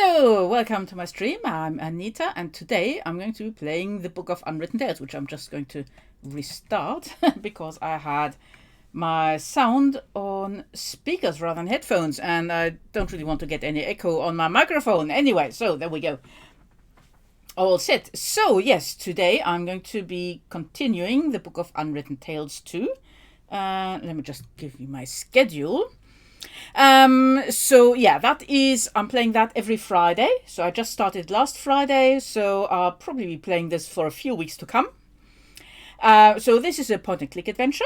Hello, welcome to my stream. I'm Anita, and today I'm going to be playing the Book of Unwritten Tales, which I'm just going to restart because I had my sound on speakers rather than headphones, and I don't really want to get any echo on my microphone. Anyway, so there we go. All set. So yes, today I'm going to be continuing the Book of Unwritten Tales 2. Let me just give you my schedule. So yeah, I'm playing that every Friday. So I just started last Friday, so I'll probably be playing this for a few weeks to come. So this is a point and click adventure.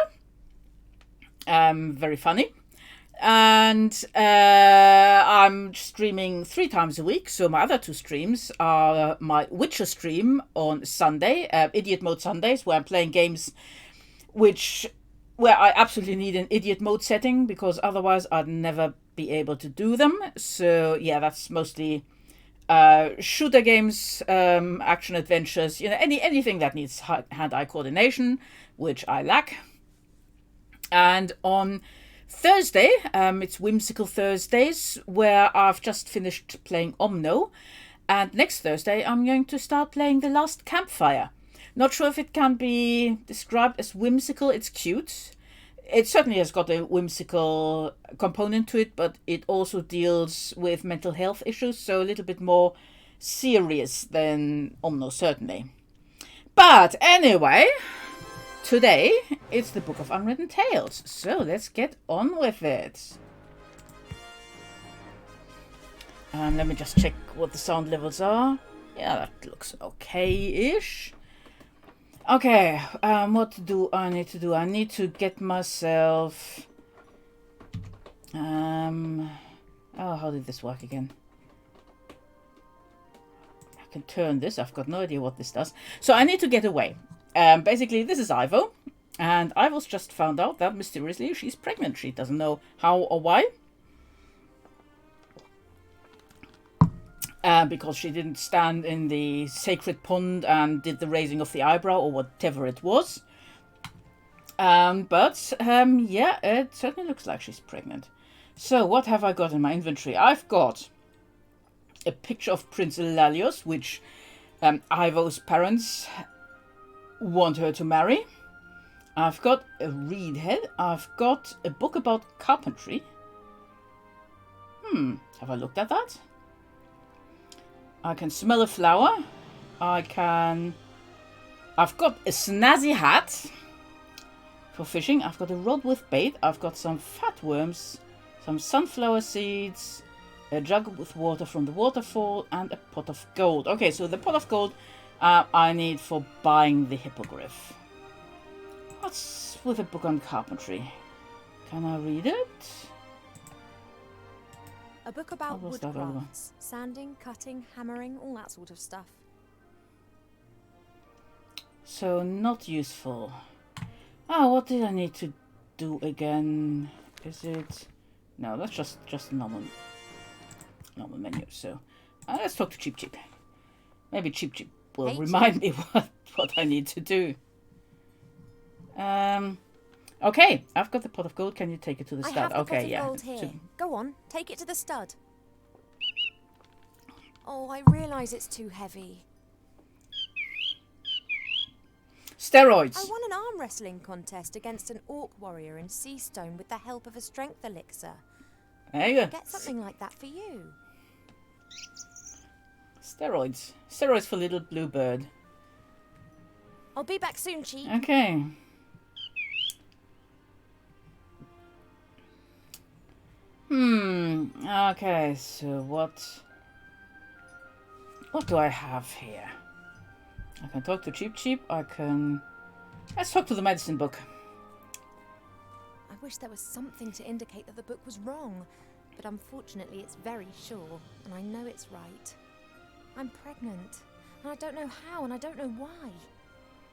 Very funny. And I'm streaming 3 times a week. So my other 2 streams are my Witcher stream on Sunday, Idiot Mode Sundays, where I'm playing games where I absolutely need an idiot mode setting, because otherwise I'd never be able to do them. So yeah, that's mostly shooter games, action adventures, anything that needs hand-eye coordination, which I lack. And on Thursday, it's Whimsical Thursdays, where I've just finished playing Omno, and next Thursday I'm going to start playing The Last Campfire. Not sure if it can be described as whimsical. It's cute. It certainly has got a whimsical component to it, but it also deals with mental health issues, so a little bit more serious than Omno, certainly. But anyway, today it's the Book of Unwritten Tales, so let's get on with it. Let me just check what the sound levels are. Yeah, that looks okay-ish. Okay, what do I need to do? I need to get myself... how did this work again? I can turn this. I've got no idea what this does. So I need to get away. Basically, this is Ivo. And Ivo's just found out that mysteriously she's pregnant. She doesn't know how or why. Because she didn't stand in the sacred pond and did the raising of the eyebrow or whatever it was. Yeah, it certainly looks like she's pregnant. So what have I got in my inventory? I've got a picture of Prince Lalios, which Ivo's parents want her to marry. I've got a reed head. I've got a book about carpentry. Have I looked at that? I can smell a flower. I've got a snazzy hat for fishing. I've got a rod with bait. I've got some fat worms, some sunflower seeds, a jug with water from the waterfall, and a pot of gold. Okay, so the pot of gold I need for buying the hippogriff. What's with a book on carpentry? Can I read it? A book about woodcrafts, sanding, cutting, hammering, all that sort of stuff. So not useful. Oh, what did I need to do again? Is it... No, that's just a normal menu. So let's talk to Cheep Cheep. Maybe Cheep Cheep will remind me what I need to do. Okay, I've got the pot of gold. Can you take it to the stud? I have the okay, pot of yeah. gold here. Go on, take it to the stud. Oh, I realise it's too heavy. Steroids. I won an arm wrestling contest against an orc warrior in Seastone with the help of a strength elixir. There you go. Get something like that for you. Steroids. Steroids for little blue bird. I'll be back soon, Cheep. Okay. Okay, so what do I have here? I can talk to Cheep Cheep. Let's talk to the medicine book. I wish there was something to indicate that the book was wrong, but unfortunately it's very sure, and I know it's right. I'm pregnant, and I don't know how, and I don't know why.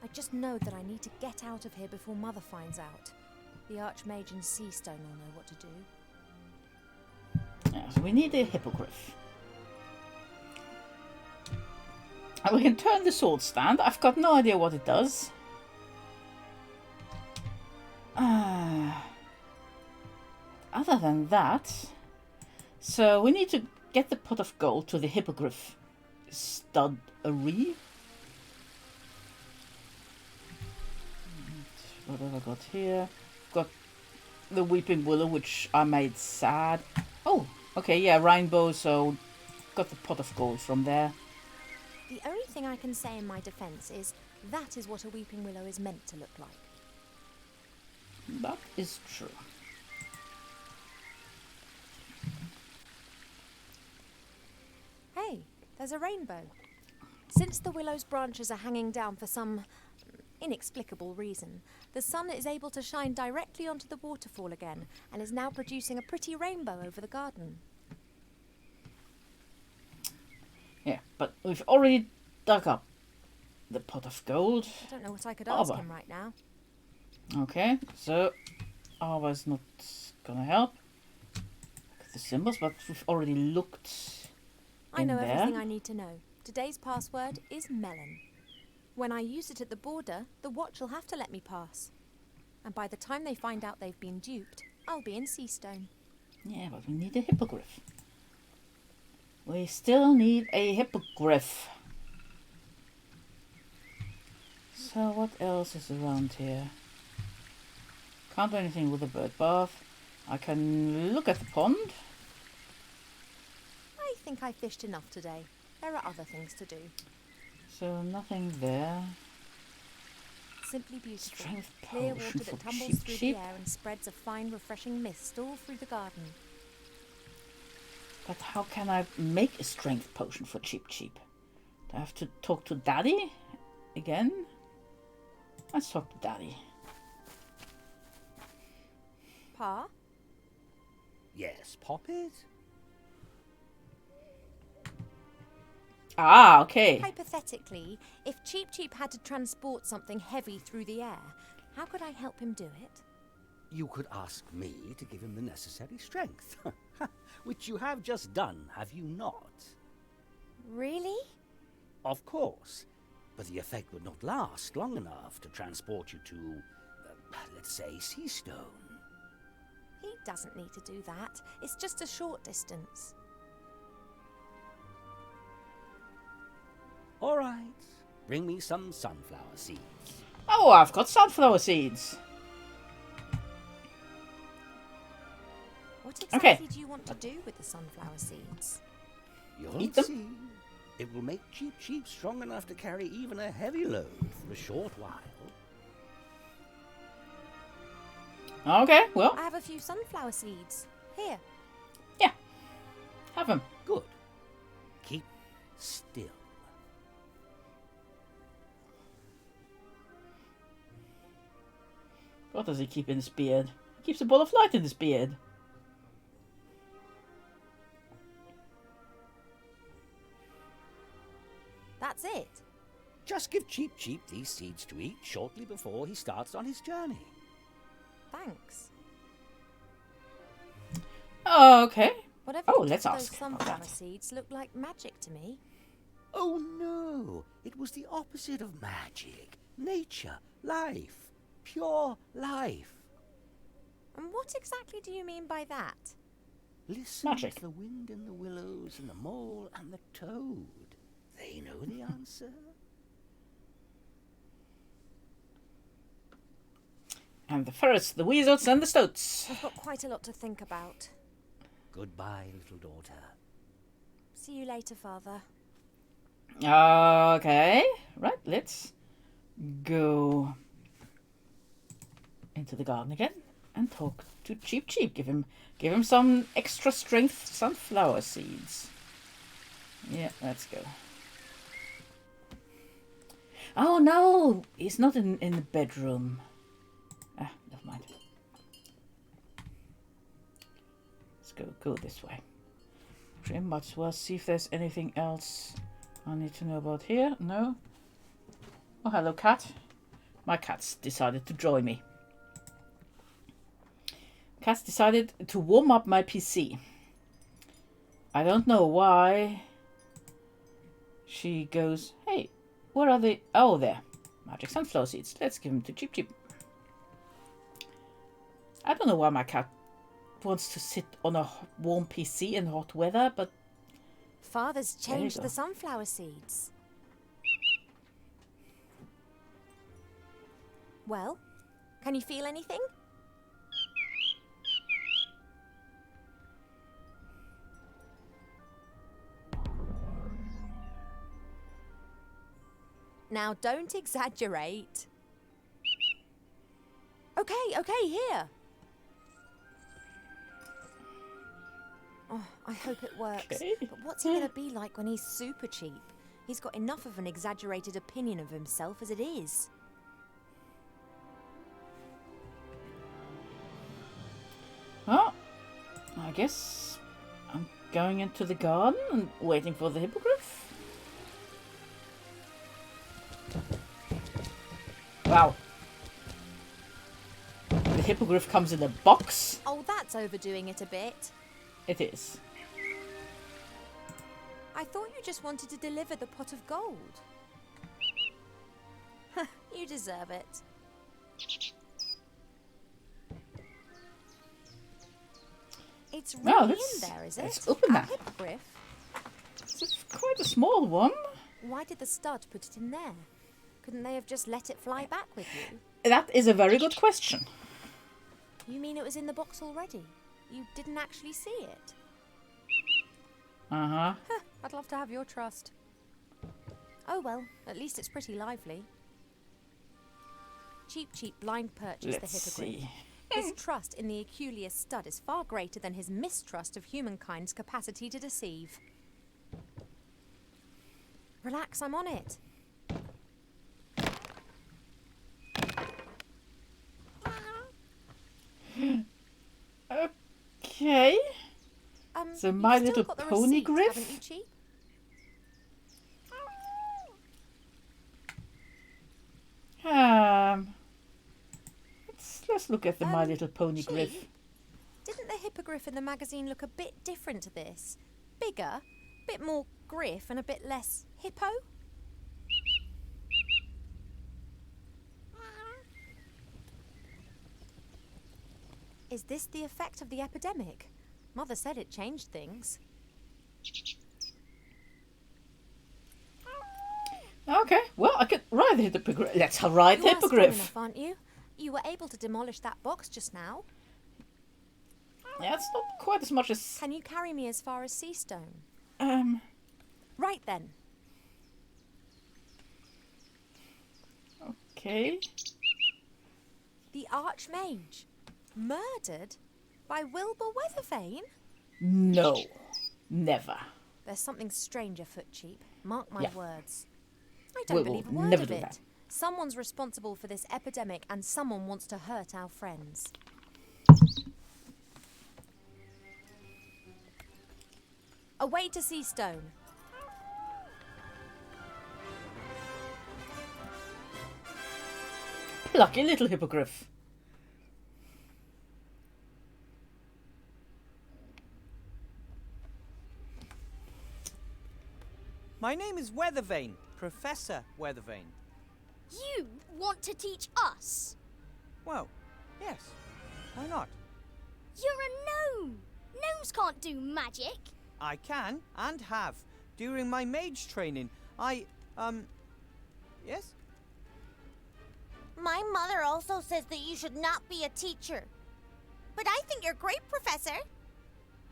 I just know that I need to get out of here before Mother finds out. The Archmage in Seastone will know what to do. Yeah, so we need a hippogriff. And we can turn the sword stand. I've got no idea what it does. Other than that... So we need to get the pot of gold to the hippogriff studdery. What have I got here? Got the weeping willow, which I made sad. Oh, okay, yeah, rainbow, so got the pot of gold from there. The only thing I can say in my defence is that is what a weeping willow is meant to look like. That is true. Hey, there's a rainbow. Since the willow's branches are hanging down for some inexplicable reason, the sun is able to shine directly onto the waterfall again and is now producing a pretty rainbow over the garden. Yeah, but we've already dug up the pot of gold. I don't know what I could ask Arbor. him right now. Okay, so Arbor's not gonna help. Look at the symbols, but we've already looked I in know there. everything I need to know. Today's password is melon. When I use it at the border, the watch will have to let me pass. And by the time they find out they've been duped, I'll be in Seastone. Yeah, but we need a hippogriff. We still need a hippogriff. So what else is around here? Can't do anything with a bird bath. I can look at the pond. I think I fished enough today. There are other things to do. So nothing there. Simply beautiful. Strength Clear potion water for that tumbles cheap through sheep. the air and spreads a fine, refreshing mist all through the garden. But how can I make a strength potion for cheap? Do I have to talk to Daddy again? Let's talk to Daddy. Pa? Yes, Poppet? Ah, okay. Hypothetically, if Cheep had to transport something heavy through the air, how could I help him do it? You could ask me to give him the necessary strength. Which you have just done, have you not? Really? Of course. But the effect would not last long enough to transport you to, let's say, Seastone. He doesn't need to do that. It's just a short distance. All right. Bring me some sunflower seeds. Oh, I've got sunflower seeds. What exactly do you want to do with the sunflower seeds? You'll Eat them? see. It will make Cheep strong enough to carry even a heavy load for a short while. Okay, well, I have a few sunflower seeds. Here. yeah. Have them. Good. Keep still. What does he keep in his beard? He keeps a ball of light in his beard. That's it. Just give Cheep these seeds to eat shortly before he starts on his journey. Thanks. Okay. Whatever Oh, you did let's to those ask about sunflower that. seeds look like magic to me. Oh no! It was the opposite of magic. Nature, life, pure life. And what exactly do you mean by that? Listen Magic. to the wind in the willows and the mole and the toad. They know the answer. And the ferrets, the weasels, and the stoats. I've got quite a lot to think about. Goodbye, little daughter. See you later, Father. Okay. Right, let's go into the garden again and talk to Cheep. Give him some extra strength sunflower seeds. Yeah, let's go. Oh no, he's not in the bedroom. Ah, never mind. Let's go this way. Trim, might as well see if there's anything else I need to know about here. No. Oh, hello, cat. My cat's decided to join me. Cat's decided to warm up my PC. I don't know why. She goes, hey, where are they? Oh, there. Magic sunflower seeds. Let's give them to Cheep. I don't know why my cat wants to sit on a warm PC in hot weather, but Father's There you changed go. the sunflower seeds. Well, can you feel anything? Now, don't exaggerate. Okay, here. Oh, I hope it works. Okay. But what's he going to be like when he's super cheap? He's got enough of an exaggerated opinion of himself as it is. Well, I guess I'm going into the garden and waiting for the hippogriff. Wow. The hippogriff comes in a box. Oh, that's overdoing it a bit. It is. I thought you just wanted to deliver the pot of gold. You deserve it. It's really Well, in let's- there, is it? let's open A that. hippogriff? It's quite a small one. Why did the stud put it in there? Couldn't they have just let it fly back with you? That is a very good question. You mean it was in the box already? You didn't actually see it? Uh-huh. I'd love to have your trust. Oh well, at least it's pretty lively. Cheap, blind purchase Let's the hippogriff. see. His trust in the Aculeus stud is far greater than his mistrust of humankind's capacity to deceive. Relax, I'm on it. Okay. So you've My still Little got the Pony receipt, Griff? haven't you, Cheap? Let's look at the My Little Pony Cheap? Griff. Didn't the hippogriff in the magazine look a bit different to this? Bigger, bit more griff and a bit less hippo? Is this the effect of the epidemic? Mother said it changed things. Okay, well, I can ride the hippogriff. Let's ride the You are strong hippogriff. enough, aren't you? You were able to demolish that box just now. Yeah, it's not quite as much as... Can you carry me as far as Seastone? Right then. Okay. The Archmage. Murdered? By Wilbur Weathervane? No. Never. There's something strange afoot, Cheap. Mark my Yeah. words. I We don't will believe a word never of do it. that. Someone's responsible for this epidemic and someone wants to hurt our friends. Away to Seastone. Lucky little hippogriff. My name is Weathervane, Professor Weathervane. You want to teach us? Well, yes. Why not? You're a gnome! Gnomes can't do magic! I can and have. During my mage training, yes? My mother also says that you should not be a teacher. But I think you're great, Professor.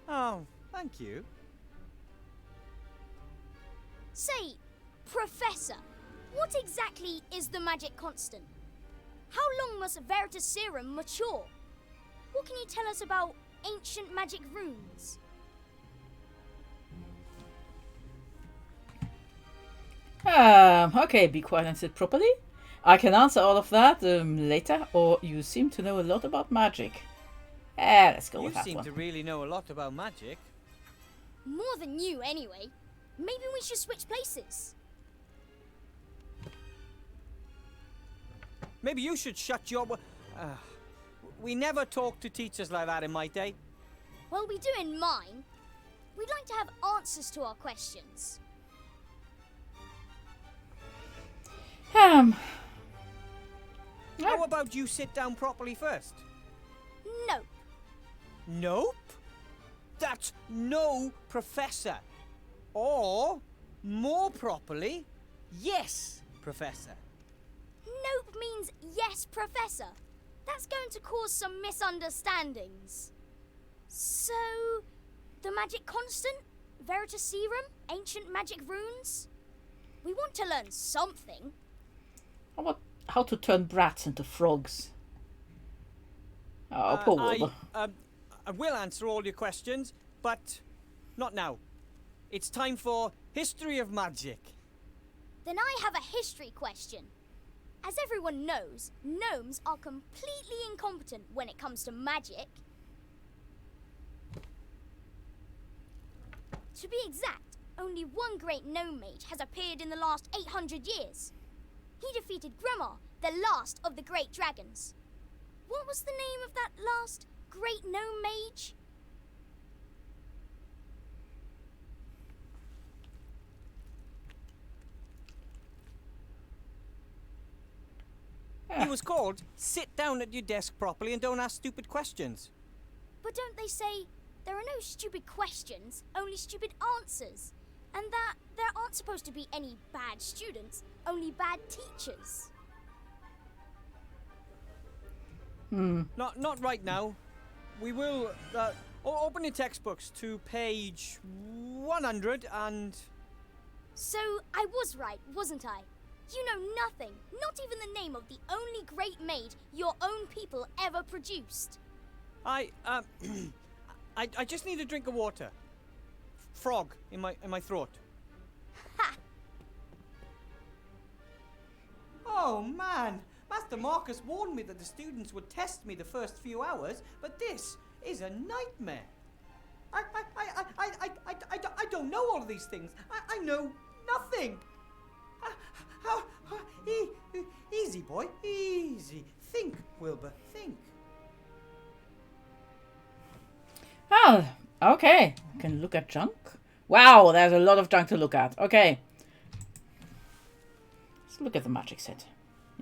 Oh, thank you. Say, Professor, what exactly is the magic constant? How long must Veritaserum mature? What can you tell us about ancient magic runes? Okay, be quiet and sit properly. I can answer all of that later, or you seem to know a lot about magic. Let's go You with that seem one. to really know a lot about magic. More than you, anyway. Maybe we should switch places. Maybe you should shut your... we never talked to teachers like that in my day. Well, we do in mine. We'd like to have answers to our questions. How about you sit down properly first? Nope. Nope. That's no professor. Or, more properly, yes, Professor. Nope means yes, Professor. That's going to cause some misunderstandings. So, the magic constant? Veritaserum? Ancient magic runes? We want to learn something. How about how to turn brats into frogs? Oh, poor Wilbur. I will answer all your questions, but not now. It's time for History of Magic. Then I have a history question. As everyone knows, gnomes are completely incompetent when it comes to magic. To be exact, only one great gnome mage has appeared in the last 800 years. He defeated Gremar, the last of the great dragons. What was the name of that last great gnome mage? He was called Sit Down at Your Desk Properly and Don't Ask Stupid Questions. But don't they say there are no stupid questions, only stupid answers? And that there aren't supposed to be any bad students, only bad teachers? Not right now. We will open your textbooks to page 100 and... So I was right, wasn't I? You know nothing, not even the name of the only great maid your own people ever produced. I just need a drink of water. Frog in my throat. Ha! Oh man, Master Marcus warned me that the students would test me the first few hours, but this is a nightmare. I don't know all of these things. I know nothing. Easy, boy, easy. Think, Wilbur, think. Oh, okay. Can look at junk. Wow, there's a lot of junk to look at. Okay. Let's look at the magic set.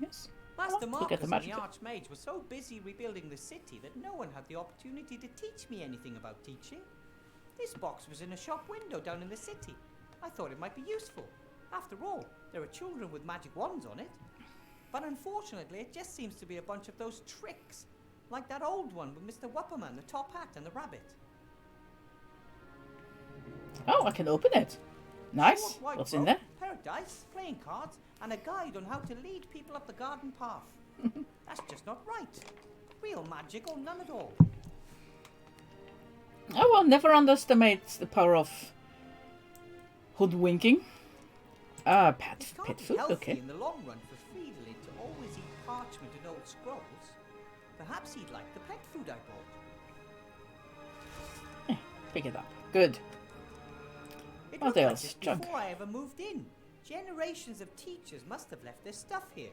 Yes. Master Look at the Marcus and magic the Archmage were so busy rebuilding the city that no one had the opportunity to teach me anything about teaching. This box was in a shop window down in the city. I thought it might be useful. After all, there are children with magic wands on it. But unfortunately, it just seems to be a bunch of those tricks. Like that old one with Mr. Wupperman, the top hat and the rabbit. Oh, I can open it. Nice. Short white What's in robe, there? pair of dice, playing cards, and a guide on how to lead people up the garden path. That's just not right. Real magic or none at all. Oh well, never underestimate the power of hoodwinking. Ah, It pet can't be food. healthy Okay. in the long run for Friedlin to always eat parchment and old scrolls. Perhaps he'd like the pet food I bought. Pick it up. Good. It What looked like else? this Junk. before I ever moved in. Generations of teachers must have left their stuff here.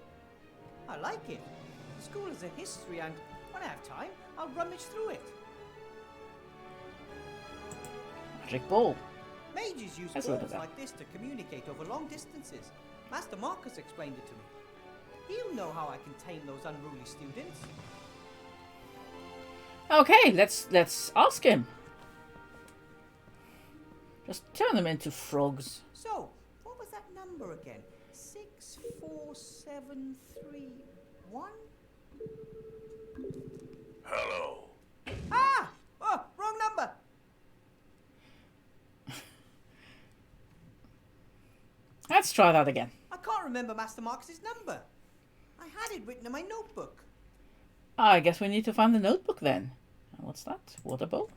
I like it. The school has a history and when I have time, I'll rummage through it. Magic ball. Mages use Let's look at balls that. like this to communicate over long distances. Master Marcus explained it to me. He'll know how I can tame those unruly students. Okay, let's ask him. Just turn them into frogs. So, what was that number again? 64731? Hello. Ah! Oh, wrong number! Let's try that again. I can't remember Master Marcus's number. I had it written in my notebook. I guess we need to find the notebook then. What's that? Water bowl?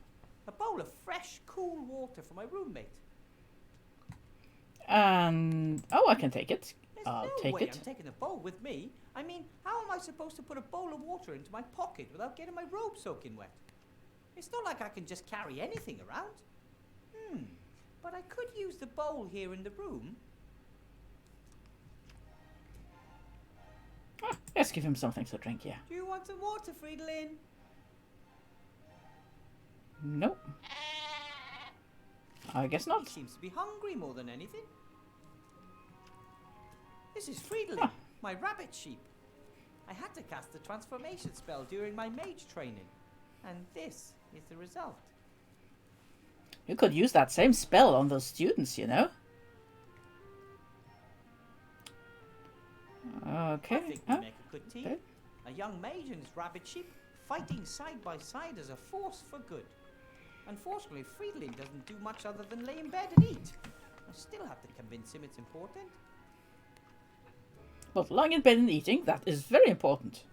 A bowl of fresh, cool water for my roommate. And oh, I can take it. There's I'll no take way it. I'm taking a bowl with me. I mean, how am I supposed to put a bowl of water into my pocket without getting my robe soaking wet? It's not like I can just carry anything around. But I could use the bowl here in the room. Ah, let's give him something to drink. Yeah. Do you want some water, Friedlin? Nope. I guess He not. seems to be hungry more than anything. This is Friedlin, Huh. my rabbit sheep. I had to cast the transformation spell during my mage training. And this is the result. You could use that same spell on those students, you know. Okay. I think we make a good team. okay. A young mage and his rabbit sheep fighting side by side as a force for good. Unfortunately, Friedlin doesn't do much other than lay in bed and eat. I still have to convince him it's important. But lying in bed and eating, that is very important.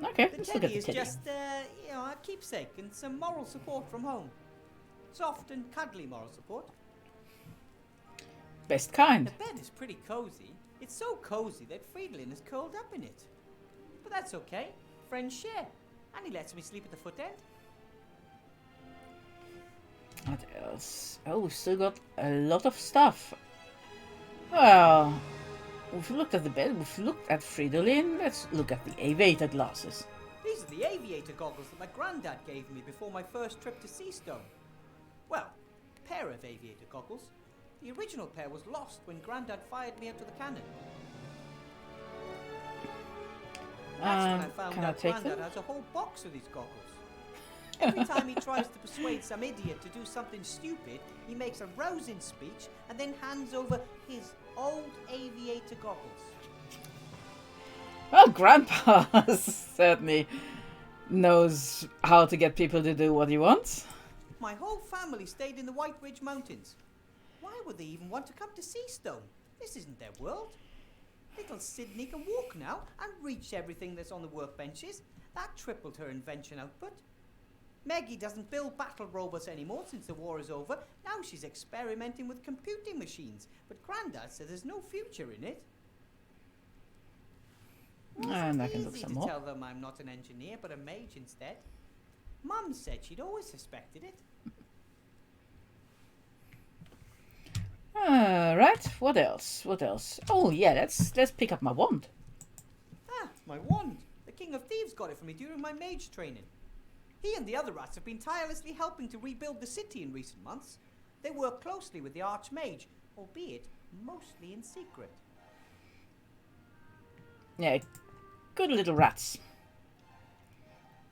Okay, The let's look at teddy the is teddy. just, a keepsake and some moral support from home. Soft and cuddly moral support. Best kind. The bed is pretty cozy. It's so cozy that Friedlin is curled up in it. But that's okay. Friends share. And he lets me sleep at the foot end. What else? Oh, we've still got a lot of stuff. Well, we've looked at the bed, we've looked at Fridolin, let's look at the aviator glasses. These are the aviator goggles that my granddad gave me before my first trip to Seastone. Well, a pair of aviator goggles. The original pair was lost when Granddad fired me out of the cannon. That's when I found can I out take Granddad them? has a whole box of these goggles. Every time he tries to persuade some idiot to do something stupid, he makes a rousing speech and then hands over his old aviator goggles. Well, Grandpa certainly knows how to get people to do what he wants. My whole family stayed in the White Ridge Mountains. Why would they even want to come to Seastone? This isn't their world. Little Sydney can walk now and reach everything that's on the workbenches. That tripled her invention output. Maggie doesn't build battle robots anymore since the war is over. Now she's experimenting with computing machines. But Grandad says there's no future in it. And I can look Easy some to more. tell them I'm not an engineer but a mage instead. Mum said she'd always suspected it. Right, what else? What else? Oh yeah, let's pick up my wand. Ah, my wand. The King of Thieves got it for me during my mage training. He and the other rats have been tirelessly helping to rebuild the city in recent months. They work closely with the Archmage, albeit mostly in secret. Yeah, good little rats.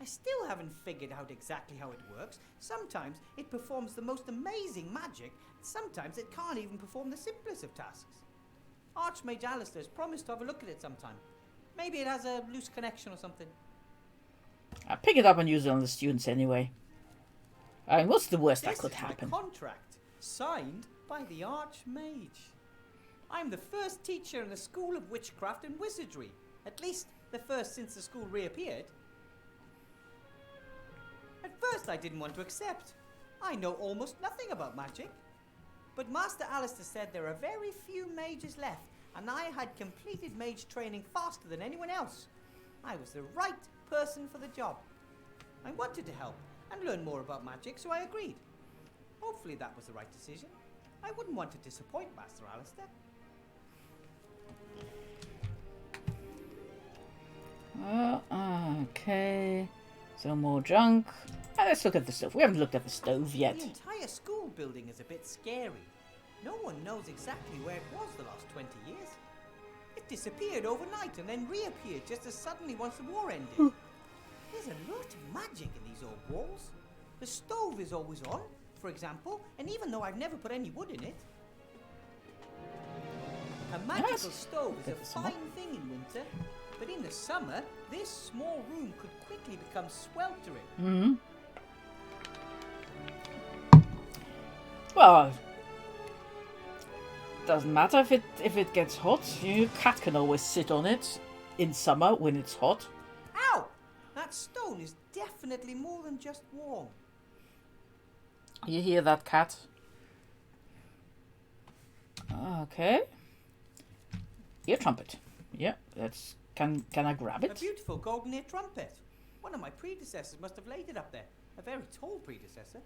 I still haven't figured out exactly how it works. Sometimes it performs the most amazing magic, and sometimes it can't even perform the simplest of tasks. Archmage Alistair's promised to have a look at it sometime. Maybe it has a loose connection or something. I'll pick it up and use it on the students anyway. I mean, what's the worst that This could is happen? my contract, signed by the Archmage. I'm the first teacher in the School of Witchcraft and Wizardry. At least the first since the school reappeared. At first I didn't want to accept. I know almost nothing about magic. But Master Alistair said there are very few mages left, and I had completed mage training faster than anyone else. I was the right person for the job. I wanted to help and learn more about magic, so I agreed. Hopefully that was the right decision. I wouldn't want to disappoint Master Alistair. Okay. Some more junk. Let's look at the stove. We haven't looked at the stove yet. The entire school building is a bit scary. No one knows exactly where it was the last 20 years. It disappeared overnight and then reappeared just as suddenly once the war ended. There's a lot of magic in these old walls. The stove is always on, for example, and even though I've never put any wood in it. A magical Yes. stove is a Bit small. fine thing in winter, but in the summer, this small room could quickly become sweltering. Hmm. Well, doesn't matter if it gets hot. Your cat can always sit on it in summer when it's hot. Ow! That stone is definitely more than just warm. You hear that, cat? Okay. Ear trumpet. Yeah, that's. Can I grab A it? beautiful golden ear trumpet. One of my predecessors must have laid it up there. A very tall predecessor.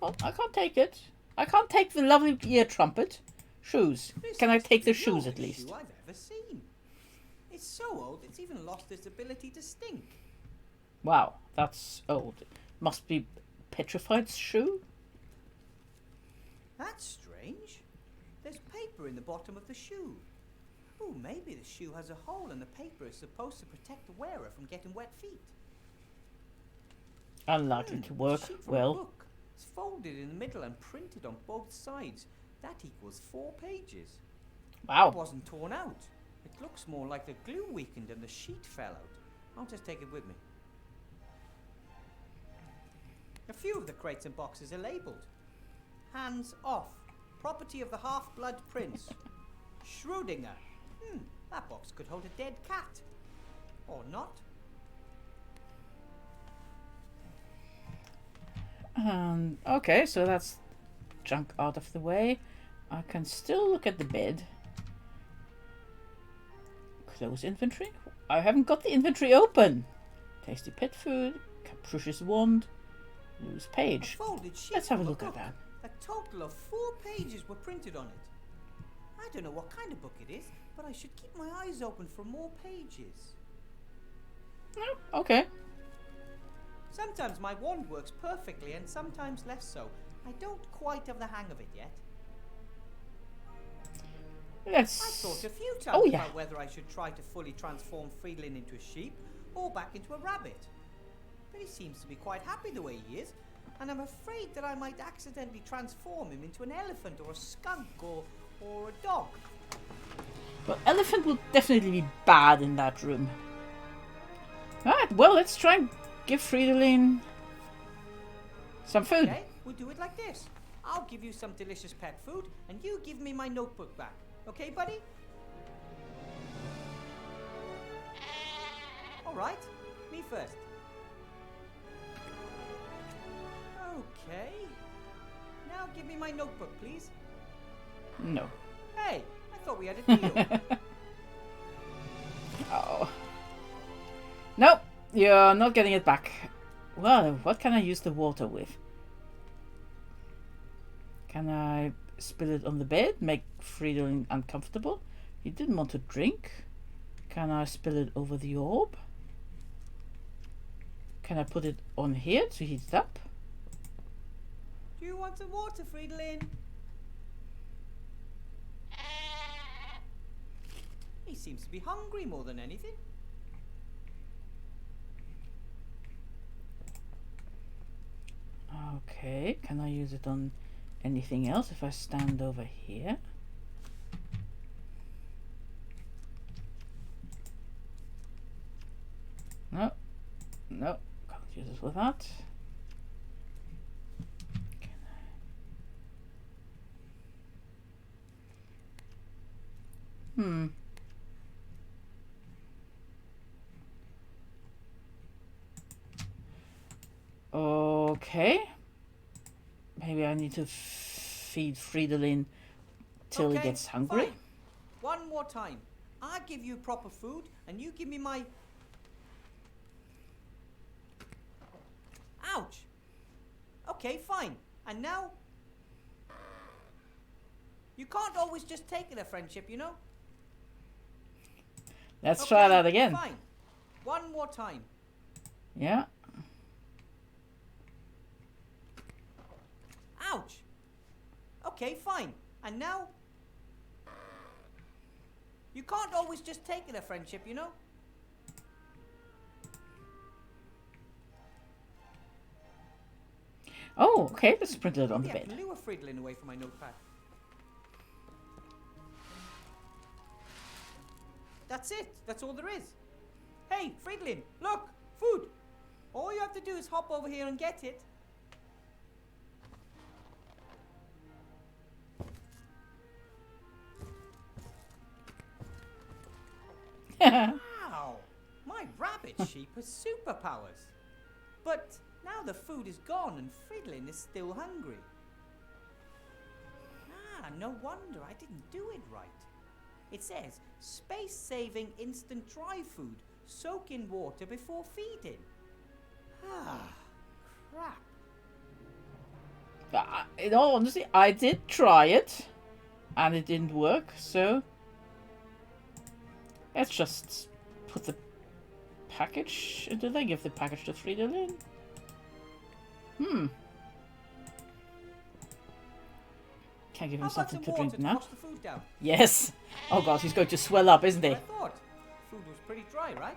Oh, I can't take it. I can't take the lovely ear trumpet. Shoes. This Can I is take the the shoes at oldest least? shoe I've ever seen. It's so old it's even lost its ability to stink. Wow, that's old. Must be petrified shoe? That's strange. There's paper in the bottom of the shoe. Oh, maybe the shoe has a hole and the paper is supposed to protect the wearer from getting wet feet. Unlikely to work Sheet from a well. book. It's folded in the middle and printed on both sides. That equals 4 pages. It Wow. wasn't torn out. It looks more like the glue weakened and the sheet fell out. I'll just take it with me. A few of the crates and boxes are labelled. Hands off. Property of the half-blood prince. Schrödinger. That box could hold a dead cat. Or not. Okay, so that's junk out of the way. I can still look at the bed. Close inventory. I haven't got the inventory open. Tasty pet food. Capricious wand. Loose page. Folded sheet Let's have a from look at book. that. A total of 4 pages were printed on it. I don't know what kind of book it is, but I should keep my eyes open for more pages. Oh, okay. Sometimes my wand works perfectly and sometimes less so. I don't quite have the hang of it yet. Let's... I thought a few times Oh, yeah. about whether I should try to fully transform Friedlin into a sheep or back into a rabbit. But he seems to be quite happy the way he is, and I'm afraid that I might accidentally transform him into an elephant or a skunk or a dog. Well, elephant will definitely be bad in that room. Alright, well, let's try and give Fridolin some food. Okay, we'll do it like this. I'll give you some delicious pet food, and you give me my notebook back. Okay, buddy? Alright, me first. Okay. Now give me my notebook, please. No. Hey, I thought we had a deal. Oh. Nope, you're not getting it back. Well, what can I use the water with? Can I spill it on the bed, make Fridolin uncomfortable? He didn't want to drink. Can I spill it over the orb? Can I put it on here to heat it up? Do you want some water, Fridolin? He seems to be hungry more than anything. Okay, can I use it on anything else if I stand over here? No, no, can't use it with that. Hmm. Okay. Maybe I need to feed Fridolin till he Okay, gets hungry. fine. One more time. I give you proper food, and you give me my... Ouch! Okay, fine. And now... You can't always just take it a friendship, you know? Let's try that again. Fine. One more time. Yeah. Ouch! Okay, fine. And now... You can't always just take it a friendship, you know? Oh, okay. Let's print it on the Yeah, bed. lure Fridolin away from my notepad. That's it. That's all there is. Hey, Fridolin, look! Food! All you have to do is hop over here and get it. Wow! My rabbit sheep has superpowers. But now the food is gone and Fridolin is still hungry. Ah, no wonder I didn't do it right. It says, space-saving instant dry food. Soak in water before feeding. Ah, crap. In all honesty, I did try it, and it didn't work, so... Let's just put the package into there, give the package to Fridolin. Hmm. Can I give him How about something some to water drink to now? wash the food down? Yes! Oh god, he's going to swell up, isn't he? I thought. Food was pretty dry, right?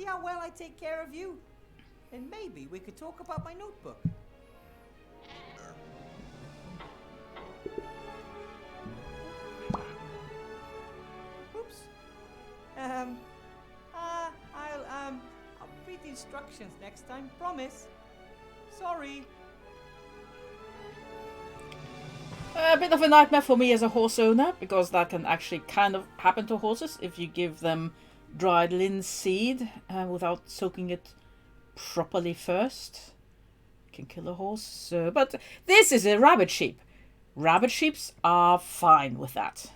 See how well I take care of you? And maybe we could talk about my notebook. Oops. I'll read the instructions next time, promise. Sorry. A bit of a nightmare for me as a horse owner, because that can actually kind of happen to horses if you give them dried linseed without soaking it properly first. It can kill a horse. So, but this is a rabbit sheep. Rabbit sheeps are fine with that.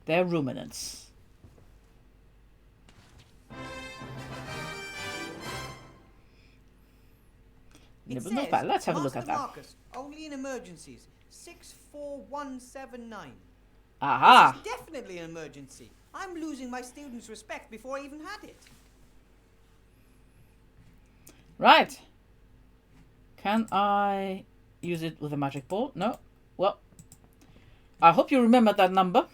They're ruminants. Nibble not bad. Let's have a look at that. Marcus, only in emergencies. 64179. Aha! This is definitely an emergency. I'm losing my students' respect before I even had it. Right. Can I use it with a magic ball? No. Well, I hope you remember that number.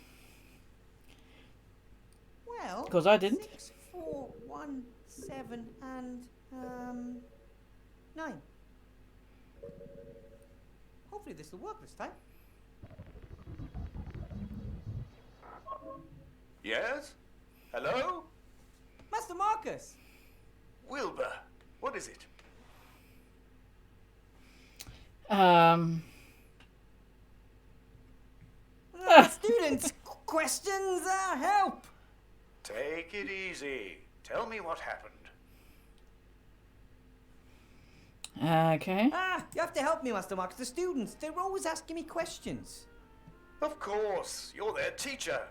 Well, because I didn't. 6417 and 9. Hopefully this will work this time. Yes? Hello? Master Marcus! Wilbur, what is it? Students, questions, help! Take it easy. Tell me what happened. Okay. You have to help me, Master Marcus. The students, they're always asking me questions. Of course, you're their teacher.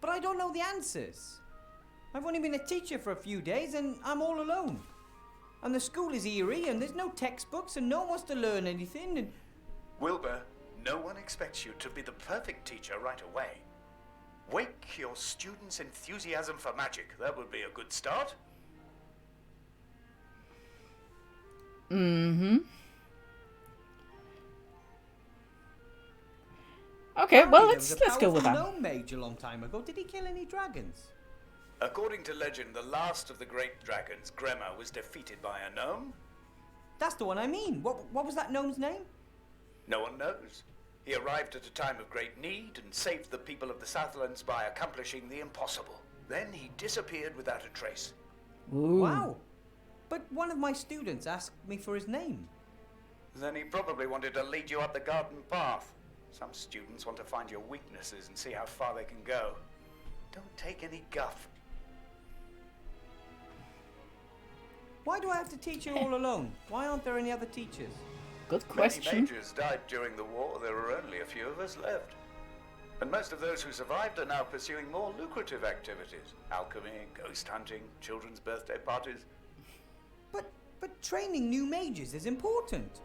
But I don't know the answers. I've only been a teacher for a few days and I'm all alone. And the school is eerie and there's no textbooks and no one wants to learn anything and... Wilbur, no one expects you to be the perfect teacher right away. Wake your students' enthusiasm for magic. That would be a good start. Mm-hmm. Okay, well, let's go with that. There was a powerful gnome mage a long time ago. Did he kill any dragons? According to legend, the last of the great dragons, Gremma, was defeated by a gnome. That's the one I mean. What was that gnome's name? No one knows. He arrived at a time of great need and saved the people of the Southlands by accomplishing the impossible. Then he disappeared without a trace. Ooh. Wow. But one of my students asked me for his name. Then he probably wanted to lead you up the garden path. Some students want to find your weaknesses and see how far they can go. Don't take any guff. Why do I have to teach you all alone? Why aren't there any other teachers? Good question. Many mages died during the war. There are only a few of us left. And most of those who survived are now pursuing more lucrative activities. Alchemy, ghost hunting, children's birthday parties. But training new mages is important.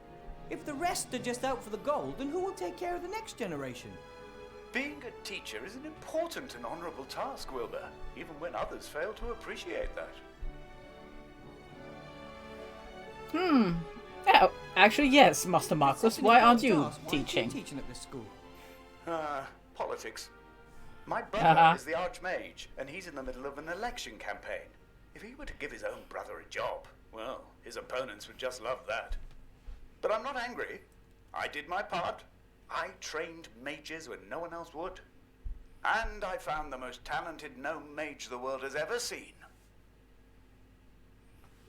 If the rest are just out for the gold, then who will take care of the next generation? Being a teacher is an important and honorable task, Wilbur, even when others fail to appreciate that. Oh, actually, yes, Master Marcus. Why aren't you teaching? Why are you teaching at this school? Politics. My brother is the Archmage, and he's in the middle of an election campaign. If he were to give his own brother a job, well, his opponents would just love that. But I'm not angry. I did my part. I trained mages when no one else would. And I found the most talented gnome mage the world has ever seen.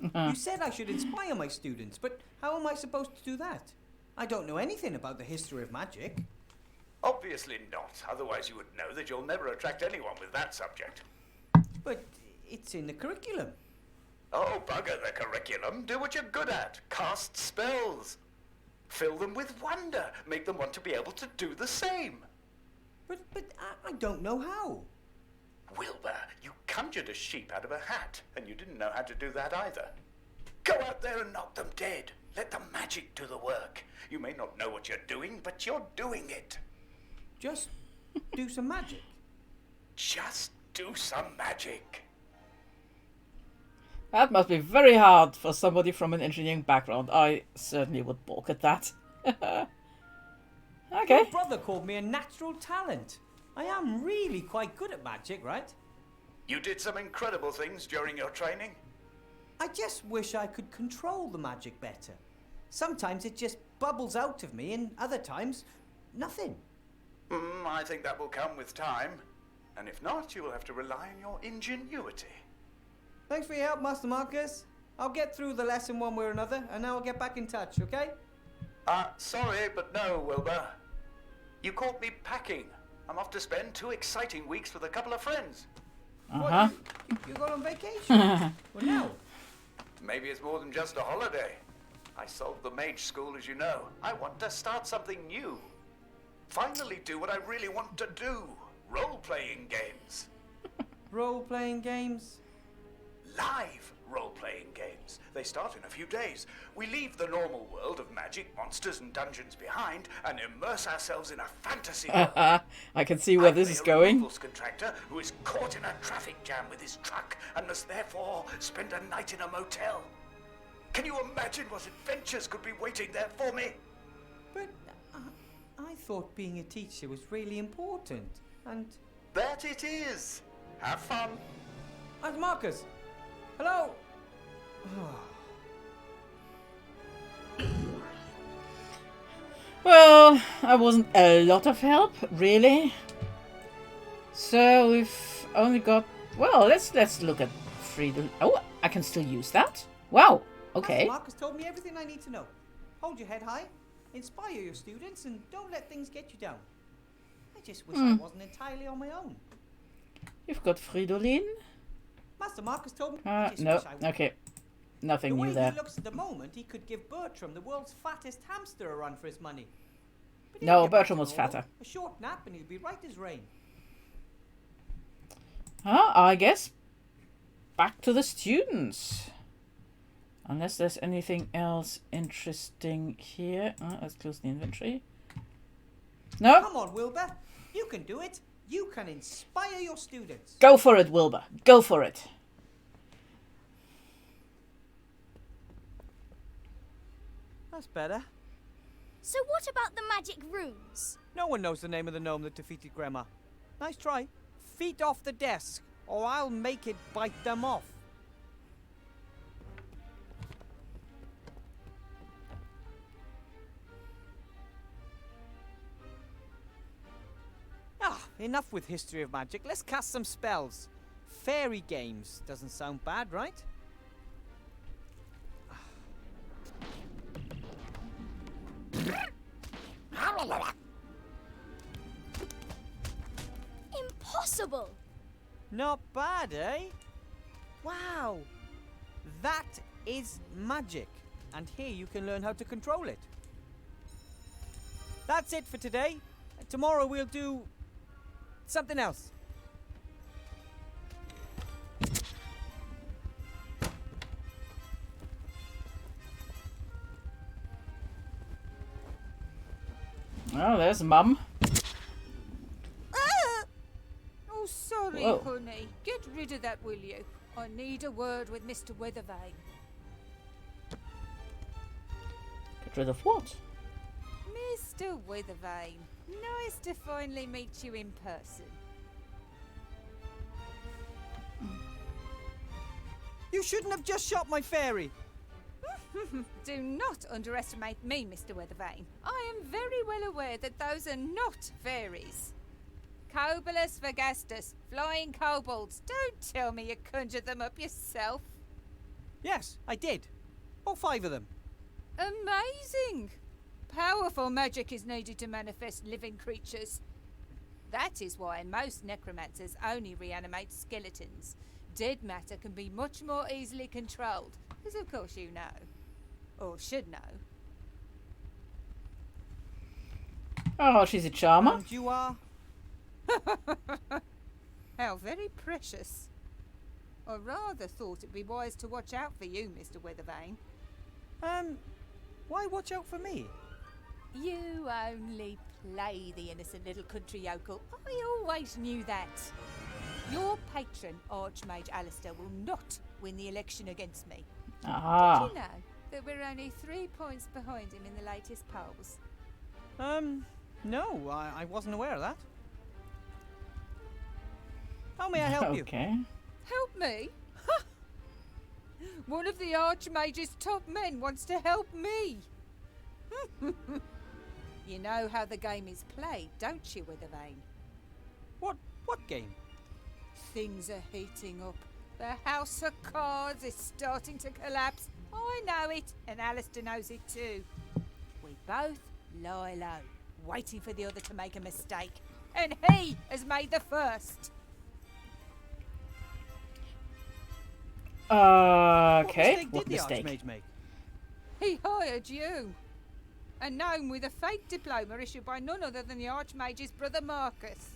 You said I should inspire my students, but how am I supposed to do that? I don't know anything about the history of magic. Obviously not, otherwise you would know that you'll never attract anyone with that subject. But it's in the curriculum. Oh, bugger the curriculum. Do what you're good at. Cast spells. Fill them with wonder. Make them want to be able to do the same. But I don't know how. Wilbur, you conjured a sheep out of a hat, and you didn't know how to do that either. Go out there and knock them dead. Let the magic do the work. You may not know what you're doing, but you're doing it. Just do some magic. Just do some magic. That must be very hard for somebody from an engineering background. I certainly would balk at that. Okay. My brother called me a natural talent. I am really quite good at magic, right? You did some incredible things during your training. I just wish I could control the magic better. Sometimes it just bubbles out of me, and other times, nothing. I think that will come with time. And if not, you will have to rely on your ingenuity. Thanks for your help, Master Marcus. I'll get through the lesson one way or another, and now I'll get back in touch, okay? Sorry, but no, Wilbur. You caught me packing. I'm off to spend 2 exciting weeks with a couple of friends. Uh-huh. What, you got on vacation? Well, no. Maybe it's more than just a holiday. I sold the mage school, as you know. I want to start something new. Finally do what I really want to do. Role-playing games. Role-playing games? Live role-playing games. They start in a few days. We leave the normal world of magic, monsters, and dungeons behind and immerse ourselves in a fantasy world. I can see where this is going. A removals contractor who is caught in a traffic jam with his truck and must therefore spend a night in a motel. Can you imagine what adventures could be waiting there for me? But I thought being a teacher was really important, and... That it is. Have fun. Master Marcus! Hello? Well, that wasn't a lot of help, really. So we've only got... Well, let's look at freedom. Oh, I can still use that. Wow. Okay. Master Marcus told me everything I need to know. Hold your head high, inspire your students, and don't let things get you down. I just wish I wasn't entirely on my own. You've got Fridolin. Master Marcus told me. I just No. wish I Okay. Nothing The way new there. he looks at the moment, he could give Bertram, the world's fattest hamster, a run for his money. But he'll No, get back Bertram to was normal. fatter. A short nap and he'll be right as rain. I guess back to the students. Unless there's anything else interesting here. Let's close the inventory. No? Come on, Wilbur. You can do it. You can inspire your students. Go for it, Wilbur. Go for it. That's better. So what about the magic runes? No one knows the name of the gnome that defeated Grandma. Nice try. Feet off the desk, or I'll make it bite them off. Enough with history of magic. Let's cast some spells. Fairy games. Doesn't sound bad, right? Impossible! Not bad, eh? Wow. That is magic. And here you can learn how to control it. That's it for today. Tomorrow we'll do something else. Oh, there's Mum. Oh, sorry, Whoa. honey. Get rid of that, will you? I need a word with Mr. Weathervane. Get rid of what? Mr. Weathervane, nice to finally meet you in person. You shouldn't have just shot my fairy. Do not underestimate me, Mr. Weathervane. I am very well aware that those are not fairies. Cobolus Vergastus, flying kobolds. Don't tell me you conjured them up yourself. Yes, I did. All 5 of them. Amazing! Powerful magic is needed to manifest living creatures. That is why most necromancers only reanimate skeletons. Dead matter can be much more easily controlled, as of course you know. Or should know. Oh, she's a charmer. And you are? How very precious. I rather thought it'd be wise to watch out for you, Mr. Weathervane. Why watch out for me? You only play the innocent little country yokel. I always knew that. Your patron, Archmage Alistair, will not win the election against me. Ah. Did you know that we're only 3 points behind him in the latest polls? No, I wasn't aware of that. How may I help you? Okay. Help me? One of the Archmage's top men wants to help me. You know how the game is played, don't you, Withervane? What game? Things are heating up. The House of Cards is starting to collapse. I know it, and Alistair knows it too. We both lie low, waiting for the other to make a mistake. And he has made the first. Okay, what What mistake did the mistake? Archmage make? He hired you. A gnome with a fake diploma issued by none other than the Archmage's brother Marcus.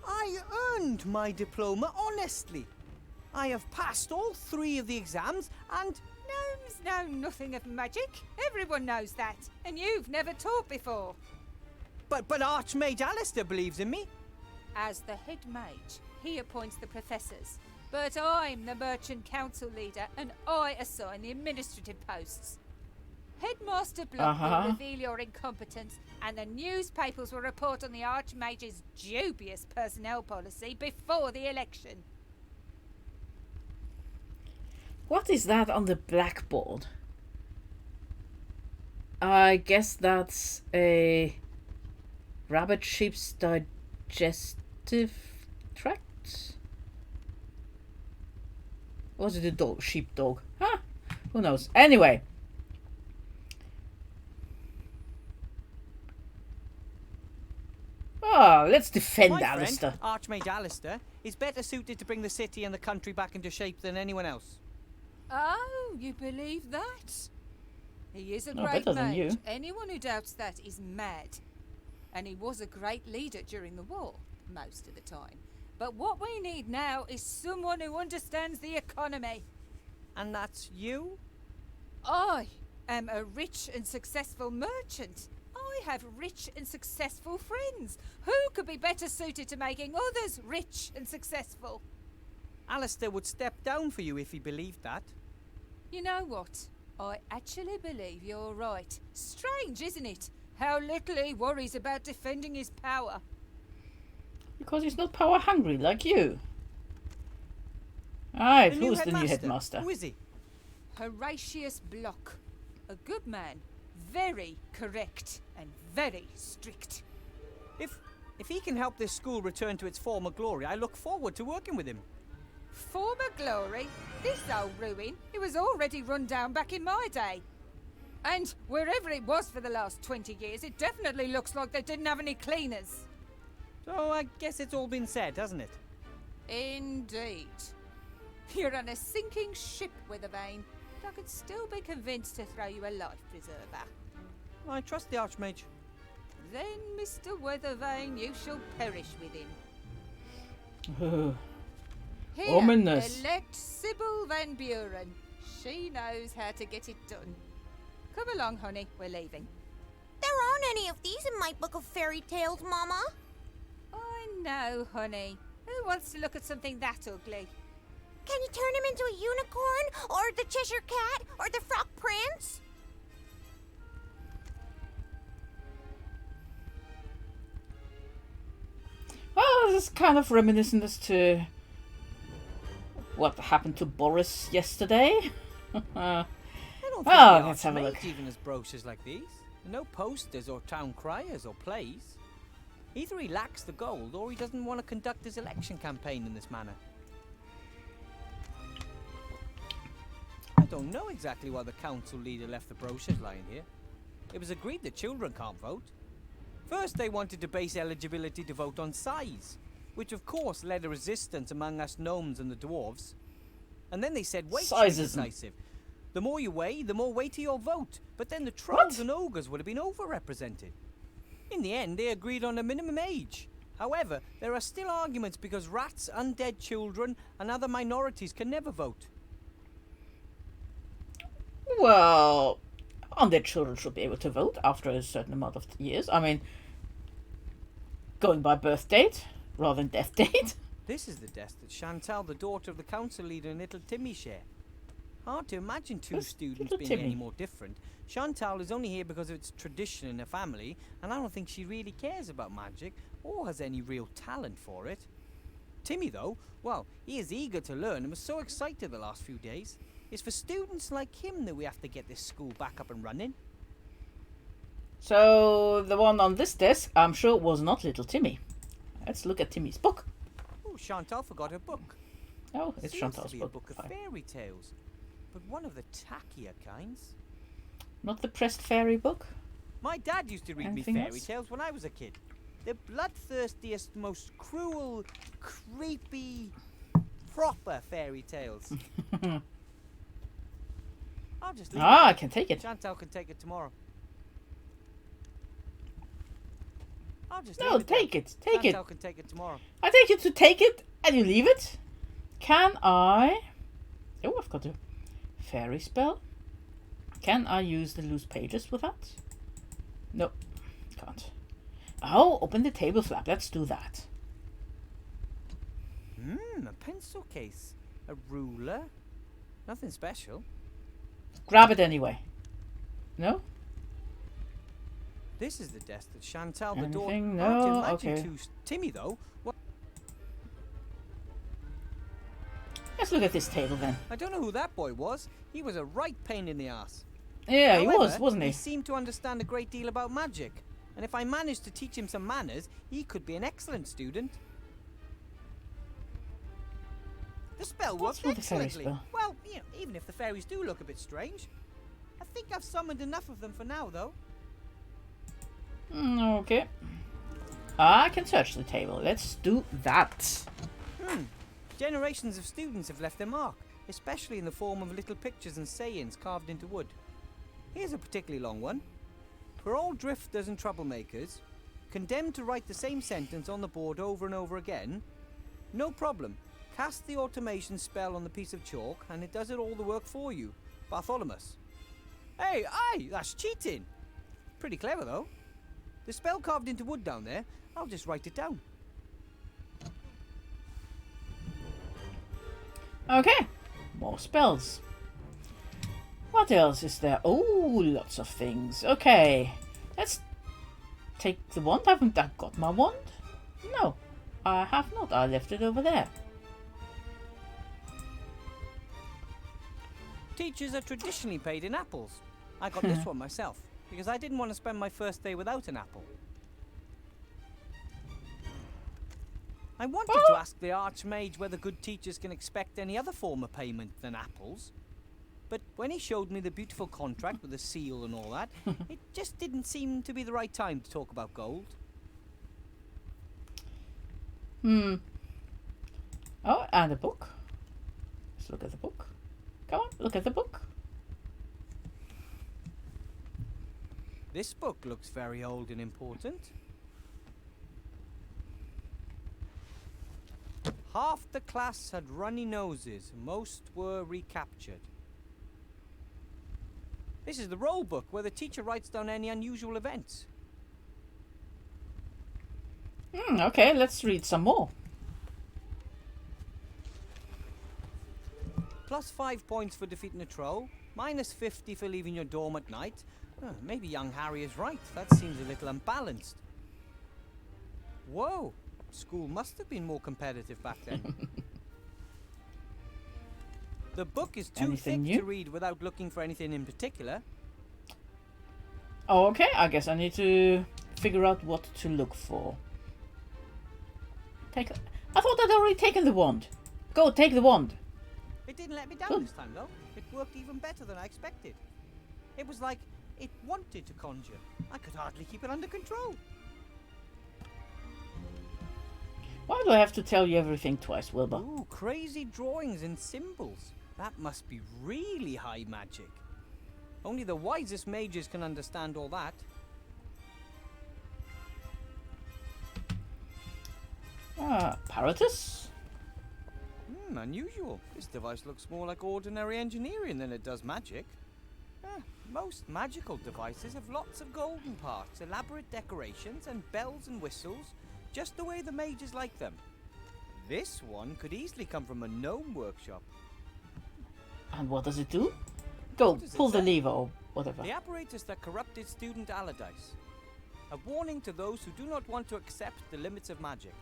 I earned my diploma honestly. I have passed all 3 of the exams and... Gnomes know nothing of magic. Everyone knows that. And you've never taught before. But Archmage Alistair believes in me. As the head mage, he appoints the professors. But I'm the merchant council leader and I assign the administrative posts. Headmaster Block will reveal your incompetence and the newspapers will report on the Archmage's dubious personnel policy before the election. What is that on the blackboard? I guess that's a rabbit sheep's digestive tract? Or was it a dog? Sheepdog? Huh? Who knows? Anyway. Oh, let's defend My Alistair. friend, Archmage Alistair, is better suited to bring the city and the country back into shape than anyone else. Oh, you believe that? He is a Oh, great better than mage. you. Anyone who doubts that is mad. And he was a great leader during the war, most of the time. But what we need now is someone who understands the economy. And that's you? I am a rich and successful merchant. I have rich and successful friends. Who could be better suited to making others rich and successful? Alistair would step down for you if he believed that. You know what? I actually believe you're right. Strange, isn't it? How little he worries about defending his power. Because he's not power hungry like you. Alright, The new who's the new headmaster? Who is he? Horatius Block. A good man. Very correct and very strict. If he can help this school return to its former glory, I look forward to working with him. Former glory? This old ruin? It was already run down back in my day. And wherever it was for the last 20 years, it definitely looks like they didn't have any cleaners. So I guess it's all been said, hasn't it? Indeed. You're on a sinking ship, Withervane, but I could still be convinced to throw you a life preserver. I trust the Archmage. Then, Mr. Withervane, you shall perish with him. Here, Ominous. elect Sybil Van Buren. She knows how to get it done. Come along, honey, we're leaving. There aren't any of these in my book of fairy tales, Mama. I know, honey. Who wants to look at something that ugly? Can you turn him into a unicorn? Or the Cheshire Cat? Or the Frog Prince? Well, this is kind of reminiscent as to what happened to Boris yesterday. I don't Well, think the let's have a Archmage look. even has brochures like these. No posters or town criers or plays. Either he lacks the gold or he doesn't want to conduct his election campaign in this manner. I don't know exactly why the council leader left the brochures lying here. It was agreed that children can't vote. First they wanted to base eligibility to vote on size, which of course led a resistance among us gnomes and the dwarves. And then they said weight should be Sizeism. decisive. The more you weigh, the more weighty your vote. But then the trolls and ogres would have been overrepresented. In the end, they agreed on a minimum age. However, there are still arguments because rats, undead children, and other minorities can never vote. Well, undead children should be able to vote after a certain amount of years. I mean, going by birth date rather than death date. This is the desk that Chantal, the daughter of the council leader, and little Timmy share. Hard to imagine two Where's students little being Timmy? any more different. Chantal is only here because of its tradition in her family, and I don't think she really cares about magic or has any real talent for it. Timmy, though, well, he is eager to learn and was so excited the last few days. It's for students like him that we have to get this school back up and running. So, the one on this desk, I'm sure, was not little Timmy. Let's look at Timmy's book. Oh, Chantal forgot her book. Oh, it's Seems Chantal's to be a book. book of Fine. fairy tales, but one of the tackier kinds. Not the pressed fairy book? My dad used to read Anything me fairy else? tales when I was a kid. The bloodthirstiest, most cruel, creepy, proper fairy tales. I'll just leave Ah, I it. can take it. Chantal can take it tomorrow. I'll just No, leave it there. take it. Take it. Chantal can take it tomorrow. I take you to take it and you leave it. Can I... Oh, I've got a fairy spell. Can I use the loose pages with that? No, can't. Oh, open the table flap. Let's do that. A pencil case. A ruler. Nothing special. Grab it anyway. No? This is the desk that Chantal the door. Anything? Hard to No? imagine Okay. to Timmy, though. What? Let's look at this table then. I don't know who that boy was. He was a right pain in the ass. Yeah, he However, was, wasn't He he? seemed to understand a great deal about magic. And if I managed to teach him some manners, he could be an excellent student. The spell What's worked with the fairy excellently. spell? Well, you know, even if the fairies do look a bit strange. I think I've summoned enough of them for now, though. Okay. I can search the table. Let's do that. Generations of students have left their mark, especially in the form of little pictures and sayings carved into wood. Here's a particularly long one. For all drifters and troublemakers, condemned to write the same sentence on the board over and over again, no problem. Cast the automation spell on the piece of chalk and it does it all the work for you. Bartholomew. Hey, aye, that's cheating. Pretty clever, though. The spell carved into wood down there, I'll just write it down. Okay. More spells. What else is there? Oh, lots of things. Okay. Let's take the wand. Haven't I got my wand? No, I have not. I left it over there. Teachers are traditionally paid in apples. I got this one myself, because I didn't want to spend my first day without an apple. I wanted to ask the Archmage whether good teachers can expect any other form of payment than apples. But when he showed me the beautiful contract with the seal and all that, it just didn't seem to be the right time to talk about gold. Oh, and a book. Let's look at the book. Come on, look at the book. This book looks very old and important. Half the class had runny noses, most were recaptured. This is the roll book where the teacher writes down any unusual events. Okay, let's read some more. Plus 5 points for defeating a troll, minus 50 for leaving your dorm at night. Maybe young Harry is right, that seems a little unbalanced. Whoa, school must have been more competitive back then. The book is too Anything thick new? to read without looking for anything in particular. Oh, okay, I guess I need to figure out what to look for. I thought I'd already taken the wand. Go, take the wand. It didn't let me down Good. this time, though. It worked even better than I expected. It was like it wanted to conjure. I could hardly keep it under control. Why do I have to tell you everything twice, Wilbur? Ooh, crazy drawings and symbols. That must be really high magic. Only the wisest mages can understand all that. Apparatus? Unusual. This device looks more like ordinary engineering than it does magic. Most magical devices have lots of golden parts, elaborate decorations, and bells and whistles, just the way the mages like them. This one could easily come from a gnome workshop. And what does it do? Go, What does it pull the say? lever or whatever. The apparatus that corrupted student Allardyce. A warning to those who do not want to accept the limits of magic.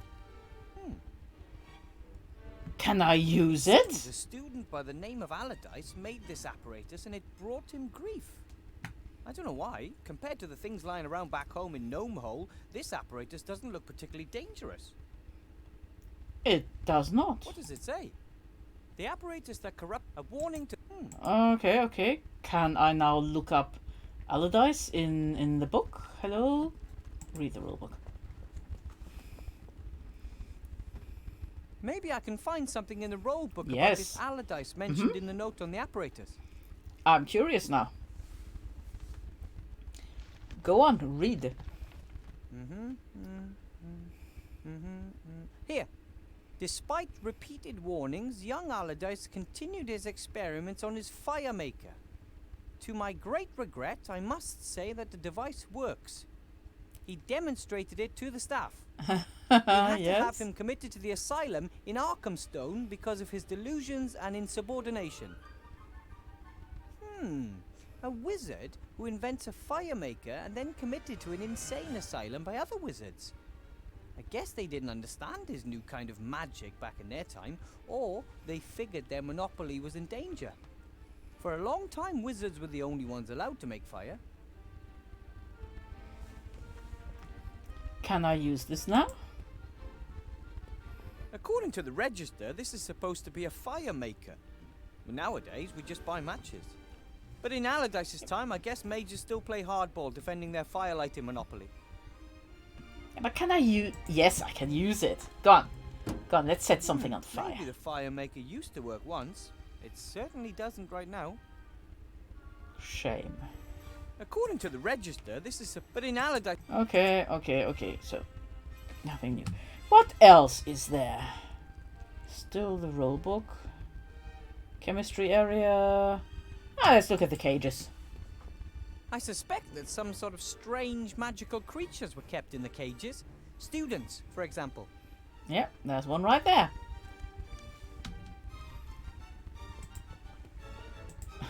Can I use A it? student by the name of Allardyce made this apparatus and it brought him grief. I don't know why. Compared to the things lying around back home in Gnome Hole, this apparatus doesn't look particularly dangerous. It does not. What does it say? The apparatus that corrupt a warning to... Okay, okay. Can I now look up Allardyce in the book? Hello? Read the rulebook. Maybe I can find something in the rulebook about Yes. this Allardyce mentioned in the note on the apparatus. I'm curious now. Go on, read. Here. Despite repeated warnings, young Allardyce continued his experiments on his fire maker. To my great regret, I must say that the device works. He demonstrated it to the staff. We had to have him committed to the asylum in Arkhamstone because of his delusions and insubordination. A wizard who invents a fire maker and then committed to an insane asylum by other wizards. I guess they didn't understand his new kind of magic back in their time, or they figured their monopoly was in danger. For a long time, wizards were the only ones allowed to make fire. Can I use this now? According to the register, this is supposed to be a fire maker. But nowadays, we just buy matches. But in Allardyce's time, I guess mages still play hardball defending their firelighting monopoly. But can I use... Yes, I can use it. Go on. Go on, let's set something on fire. Maybe the fire maker used to work once. It certainly doesn't right now. Shame. According to the register, this is... But in Allardyce... Okay, okay, okay. So, nothing new. What else is there? Still the rulebook. Chemistry area. Let's look at the cages. I suspect that some sort of strange magical creatures were kept in the cages. Students, for example. Yep, there's one right there.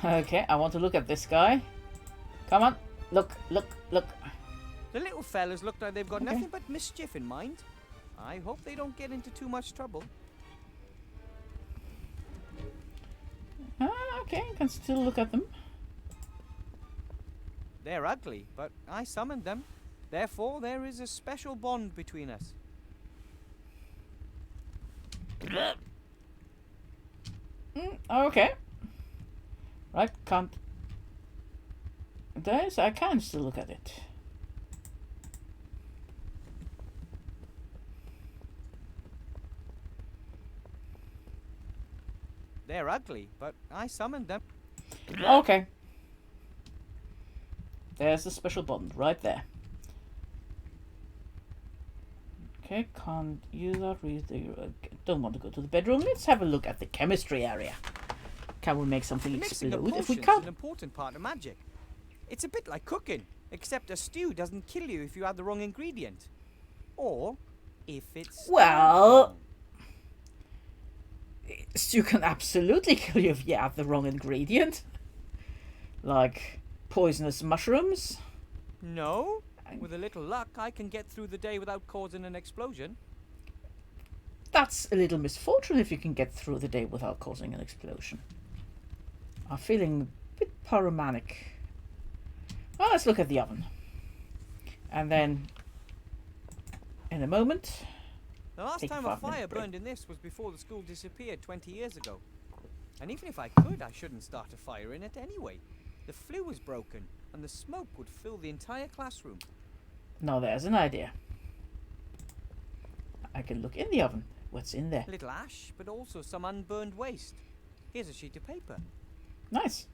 Okay, I want to look at this guy. Come on, look, look, look. The little fellas look like they've got nothing but mischief in mind. I hope they don't get into too much trouble. Okay, you can still look at them. They're ugly, but I summoned them. Therefore, there is a special bond between us. Okay. Right, can't... I can still look at it. They're ugly, but I summoned them. Okay. There's the special bond right there. Okay, can't use that. Don't want to go to the bedroom. Let's have a look at the chemistry area. Can we make something Mixing of explode if we potions is can't? an important part of magic. It's a bit like cooking, except a stew doesn't kill you if you add the wrong ingredient. Or if it's... Well... You can absolutely kill you if you add the wrong ingredient. Like poisonous mushrooms. No. With a little luck, I can get through the day without causing an explosion. That's a little misfortune if you can get through the day without causing an explosion. I'm feeling a bit pyromanic. Well, let's look at the oven. And then, in a moment... The last Take a time a 5-minute fire break. burned in this was before the school disappeared 20 years ago. And even if I could, I shouldn't start a fire in it anyway. The flue was broken, and the smoke would fill the entire classroom. Now there's an idea. I can look in the oven. What's in there? A little ash, but also some unburned waste. Here's a sheet of paper. Nice.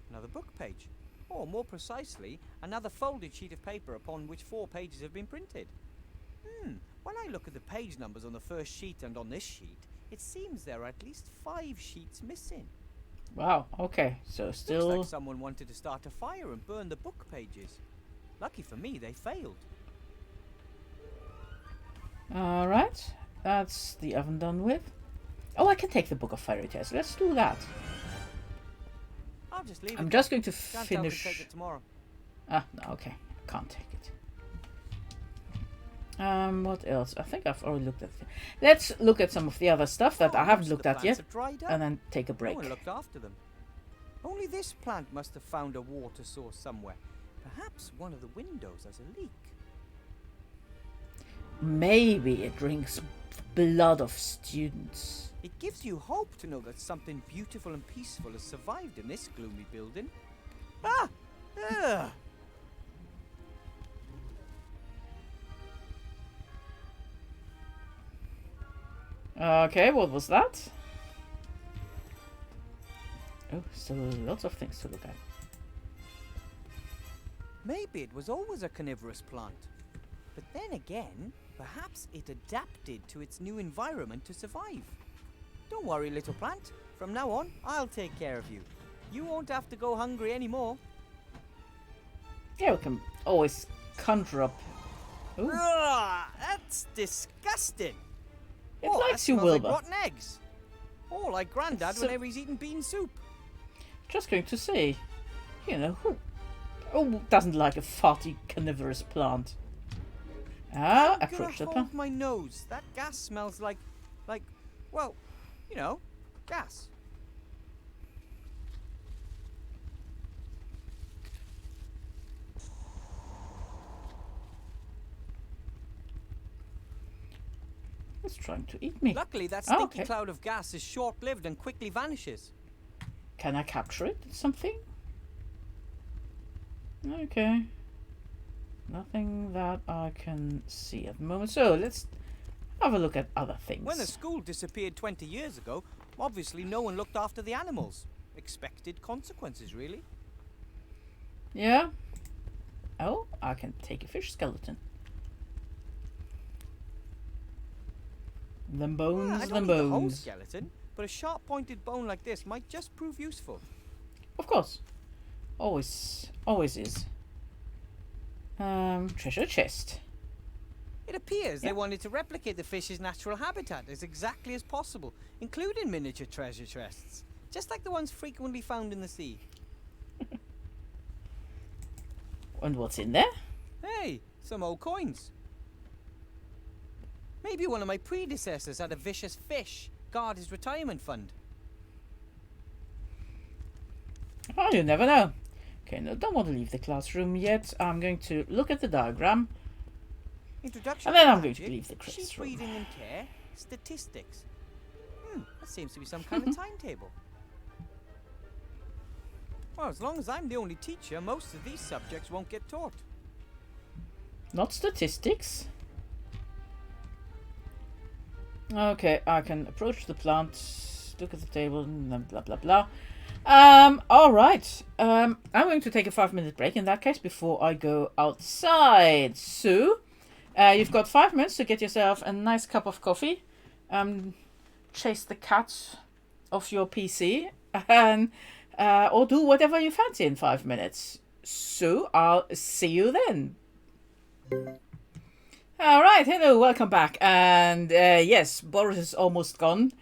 Another book page. Or more precisely, another folded sheet of paper upon which 4 pages have been printed. When I look at the page numbers on the first sheet and on this sheet, it seems there are at least 5 sheets missing. Wow, okay. So still... Looks like someone wanted to start a fire and burn the book pages. Lucky for me, they failed. Alright. That's the oven done with. Oh, I can take the book of fairy tales. Let's do that. I'll just leave it. I'm just going to Can't help finish... but take it tomorrow. Ah, no, okay. Can't take it. What else? I think I've already looked at it. Let's look at some of the other stuff that I haven't most of looked the at yet, plants have dried up. and then take a break. No one looked after them. Only this plant must have found a water source somewhere. Perhaps one of the windows has a leak. Maybe it drinks blood of students. It gives you hope to know that something beautiful and peaceful has survived in this gloomy building. Ah! Ugh. Okay, what was that? Oh, still lots of things to look at. Maybe it was always a carnivorous plant. But then again, perhaps it adapted to its new environment to survive. Don't worry, little plant. From now on, I'll take care of you. You won't have to go hungry anymore. Yeah, we can always conjure up. Ooh. Ugh, that's disgusting. It that likes you, smells like Wilbur. rotten eggs. Oh, like Grandad So- whenever he's eating bean soup. Just going to say, you know, who doesn't like a farty carnivorous plant? Ah, I'm gonna approach the hold plant. my nose. That gas smells like, well, you know, gas. It's trying to eat me. Luckily, that Oh, stinky okay. cloud of gas is short-lived and quickly vanishes. Can I capture it? Something? Okay. Nothing that I can see at the moment. So let's have a look at other things. When the school disappeared 20 years ago, obviously no one looked after the animals. Expected consequences, really. Yeah. Oh, I can take a fish skeleton. Them bones, I them don't need the whole bones. skeleton, but a sharp-pointed bone like this might just prove useful. Of course. Always is. Treasure chest. It appears Yeah. they wanted to replicate the fish's natural habitat as exactly as possible, including miniature treasure chests, just like the ones frequently found in the sea. And what's in there? Hey, some old coins. Maybe one of my predecessors had a vicious fish guard his retirement fund. Oh, you never know. Okay, no, don't want to leave the classroom yet. I'm going to look at the diagram. Introduction And then to I'm going to magic, leave the sheep classroom. breeding and care, statistics. That seems to be some kind of timetable. Well, as long as I'm the only teacher, most of these subjects won't get taught. Not statistics. Okay, I can approach the plant, look at the table, and then blah blah blah. Alright. I'm going to take a 5-minute break in that case before I go outside. So, you've got 5 minutes to get yourself a nice cup of coffee, chase the cat off your PC, and or do whatever you fancy in 5 minutes. So, I'll see you then. Alright, hello, welcome back. And yes, Boris is almost gone.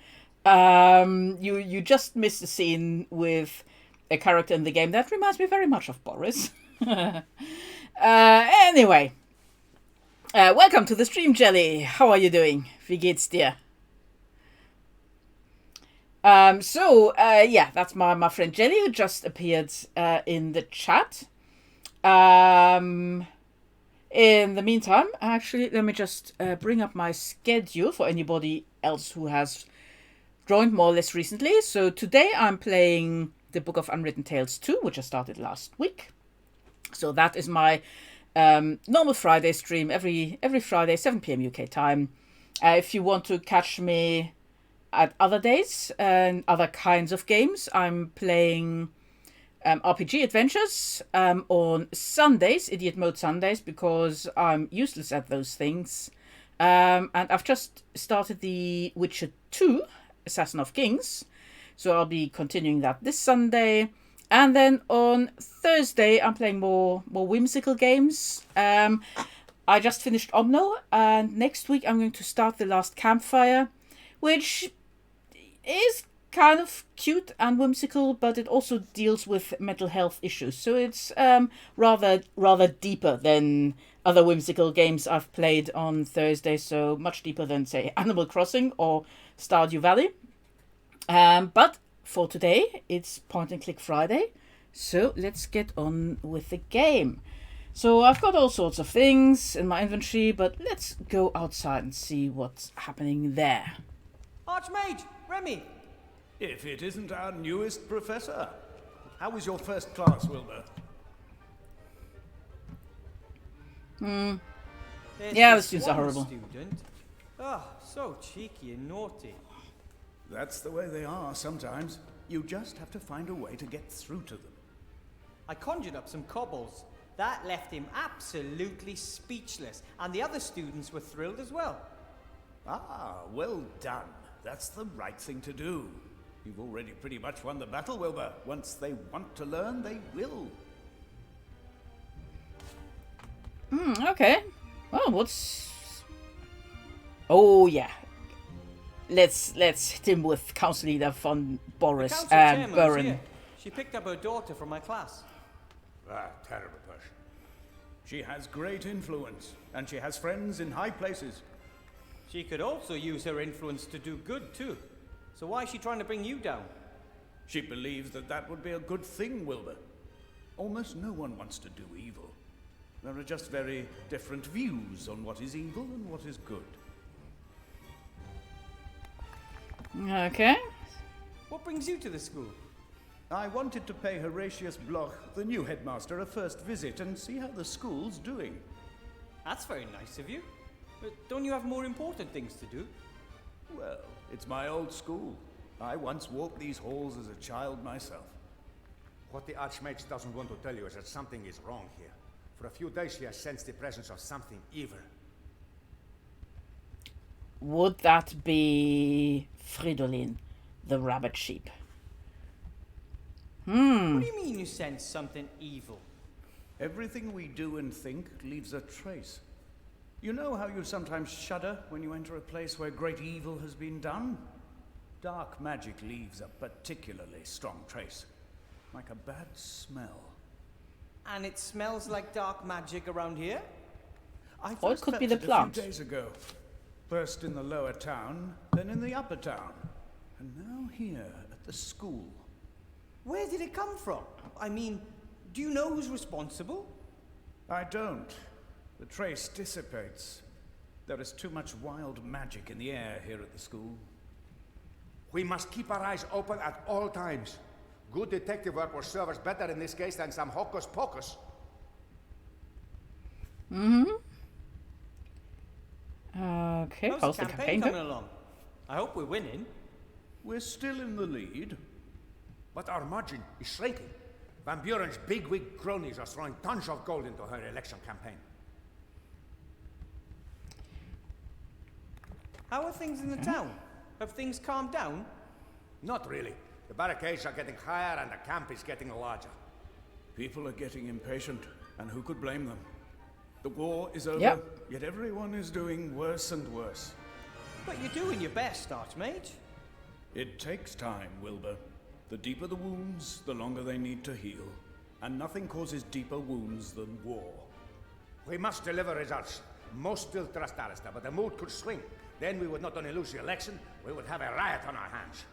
You just missed a scene with a character in the game that reminds me very much of Boris. Anyway, welcome to the stream, Jelly. How are you doing? Wie geht's dir? Yeah, that's my friend Jelly who just appeared in the chat. In the meantime, actually, let me just bring up my schedule for anybody else who has joined more or less recently. So today I'm playing the Book of Unwritten Tales 2, which I started last week. So that is my normal Friday stream every Friday, 7 p.m. UK time. If you want to catch me at other days and other kinds of games, I'm playing RPG adventures on Sundays, Idiot Mode Sundays, because I'm useless at those things. And I've just started The Witcher 2, Assassin of Kings, so I'll be continuing that this Sunday. And then on Thursday, I'm playing more whimsical games. I just finished Omno, and next week I'm going to start The Last Campfire, which is kind of cute and whimsical, but it also deals with mental health issues. So it's rather deeper than other whimsical games I've played on Thursday, so much deeper than, say, Animal Crossing or Stardew Valley. But for today, it's Point and Click Friday, so let's get on with the game. So I've got all sorts of things in my inventory, but let's go outside and see what's happening there. Archmage! Remy! If it isn't our newest professor. How was your first class, Wilbur? Yeah, the students are horrible. Student. Oh, so cheeky and naughty. That's the way they are sometimes. You just have to find a way to get through to them. I conjured up some cobbles. That left him absolutely speechless, and the other students were thrilled as well. Ah, well done. That's the right thing to do. You've already pretty much won the battle, Wilbur. Once they want to learn, they will. Okay. Well, what's... Oh, yeah. Let's hit him with Council Leader von Boris The council chairman was Buren. here. She picked up her daughter from my class. Ah, terrible person. She has great influence, and she has friends in high places. She could also use her influence to do good, too. So why is she trying to bring you down? She believes that that would be a good thing, Wilbur. Almost no one wants to do evil. There are just very different views on what is evil and what is good. Okay. What brings you to the school? I wanted to pay Horatius Bloch, the new headmaster, a first visit and see how the school's doing. That's very nice of you. But don't you have more important things to do? Well, it's my old school. I once walked these halls as a child myself. What the Archmage doesn't want to tell you is that something is wrong here. For a few days she has sensed the presence of something evil. Would that be Fridolin, the rabbit sheep? What do you mean you sense something evil? Everything we do and think leaves a trace. You know how you sometimes shudder when you enter a place where great evil has been done? Dark magic leaves a particularly strong trace, like a bad smell. And it smells like dark magic around here? I Or it first could be felt the it plant. a few days ago. First in the lower town, then in the upper town, and now here at the school. Where did it come from? I mean, do you know who's responsible? I don't. The trace dissipates. There is too much wild magic in the air here at the school. We must keep our eyes open at all times. Good detective work will serve us better in this case than some hocus pocus. Okay, How's how's the the campaign campaign coming going? along? I hope we're winning. We're still in the lead. But our margin is shrinking. Van Buren's bigwig cronies are throwing tons of gold into her election campaign. How are things in the town? Have things calmed down? Not really. The barricades are getting higher and the camp is getting larger. People are getting impatient, and who could blame them? The war is over, Yep. yet everyone is doing worse and worse. But you're doing your best, Archmage. It takes time, Wilbur. The deeper the wounds, the longer they need to heal. And nothing causes deeper wounds than war. We must deliver results. Most still trust Alistair, but the mood could swing. Then we would not only lose the election, we would have a riot on our hands.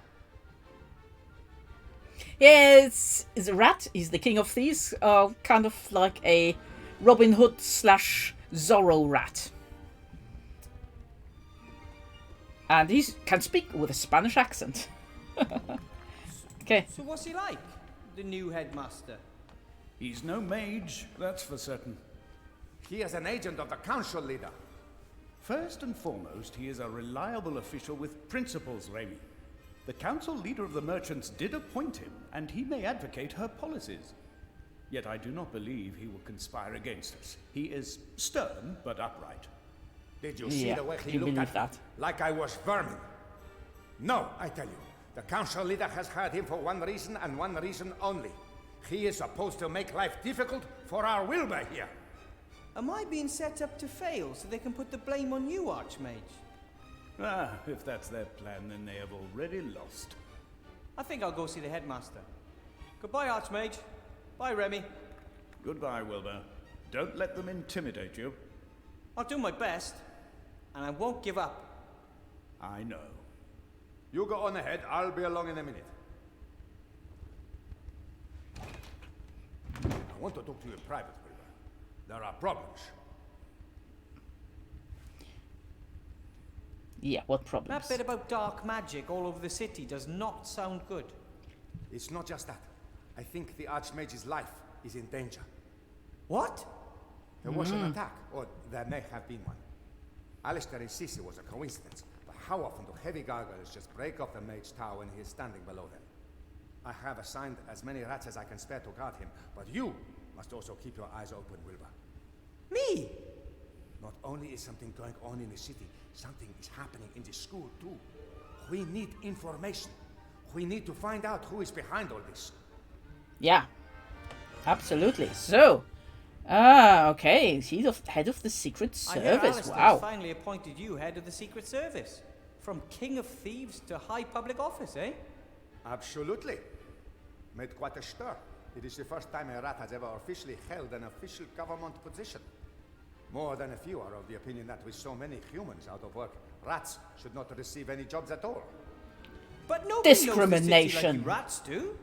Yes, is a rat. He's the king of thieves. Kind of like a Robin Hood / Zorro rat. And he can speak with a Spanish accent. Okay. So what's he like, the new headmaster? He's no mage, that's for certain. He is an agent of the council leader. First and foremost, he is a reliable official with principles, Remy. The council leader of the merchants did appoint him, and he may advocate her policies. Yet I do not believe he will conspire against us. He is stern, but upright. Did you see Yeah, the way he you looked believe at that. me? Like I was vermin. No, I tell you. The council leader has hired him for one reason and one reason only. He is supposed to make life difficult for our Wilbur here. Am I being set up to fail so they can put the blame on you, Archmage? Ah, if that's their plan, then they have already lost. I think I'll go see the headmaster. Goodbye, Archmage. Bye, Remy. Goodbye, Wilbur. Don't let them intimidate you. I'll do my best, and I won't give up. I know. You go on ahead. I'll be along in a minute. I want to talk to you in private, Wilbur. There are problems. Yeah, what problems? That bit about dark magic all over the city does not sound good. It's not just that. I think the Archmage's life is in danger. What? There was an attack, or there may have been one. Alistair and Sissy was a coincidence, but how often do heavy gargoyles just break off the mage tower when he is standing below them? I have assigned as many rats as I can spare to guard him, but you must also keep your eyes open, Wilbur. Me? Not only is something going on in the city, something is happening in the school too. We need information. We need to find out who is behind all this. Yeah, absolutely. So, okay, he's head of the Secret I hear Service. Alistair's Wow. finally appointed you head of the Secret Service. From King of Thieves to high public office, eh? Absolutely. Made quite a stir. It is the first time a rat has ever officially held an official government position. More than a few are of the opinion that with so many humans out of work, rats should not receive any jobs at all. But nobody knows the city like Discrimination. you rats do.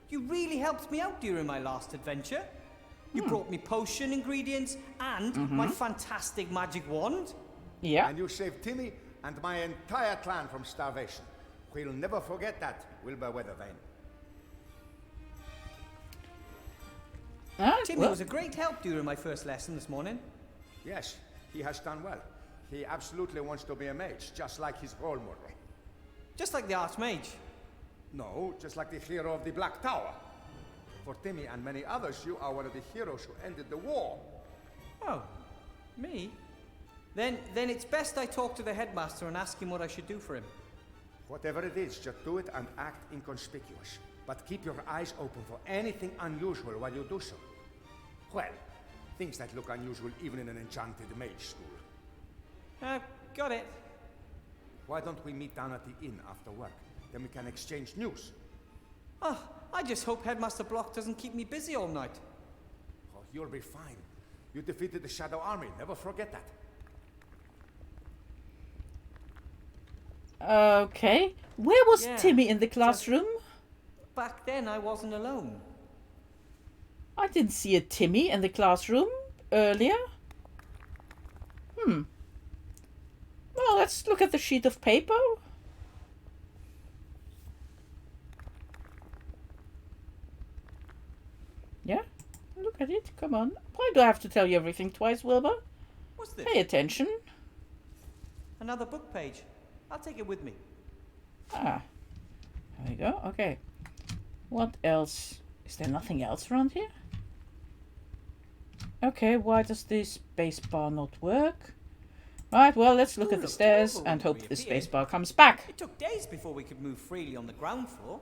You really helped me out during my last adventure. You brought me potion ingredients and my fantastic magic wand. Yeah. And you saved Timmy and my entire clan from starvation. We'll never forget that, Wilbur Weathervane. Timmy Well, was a great help during my first lesson this morning. Yes, he has done well. He absolutely wants to be a mage, just like his role model. Just like the Archmage. No, just like the hero of the Black Tower. For Timmy and many others, you are one of the heroes who ended the war. Oh, me? Then it's best I talk to the headmaster and ask him what I should do for him. Whatever it is, just do it and act inconspicuous. But keep your eyes open for anything unusual while you do so. Well, things that look unusual even in an enchanted mage school. Got it. Why don't we meet down at the inn after work? Then we can exchange news. Oh, I just hope Headmaster Block doesn't keep me busy all night. Oh, you'll be fine. You defeated the Shadow Army, never forget that. okay. Where was Yeah, Timmy in the classroom? Back then I wasn't alone. I didn't see a Timmy in the classroom earlier. Well, let's look at the sheet of paper. Yeah, look at it. Come on. Why do I have to tell you everything twice, Wilbur? What's this? Pay attention. Another book page. I'll take it with me. Ah, there we go. Okay. What else? Is there nothing else around here? Okay, why does this spacebar not work? Right, well, let's look at the looked stairs terrible and when hope we the appeared. spacebar comes back. It took days before we could move freely on the ground floor.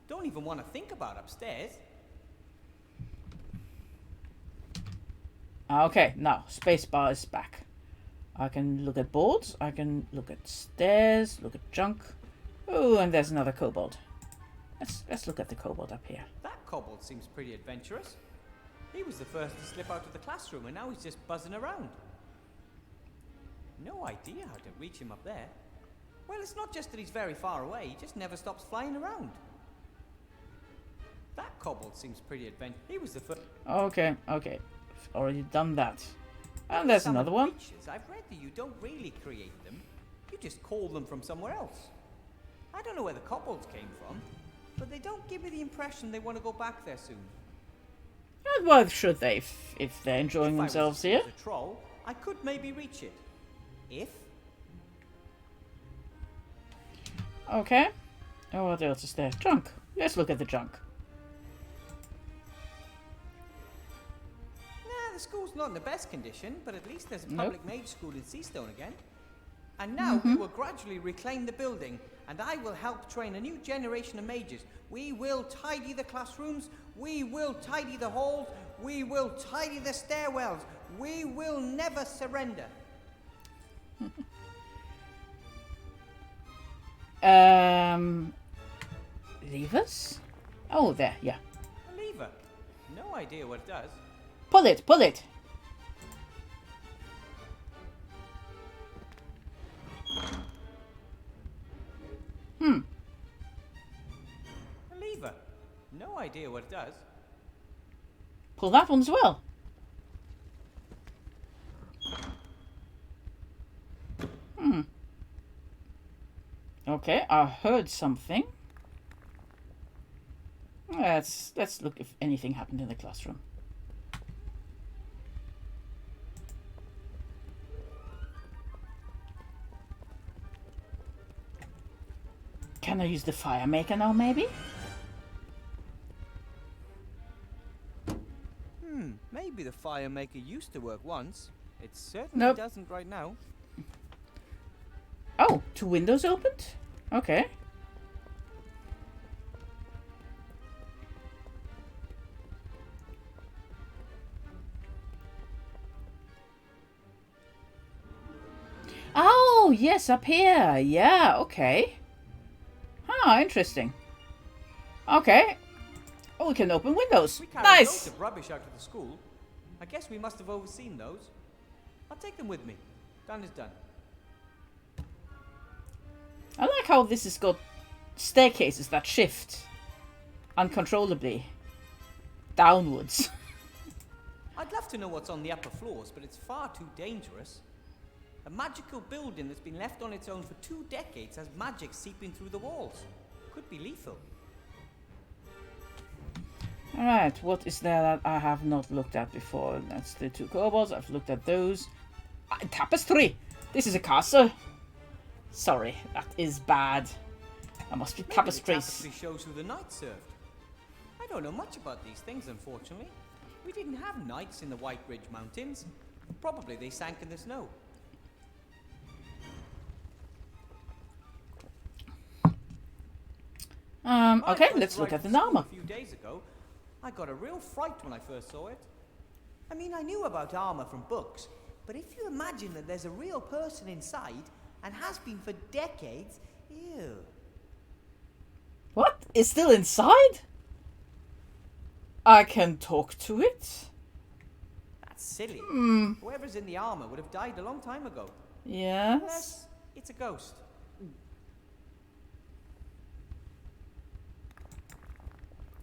Don't even want to think about upstairs. Okay, now spacebar is back. I can look at boards, I can look at stairs, look at junk. Oh, and there's another kobold. Let's look at the kobold up here. That kobold seems pretty adventurous. He was the first to slip out of the classroom and now he's just buzzing around. No idea how to reach him up there. Well, it's not just that he's very far away, he just never stops flying around. That kobold seems pretty adventurous. He was the first. Okay. I've already done that. And there's Some of another the one. creatures, I've read that you don't really create them. You just call them from somewhere else. I don't know where the kobolds came from, but they don't give me the impression they want to go back there soon. And why should they if they're enjoying If I was themselves as here? a troll, I could maybe reach it. If Okay. Oh, what else is there? Junk. Let's look at the junk. the school's not in the best condition, but at least there's a Nope. public mage school in Seastone again. And now we will gradually reclaim the building, and I will help train a new generation of mages. We will tidy the classrooms, we will tidy the halls, we will tidy the stairwells. We will never surrender. Levers? Oh, there, yeah. A lever. No idea what it does. Pull it, pull it. Hmm. A lever. No idea what it does. Pull that one as well. Hmm. Okay, I heard something. Let's look if anything happened in the classroom. Can I use the fire maker now, maybe? Maybe the fire maker used to work once. It certainly Nope. doesn't right now. Oh, 2 windows opened? Okay. Oh, yes, up here. Yeah, okay. Ah, interesting. Okay. Oh, we can open windows. We carried loads Nice! of rubbish out of the school. I guess we must have overseen those. I'll take them with me. Done is done. I like how this has got staircases that shift uncontrollably downwards. I'd love to know what's on the upper floors, but it's far too dangerous. A magical building that's been left on its own for 2 decades has magic seeping through the walls. Could be lethal. Alright, what is there that I have not looked at before? That's the 2 kobolds. I've looked at those. Tapestry! This is a castle. Sorry, that is bad. There must be Maybe tapestries. The tapestry shows who the knights served. I don't know much about these things, unfortunately. We didn't have knights in the White Ridge Mountains. Probably they sank in the snow. Okay, let's look at the armor. A few days ago, I got a real fright when I first saw it. I mean, I knew about armor from books, but if you imagine that there's a real person inside, and has been for decades, ew. What? It's still inside? I can talk to it? That's silly. Whoever's in the armor would have died a long time ago. Yes. Unless it's a ghost.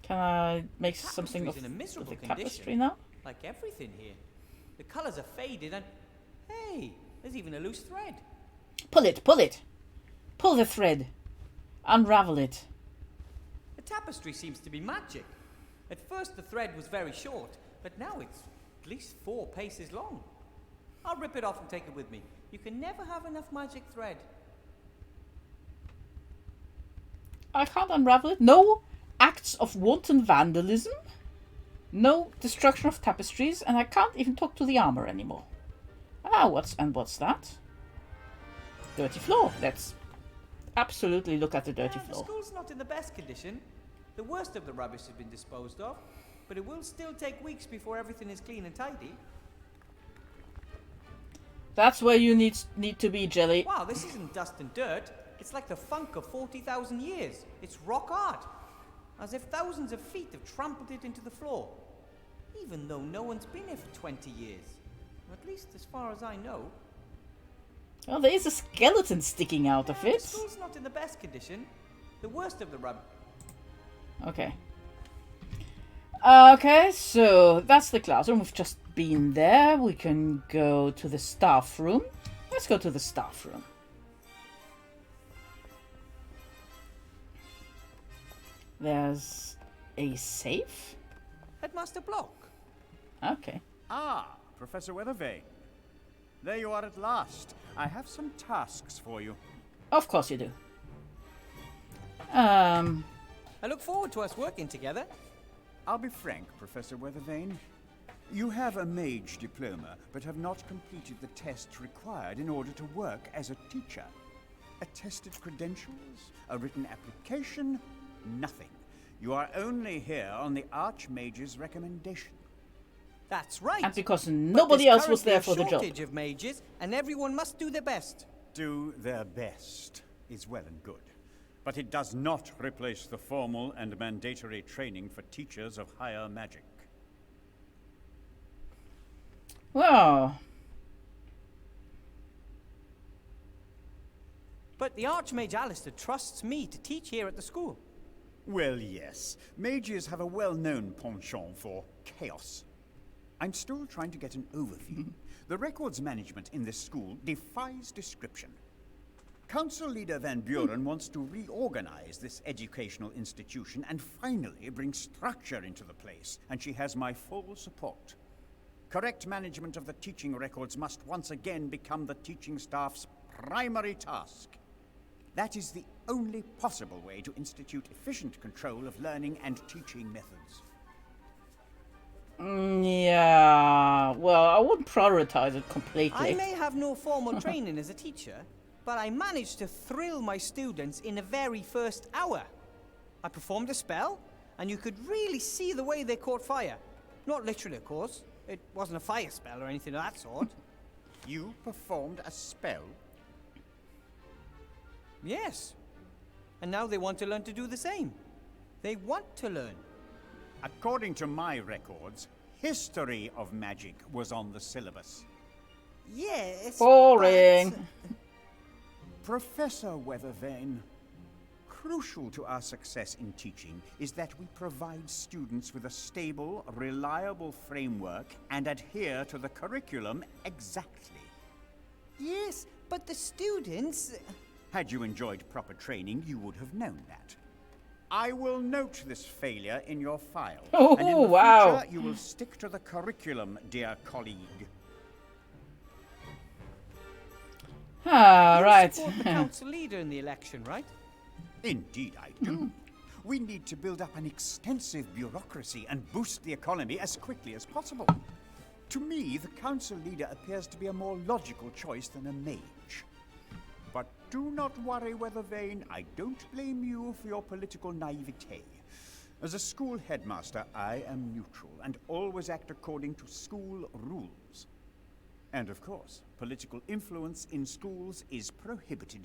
Can I make something Tapestry's of in a miserable the condition. tapestry now? Like everything here. The colors are faded and... Hey, there's even a loose thread. Pull it, pull it! Pull the thread. Unravel it. The tapestry seems to be magic. At first the thread was very short, but now it's at least 4 paces long. I'll rip it off and take it with me. You can never have enough magic thread. I can't unravel it. No acts of wanton vandalism. No destruction of tapestries, and I can't even talk to the armor anymore. Ah, what's that? Dirty floor. Let's absolutely look at the dirty The floor. school's not in the best condition. The worst of the rubbish has been disposed of, but it will still take weeks before everything is clean and tidy. That's where you need to be, Jelly. Wow, this isn't dust and dirt. It's like the funk of 40,000 years. It's rock art. As if thousands of feet have trampled it into the floor. Even though no one's been here for 20 years. At least as far as I know. Oh, there is a skeleton sticking out of The it. school's not in the best condition. The worst of the rubbish. Okay. Okay, so that's the classroom. We've just been there. We can go to the staff room. Let's go to the staff room. There's a safe. Headmaster Block. Okay. Ah, Professor Weathervane. There you are at last. I have some tasks for you. Of course you do. I look forward to us working together. I'll be frank, Professor Weathervane. You have a mage diploma, but have not completed the tests required in order to work as a teacher. Attested credentials, a written application, nothing. You are only here on the Archmage's recommendation. That's right. And because But nobody there's else was there for currently the a job. shortage of mages, and everyone must do their best. Do their best is well and good, but it does not replace the formal and mandatory training for teachers of higher magic. Well. But the Archmage Alistair trusts me to teach here at the school. Well, yes. Mages have a well-known penchant for chaos. I'm still trying to get an overview. The records management in this school defies description. Council Leader Van Buren wants to reorganize this educational institution and finally bring structure into the place, and she has my full support. Correct management of the teaching records must once again become the teaching staff's primary task. That is the only possible way to institute efficient control of learning and teaching methods. Yeah, well, I wouldn't prioritize it completely. I may have no formal training as a teacher, but I managed to thrill my students in the very first hour. I performed a spell, and you could really see the way they caught fire. Not literally, of course. It wasn't a fire spell or anything of that sort. You performed a spell? Yes. And now they want to learn to do the same. They want to learn. According to my records, history of magic was on the syllabus. Yes. Boring. But... Professor Weathervane, crucial to our success in teaching is that we provide students with a stable, reliable framework and adhere to the curriculum exactly. Yes, but the students... Had you enjoyed proper training, you would have known that. I will note this failure in your file. Oh, and in the wow. future, you will stick to the curriculum, dear colleague. Ah, right. You support the council leader in the election, right? Indeed I do. We need to build up an extensive bureaucracy and boost the economy as quickly as possible. To me, the council leader appears to be a more logical choice than a mage. But do not worry, Weathervane. I don't blame you for your political naivete. As a school headmaster, I am neutral and always act according to school rules. And of course, political influence in schools is prohibited.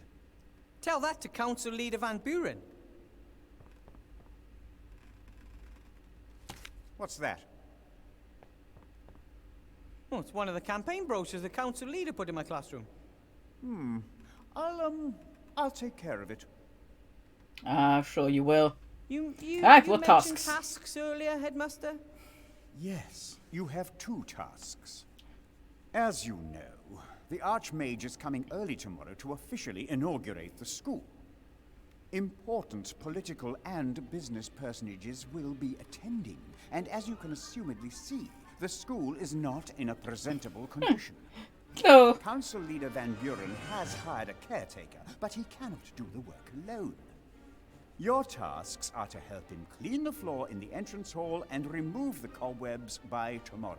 Tell that to Council Leader Van Buren. What's that? Oh, it's one of the campaign brochures the council leader put in my classroom. I'll take care of it. Ah, sure you will. You Right, you what mentioned tasks? tasks earlier, Headmaster? Yes, you have 2 tasks. As you know, the Archmage is coming early tomorrow to officially inaugurate the school. Important political and business personages will be attending, and as you can assumedly see, the school is not in a presentable condition. No. Council Leader Van Buren has hired a caretaker, but he cannot do the work alone. Your tasks are to help him clean the floor in the entrance hall and remove the cobwebs by tomorrow.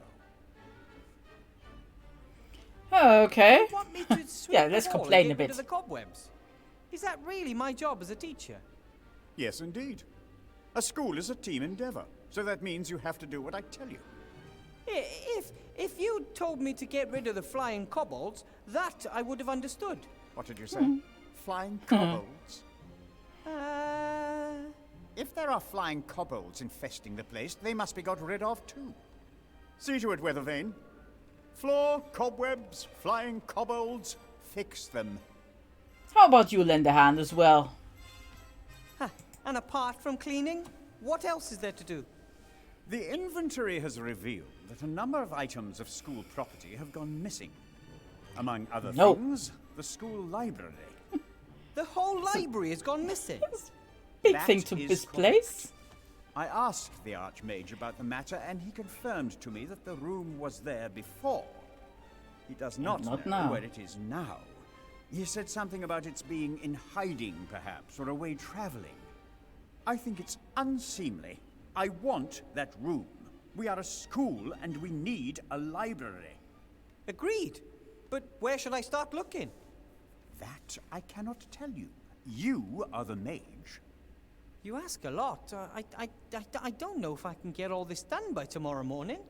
Okay. You want me to sweep Yeah, the let's hall and complain get a rid of bit. the cobwebs? Is that really my job as a teacher? Yes, indeed. A school is a team endeavor, so that means you have to do what I tell you. If you told me to get rid of the flying kobolds, that I would have understood. What did you say? Flying kobolds? If there are flying kobolds infesting the place, they must be got rid of too. See to it, Weathervane. Floor, cobwebs, flying kobolds, fix them. How about you lend a hand as well? Huh. And apart from cleaning, what else is there to do? The inventory has revealed that a number of items of school property have gone missing. Among other things, the school library. The whole library has gone missing. Big That thing to is misplace. I asked the Archmage about the matter, and he confirmed to me that the room was there before. He does not know now. where it is now. He said something about its being in hiding, perhaps, or away traveling. I think it's unseemly. I want that room. We are a school, and we need a library. Agreed. But where should I start looking? That I cannot tell you. You are the mage. You ask a lot. I don't know if I can get all this done by tomorrow morning.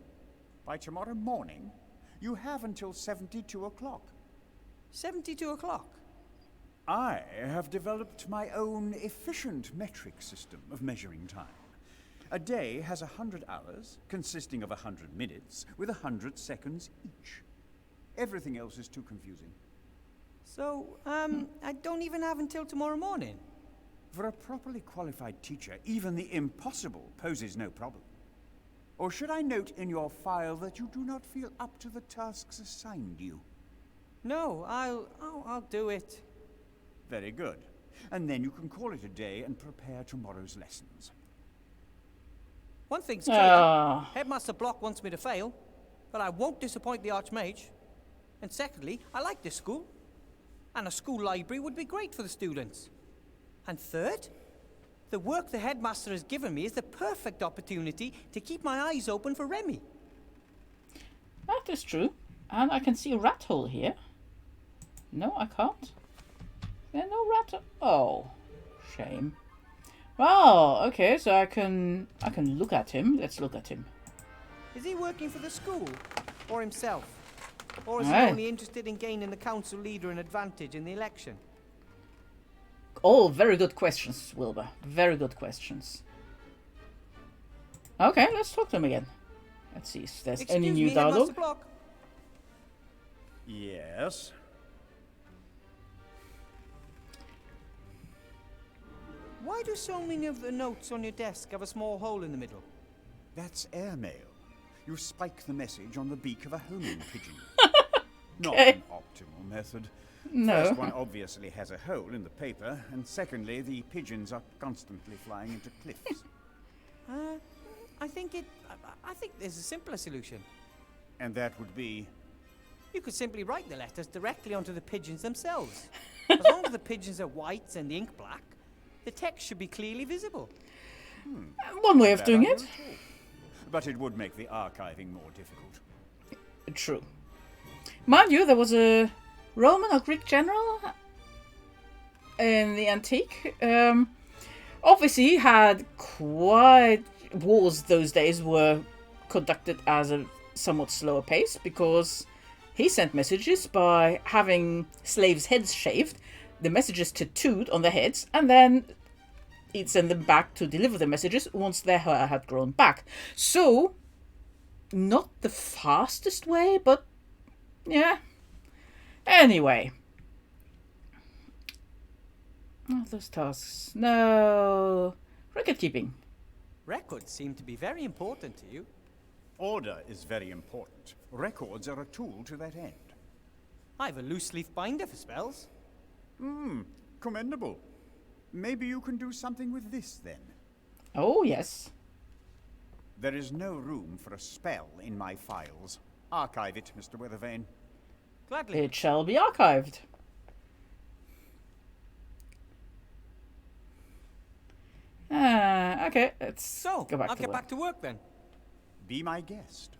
By tomorrow morning, you have until 72 o'clock. 72 o'clock? I have developed my own efficient metric system of measuring time. A day has 100 hours, consisting of 100 minutes, with 100 seconds each. Everything else is too confusing. So, I don't even have until tomorrow morning. For a properly qualified teacher, even the impossible poses no problem. Or should I note in your file that you do not feel up to the tasks assigned you? No, I'll do it. Very good. And then you can call it a day and prepare tomorrow's lessons. One thing's clear. Headmaster Block wants me to fail, but I won't disappoint the Archmage. And secondly, I like this school. And a school library would be great for the students. And third, the work the headmaster has given me is the perfect opportunity to keep my eyes open for Remy. That is true. And I can see a rat hole here. No, I can't. There's no rat. Oh, shame. Well, okay, so I can look at him. Let's look at him. Is he working for the school or himself? Or is he Right. only interested in gaining the council leader an advantage in the election? All very good questions, Wilbur. Very good questions. Okay, let's talk to him again. Let's see if there's any new dialogue. Headmaster Block. Yes? Why do so many of the notes on your desk have a small hole in the middle? That's airmail. You spike the message on the beak of a homing pigeon. Not Okay. an optimal method. No. First, one obviously has a hole in the paper, and secondly, the pigeons are constantly flying into cliffs. I think there's a simpler solution. And that would be... You could simply write the letters directly onto the pigeons themselves. As long as the pigeons are white and the ink black, the text should be clearly visible. One way of Bad doing idea it. at all. But it would make the archiving more difficult. True. Mind you, there was a Roman or Greek general in the antique. Obviously, had quite wars those days were conducted as a somewhat slower pace because he sent messages by having slaves' heads shaved, the messages tattooed on their heads, and then he'd send them back to deliver the messages once their hair had grown back. So, not the fastest way, but yeah. Anyway. Oh, those tasks. No. Record keeping. Records seem to be very important to you. Order is very important. Records are a tool to that end. I have a loose leaf binder for spells. Commendable. Maybe you can do something with this, then. Oh, yes. There is no room for a spell in my files. Archive it, Mr. Weathervane. Gladly. It shall be archived. Okay, let's So, go back I'll to get work. back to work then. Be my guest.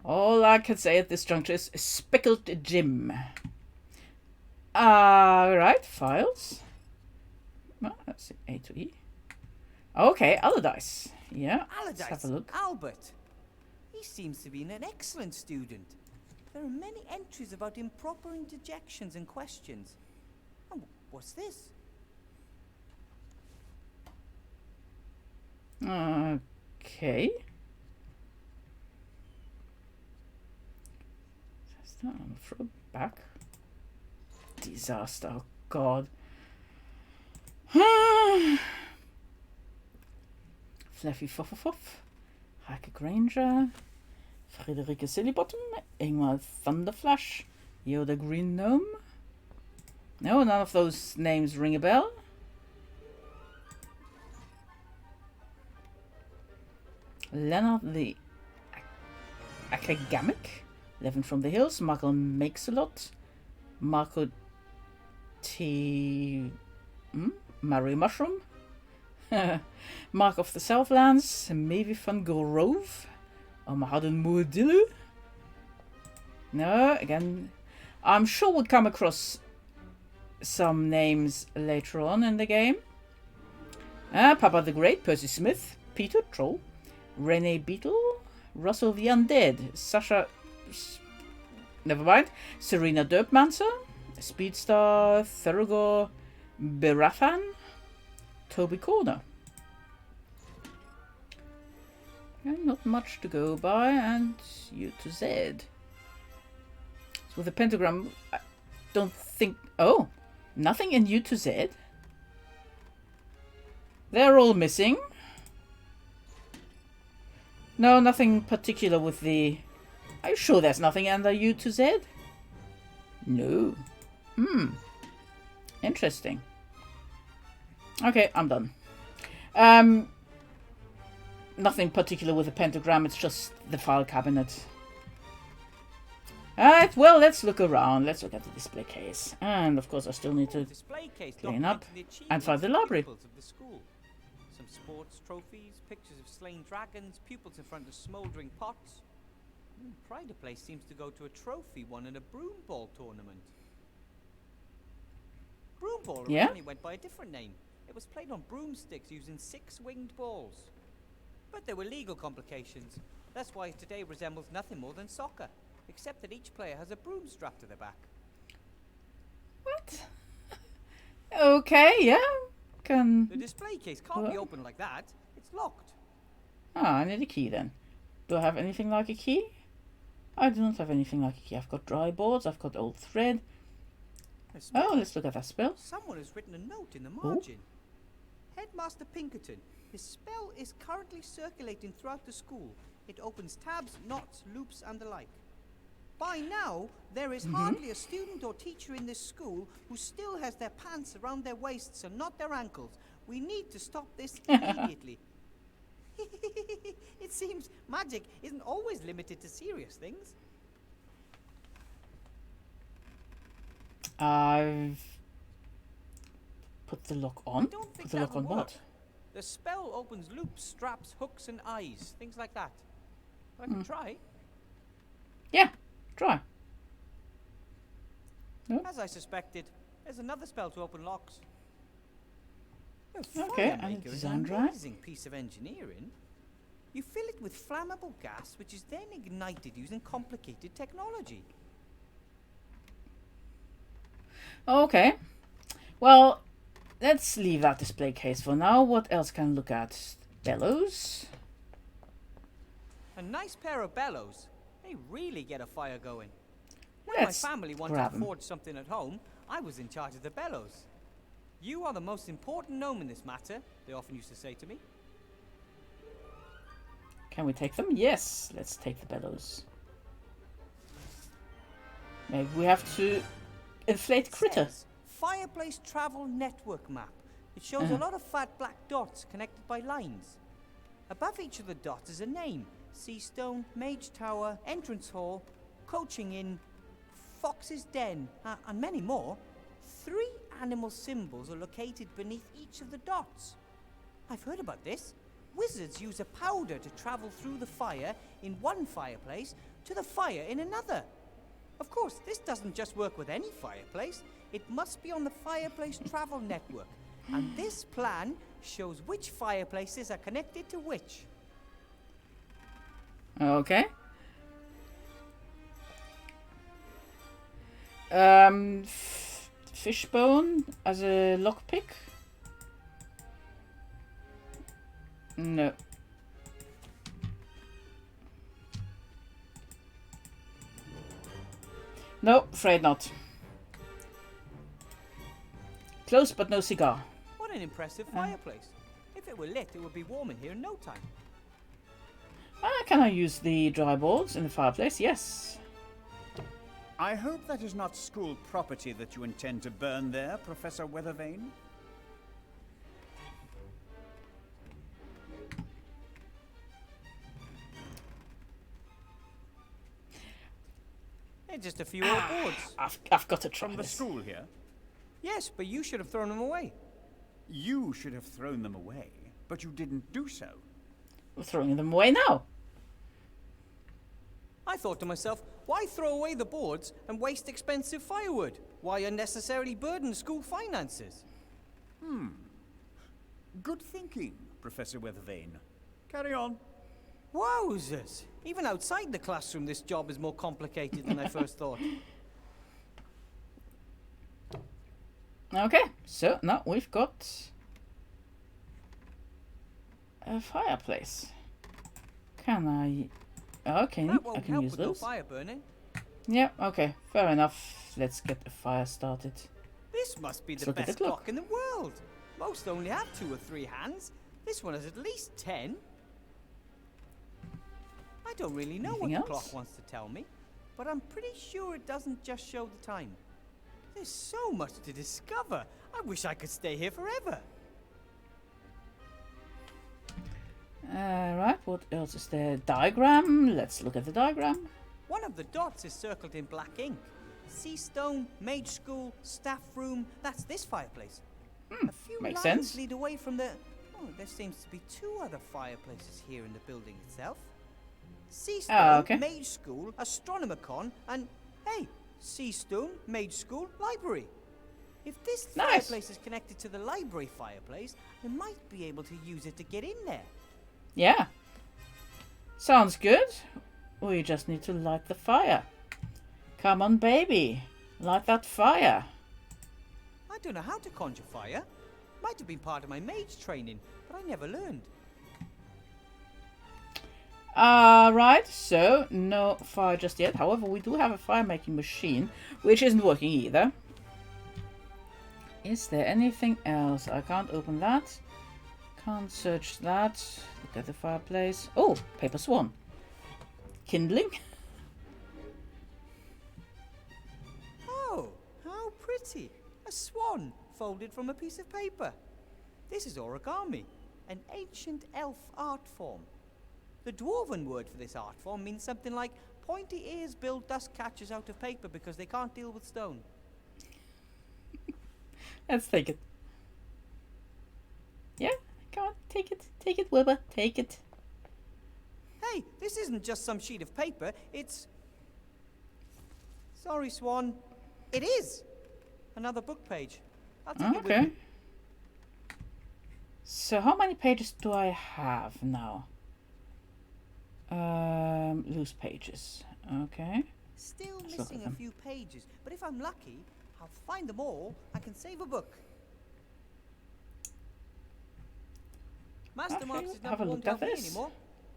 All I can say at this juncture is Speckled Jim. Right, files. Well, let's see, A to E. Okay, Allardyce. Yeah, let's have Allardyce, a look. Albert. He seems to be an excellent student. There are many entries about improper interjections and questions. Oh, what's this? Okay. Throw back. Disaster. Oh, God. Fluffy Foffofoff. Heike Granger. Friederike Sillybottom. Ingmar Thunderflash. Yoda Green Gnome. No, none of those names ring a bell. Leonard the Academic. Levin from the Hills. Michael Makes-a-Lot. Marco T. Mario Mushroom. Mark of the Southlands. Maybe van Grove. Mahadin Muadilu. No, again, I'm sure we'll come across some names later on in the game. Papa the Great, Percy Smith, Peter Troll, Rene Beetle, Russell the Undead, Sasha... Never mind. Serena Derpmancer, Speedstar, Thurgor, Berathan, Toby Corner. Okay, not much to go by, and U to Z. with a pentagram. I don't think... Oh, nothing in U to Z. They're all missing. No, nothing particular with the... Are you sure there's nothing under U to Z? No. Interesting. Okay, I'm done. Nothing particular with the pentagram, it's just the file cabinet. Alright, well, let's look around. Let's look at the display case. And, of course, I still need to clean up and find the library. Some sports trophies, pictures of slain dragons, pupils in front of smouldering pots. Pride Place seems to go to a trophy won in a broom ball tournament. Broom ball originally went by a different name. It was played on broomsticks using 6 winged balls. But there were legal complications. That's why today resembles nothing more than soccer, except that each player has a broom strapped to their back. What? Okay, yeah. The display case can't be opened like that. It's locked. Ah, I need a key then. Do I have anything like a key? I do not have anything like a key. I've got dry boards, I've got old thread. Oh, let's look at that spell. Someone has written a note in the margin. Headmaster Pinkerton. His spell is currently circulating throughout the school. It opens tabs, knots, loops, and the like. By now, there is hardly a student or teacher in this school who still has their pants around their waists and not their ankles. We need to stop this immediately. It seems magic isn't always limited to serious things. I've put the lock on. Put the lock on what? The spell opens loops, straps, hooks, and eyes. Things like that. But I can try. Yeah, try. No? As I suspected, there's another spell to open locks. Okay, and Firemaker is an amazing piece of engineering. You fill it with flammable gas, which is then ignited using complicated technology. Okay. Well, let's leave that display case for now. What else can I look at? Bellows. A nice pair of bellows. They really get a fire going. When my family wanted to forge something at home, I was in charge of the bellows. You are the most important gnome in this matter, they often used to say to me. Can we take them? Yes, let's take the bellows. Maybe we have to inflate critter. Fireplace travel network map. It shows a lot of fat black dots connected by lines. Above each of the dots is a name. Seastone, Mage Tower, Entrance Hall, Coaching Inn, Fox's Den, and many more. 3 animal symbols are located beneath each of the dots. I've heard about this. Wizards use a powder to travel through the fire in one fireplace to the fire in another. Of course, this doesn't just work with any fireplace. It must be on the fireplace travel network. And this plan shows which fireplaces are connected to which. Okay. Fishbone as a lockpick? No. No, afraid not. Close but no cigar. What an impressive fireplace. If it were lit, it would be warm in here in no time. Can I use the dry boards in the fireplace? Yes. I hope that is not school property that you intend to burn there, Professor Weathervane. They're just a few old boards. I've got to try From the this. school here? Yes, but you should have thrown them away. You should have thrown them away, but you didn't do so. We're throwing them away now. I thought to myself, why throw away the boards and waste expensive firewood? Why unnecessarily burden school finances? Good thinking, Professor Weathervane. Carry on. Wowzers! Even outside the classroom, this job is more complicated than I first thought. Okay, so now we've got a fireplace. Can I? Okay, That won't I can help use with no those. fire burning. Yeah, okay, fair enough. Let's get the fire started. This must be the Look at best the clock. clock in the world. Most only have 2 or 3 hands. This one has at least 10. I don't really know Anything what else? the clock wants to tell me, but I'm pretty sure it doesn't just show the time. There's so much to discover. I wish I could stay here forever. Right, what else is there? Diagram. Let's look at the diagram. One of the dots is circled in black ink. Seastone, Mage School, Staff Room. That's this fireplace. A few makes lines sense. lead away from the... Oh, there seems to be 2 other fireplaces here in the building itself. Seastone, okay. Mage School, Astronomicon, and, hey, Seastone, Mage School, Library. If this Nice. fireplace is connected to the library fireplace, I might be able to use it to get in there. Yeah. Sounds good. We just need to light the fire. Come on, baby. Light that fire. I don't know how to conjure fire. Might have been part of my mage training, but I never learned. Right, so no fire just yet. However, we do have a fire making machine, which isn't working either. Is there anything else? I can't open that. Can't search that. Look at the fireplace. Oh, paper swan. Kindling. Oh, how pretty. A swan folded from a piece of paper. This is origami, an ancient elf art form. The dwarven word for this art form means something like pointy ears build dust catchers out of paper because they can't deal with stone. Let's take it. Yeah, come on, take it. Take it, Wilbur. Take it. Hey, this isn't just some sheet of paper, it's... Sorry, Swan. It is! Another book page. I'll take it with Okay. me. So how many pages do I have now? Loose pages. Okay. Still Let's look at missing a them. few pages, but if I'm lucky, I'll find them all and can save a book. Master Okay, Marks is have never a won't look at help me this. anymore.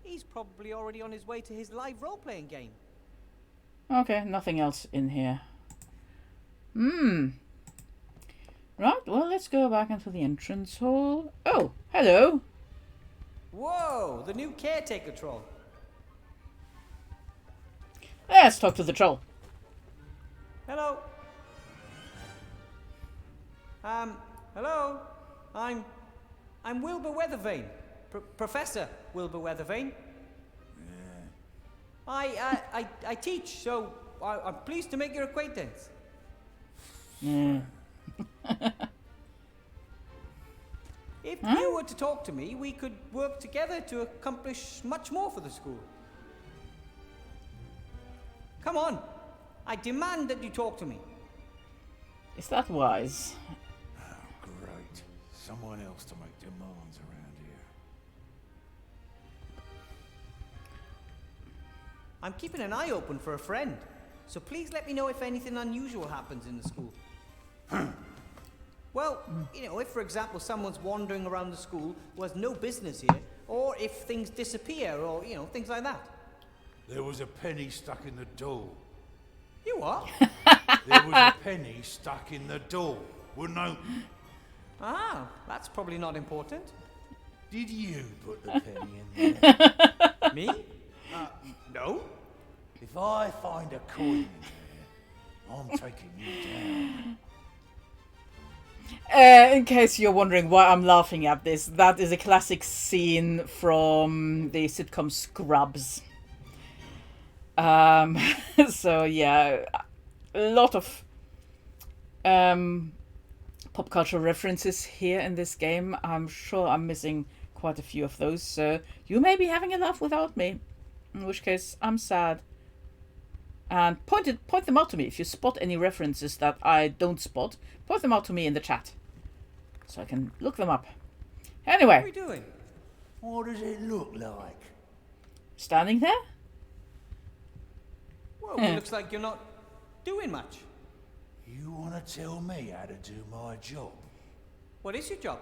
He's probably already on his way to his live role-playing game. Okay, nothing else in here. Right, well, let's go back into the entrance hall. Oh, hello. Whoa, the new caretaker troll. Let's talk to the troll. Hello. Hello. I'm Wilbur Weathervane. Professor Wilbur Weathervane. I teach, so I'm pleased to make your acquaintance. Yeah. If you were to talk to me, we could work together to accomplish much more for the school. Come on. I demand that you talk to me. Is that wise? Great. Someone else to make demands around here. I'm keeping an eye open for a friend, so please let me know if anything unusual happens in the school. Well, you know, if for example someone's wandering around the school who has no business here, or if things disappear, or, you know, things like that. There was a penny stuck in the door. You what? There was a penny stuck in the door. Wouldn't open. Ah, that's probably not important. Did you put the penny in there? Me? No. If I find a coin in there, I'm taking you down. In case you're wondering why I'm laughing at this, that is a classic scene from the sitcom Scrubs. So yeah, a lot of pop culture references here in this game. I'm sure I'm missing quite a few of those, so you may be having a laugh without me, in which case I'm sad. And point them out to me if you spot any references that I don't spot. Point them out to me in the chat, so I can look them up. What are Anyway, we doing? What does it look like? standing there. Well, it looks like you're not doing much. You want to tell me how to do my job? What is your job?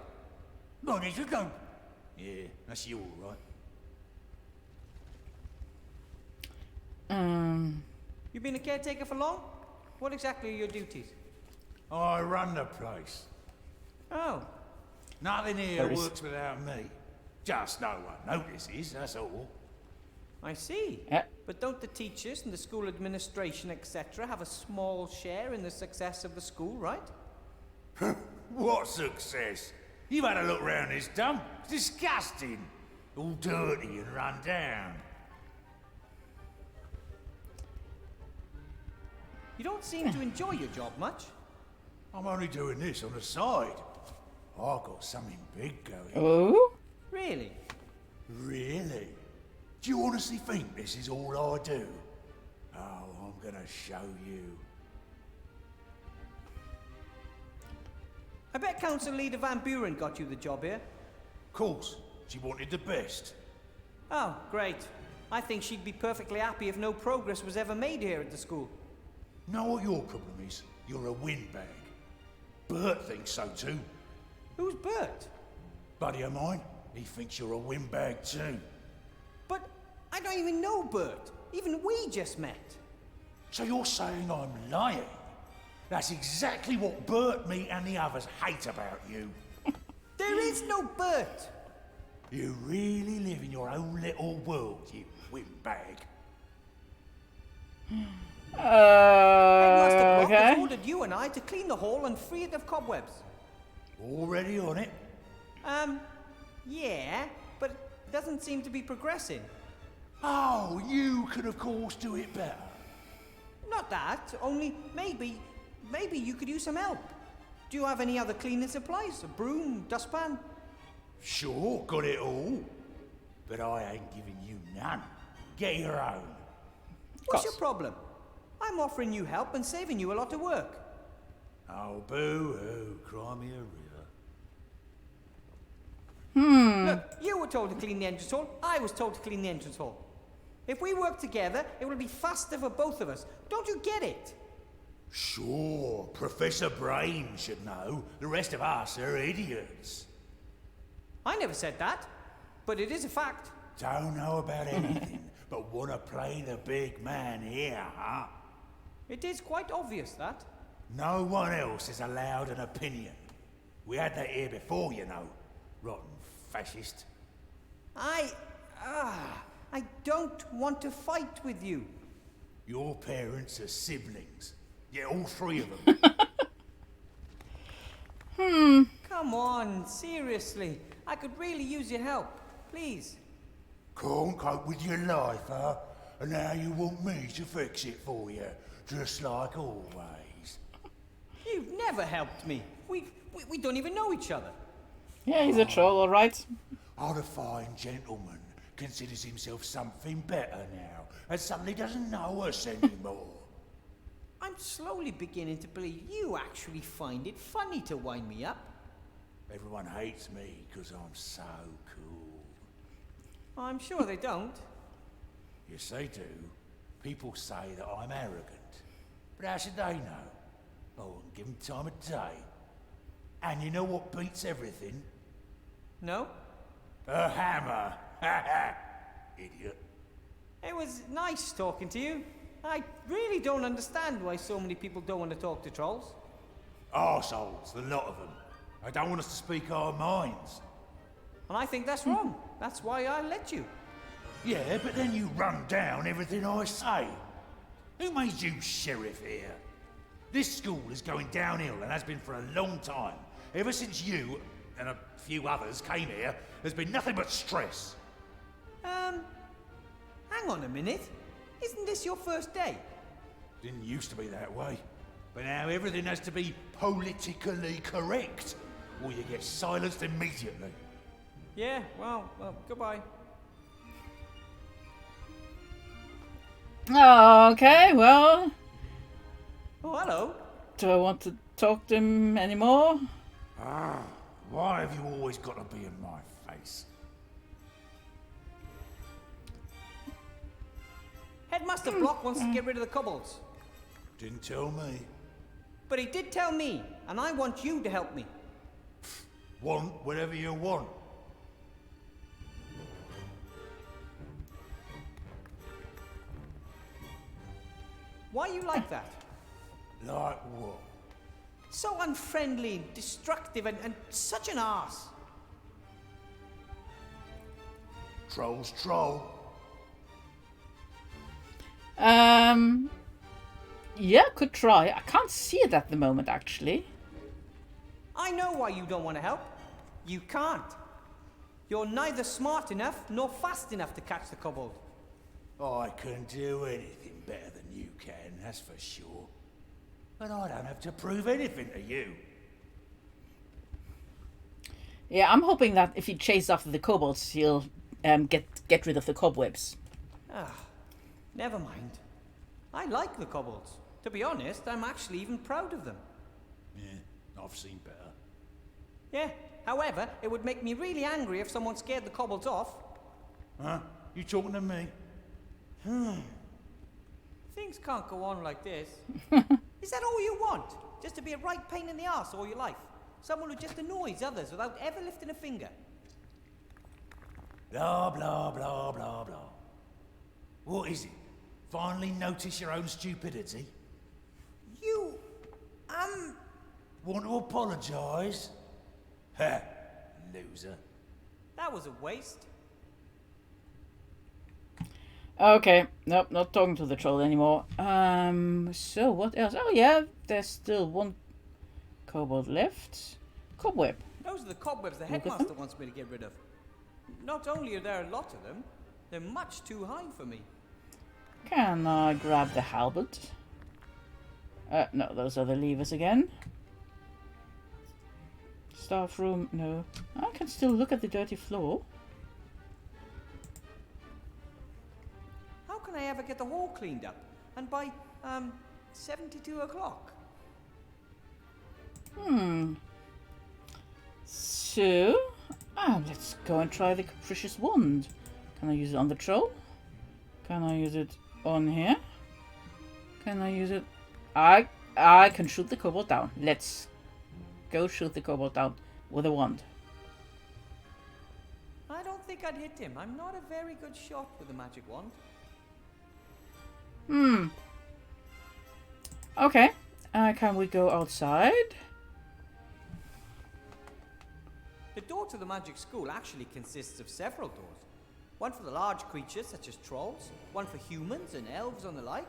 Go on, you go. Yeah, that's you all right. You've been a caretaker for long? What exactly are your duties? I run the place. Oh, Nothing here There is- works without me. Just no one notices, that's all. I see. Yeah. But don't the teachers and the school administration, etc., have a small share in the success of the school, right? What success? You've had a look round this dump. It's disgusting. All dirty and run down. You don't seem to enjoy your job much. I'm only doing this on the side. I've got something big going. Oh? Really? Really? Do you honestly think this is all I do? Oh, I'm gonna show you. I bet Council Leader Van Buren got you the job here. Of course, she wanted the best. Oh, great. I think she'd be perfectly happy if no progress was ever made here at the school. Know what your problem is? You're a windbag. Bert thinks so too. Who's Bert? Buddy of mine, he thinks you're a windbag too. But I don't even know Bert. Even we just met. So you're saying I'm lying? That's exactly what Bert, me and the others hate about you. There is no Bert. You really live in your own little world, you windbag. Headmaster Block has Okay. ordered you and I to clean the hall and free it of cobwebs. Already on it? Yeah, but it doesn't seem to be progressing. Oh, you can of course do it better. Not that, only maybe you could use some help. Do you have any other cleaning supplies? A broom, dustpan? Sure, got it all. But I ain't giving you none. Get your own. What's your problem? I'm offering you help and saving you a lot of work. Oh, boo-hoo, cry me a river. Look, you were told to clean the entrance hall, I was told to clean the entrance hall. If we work together, it will be faster for both of us. Don't you get it? Sure, Professor Brain should know. The rest of us are idiots. I never said that, but it is a fact. Don't know about anything, but wanna play the big man here, huh? It is quite obvious that. No one else is allowed an opinion. We had that here before, you know. Rotten fascist. I don't want to fight with you. Your parents are siblings. Yeah, all three of them. Come on, seriously. I could really use your help. Please. Can't cope with your life, huh? And now you want me to fix it for you, just like always. You've never helped me. We don't even know each other. Yeah, he's a troll, alright. Oh, the fine gentleman considers himself something better now, and suddenly doesn't know us anymore. I'm slowly beginning to believe you actually find it funny to wind me up. Everyone hates me because I'm so cool. I'm sure they don't. Yes, they do. People say that I'm arrogant. But how should they know? I wouldn't give them time of day. And you know what beats everything? No? A hammer. Ha ha. Idiot. It was nice talking to you. I really don't understand why so many people don't want to talk to trolls. Arseholes, the lot of them. They don't want us to speak our minds. And I think that's wrong. That's why I let you. Yeah, but then you run down everything I say. Who made you sheriff here? This school is going downhill and has been for a long time. Ever since you and a few others came here, there's been nothing but stress. Hang on a minute. Isn't this your first day? Didn't used to be that way. But now everything has to be politically correct, or you get silenced immediately. Yeah, well, goodbye. Okay, well, Oh, hello. do I want to talk to him anymore? Ah, why have you always got to be in my face? Headmaster Block wants to get rid of the kobolds. Didn't tell me. But he did tell me, and I want you to help me. Want whatever you want. Why you like that? Like what? So unfriendly, destructive, and such an arse. Troll's troll. Yeah, could try. I can't see it at the moment, actually. I know why you don't want to help. You can't. You're neither smart enough nor fast enough to catch the kobold. I can do anything better than you can, that's for sure. But I don't have to prove anything to you. Yeah, I'm hoping that if he chases after the kobolds, he'll get rid of the cobwebs. Ah, never mind. I like the kobolds. To be honest, I'm actually even proud of them. Yeah, I've seen better. Yeah, however, it would make me really angry if someone scared the kobolds off. Huh? You talking to me? Things can't go on like this. Is that all you want? Just to be a right pain in the arse all your life? Someone who just annoys others without ever lifting a finger? Blah, blah, blah, blah, blah. What is it? Finally notice your own stupidity? You... Want to apologise? Ha! Loser. That was a waste. Okay, nope, not talking to the troll anymore. So what else? Oh yeah, there's still one kobold left. Cobweb. Those are the cobwebs the headmaster wants me to get rid of. Not only are there a lot of them, they're much too high for me. Can I grab the halberd? No, those are the levers again. Staff room, no. I can still look at the dirty floor. How can I ever get the hall cleaned up? And by, 72 o'clock? So, let's go and try the capricious wand. Can I use it on the troll? Can I use it on here? Can I use it? I can shoot the kobold down. Let's go shoot the kobold down with a wand. I don't think I'd hit him. I'm not a very good shot with a magic wand. Okay. Can we go outside? The door to the magic school actually consists of several doors. One for the large creatures, such as trolls, one for humans and elves and the like.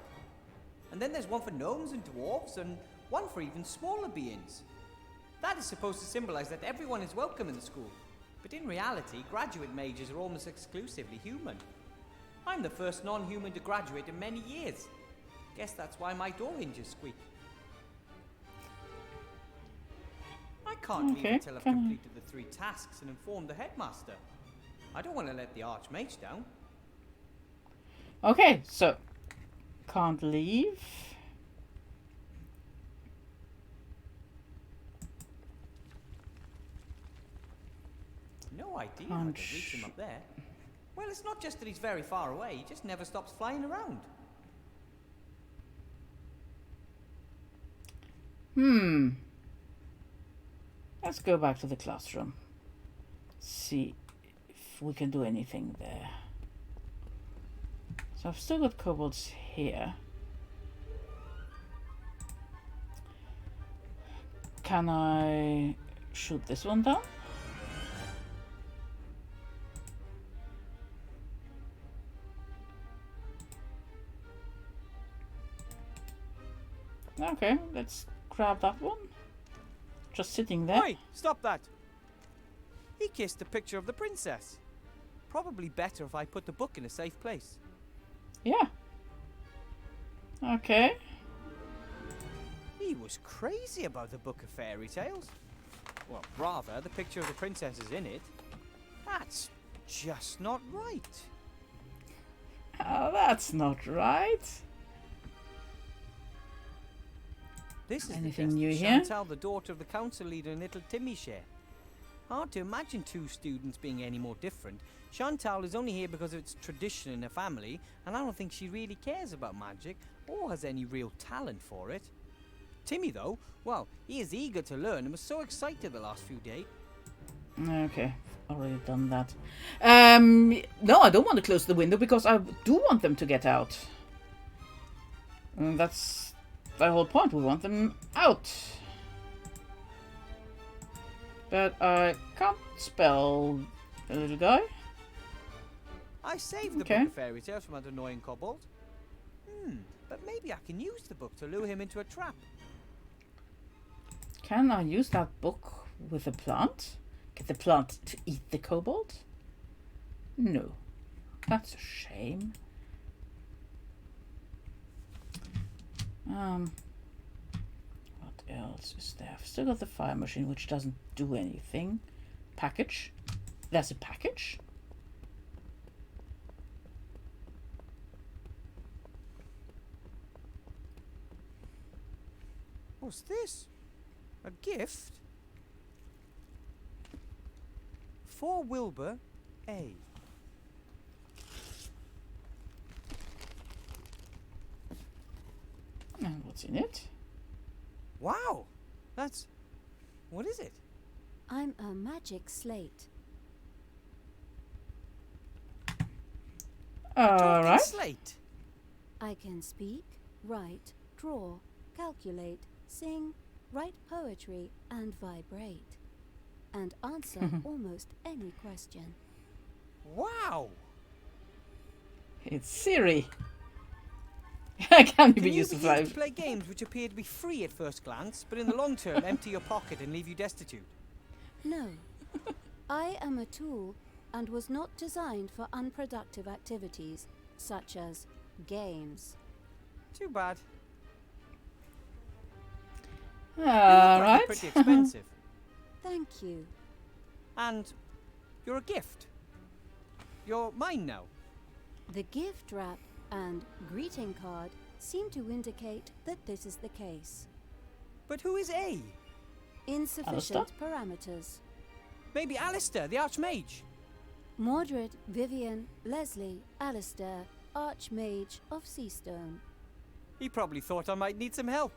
And then there's one for gnomes and dwarves, and one for even smaller beings. That is supposed to symbolize that everyone is welcome in the school. But in reality, graduate mages are almost exclusively human. I'm the first non-human to graduate in many years. Guess that's why my door hinges squeak. I can't leave until I've completed the 3 tasks and informed the headmaster. I don't want to let the archmage down. Okay, so can't leave. No idea how to reach him up there. Well, it's not just that he's very far away, he just never stops flying around. Let's go back to the classroom. See if we can do anything there. So I've still got kobolds here. Can I shoot this one down? Okay, let's grab that one. Just sitting there. Oi, stop that! He kissed a picture of the princess. Probably better if I put the book in a safe place. Yeah. Okay. He was crazy about the book of fairy tales. Well, rather, the picture of the princess is in it. That's just not right. Oh, that's not right. This is anything the new test here? Chantal, the daughter of the council leader, and little Timmy share. Hard to imagine 2 students being any more different. Chantal is only here because of its tradition in her family, and I don't think she really cares about magic or has any real talent for it. Timmy, though, well, he is eager to learn and was so excited the last few days. Okay, already done that. No, I don't want to close the window because I do want them to get out. And that's the whole point. We want them out. But I can't spell the little guy. I saved the Okay. book of fairy tales from that annoying kobold. But maybe I can use the book to lure him into a trap. Can I use that book with a plant? Get the plant to eat the kobold? No. That's a shame. What else is there? I've still got the fire machine, which doesn't do anything. Package. There's a package. What's this? A gift? For Wilbur A. And what's in it? Wow! That's... What is it? I'm a magic slate. Talking Alright. slate. I can speak, write, draw, calculate, sing, write poetry, and vibrate. And answer almost any question. Wow! It's Siri. I can't Can even you use the be used flag. to play games which appear to be free at first glance, but in the long term empty your pocket and leave you destitute? No. I am a tool and was not designed for unproductive activities, such as games. Too bad. You look like you're Alright. pretty expensive. Thank you. And you're a gift. You're mine now. The gift wrap and greeting card seem to indicate that this is the case. But who is A? Insufficient parameters. Maybe Alistair, the Archmage. Mordred, Vivian, Leslie, Alistair, Archmage of Seastone. He probably thought I might need some help.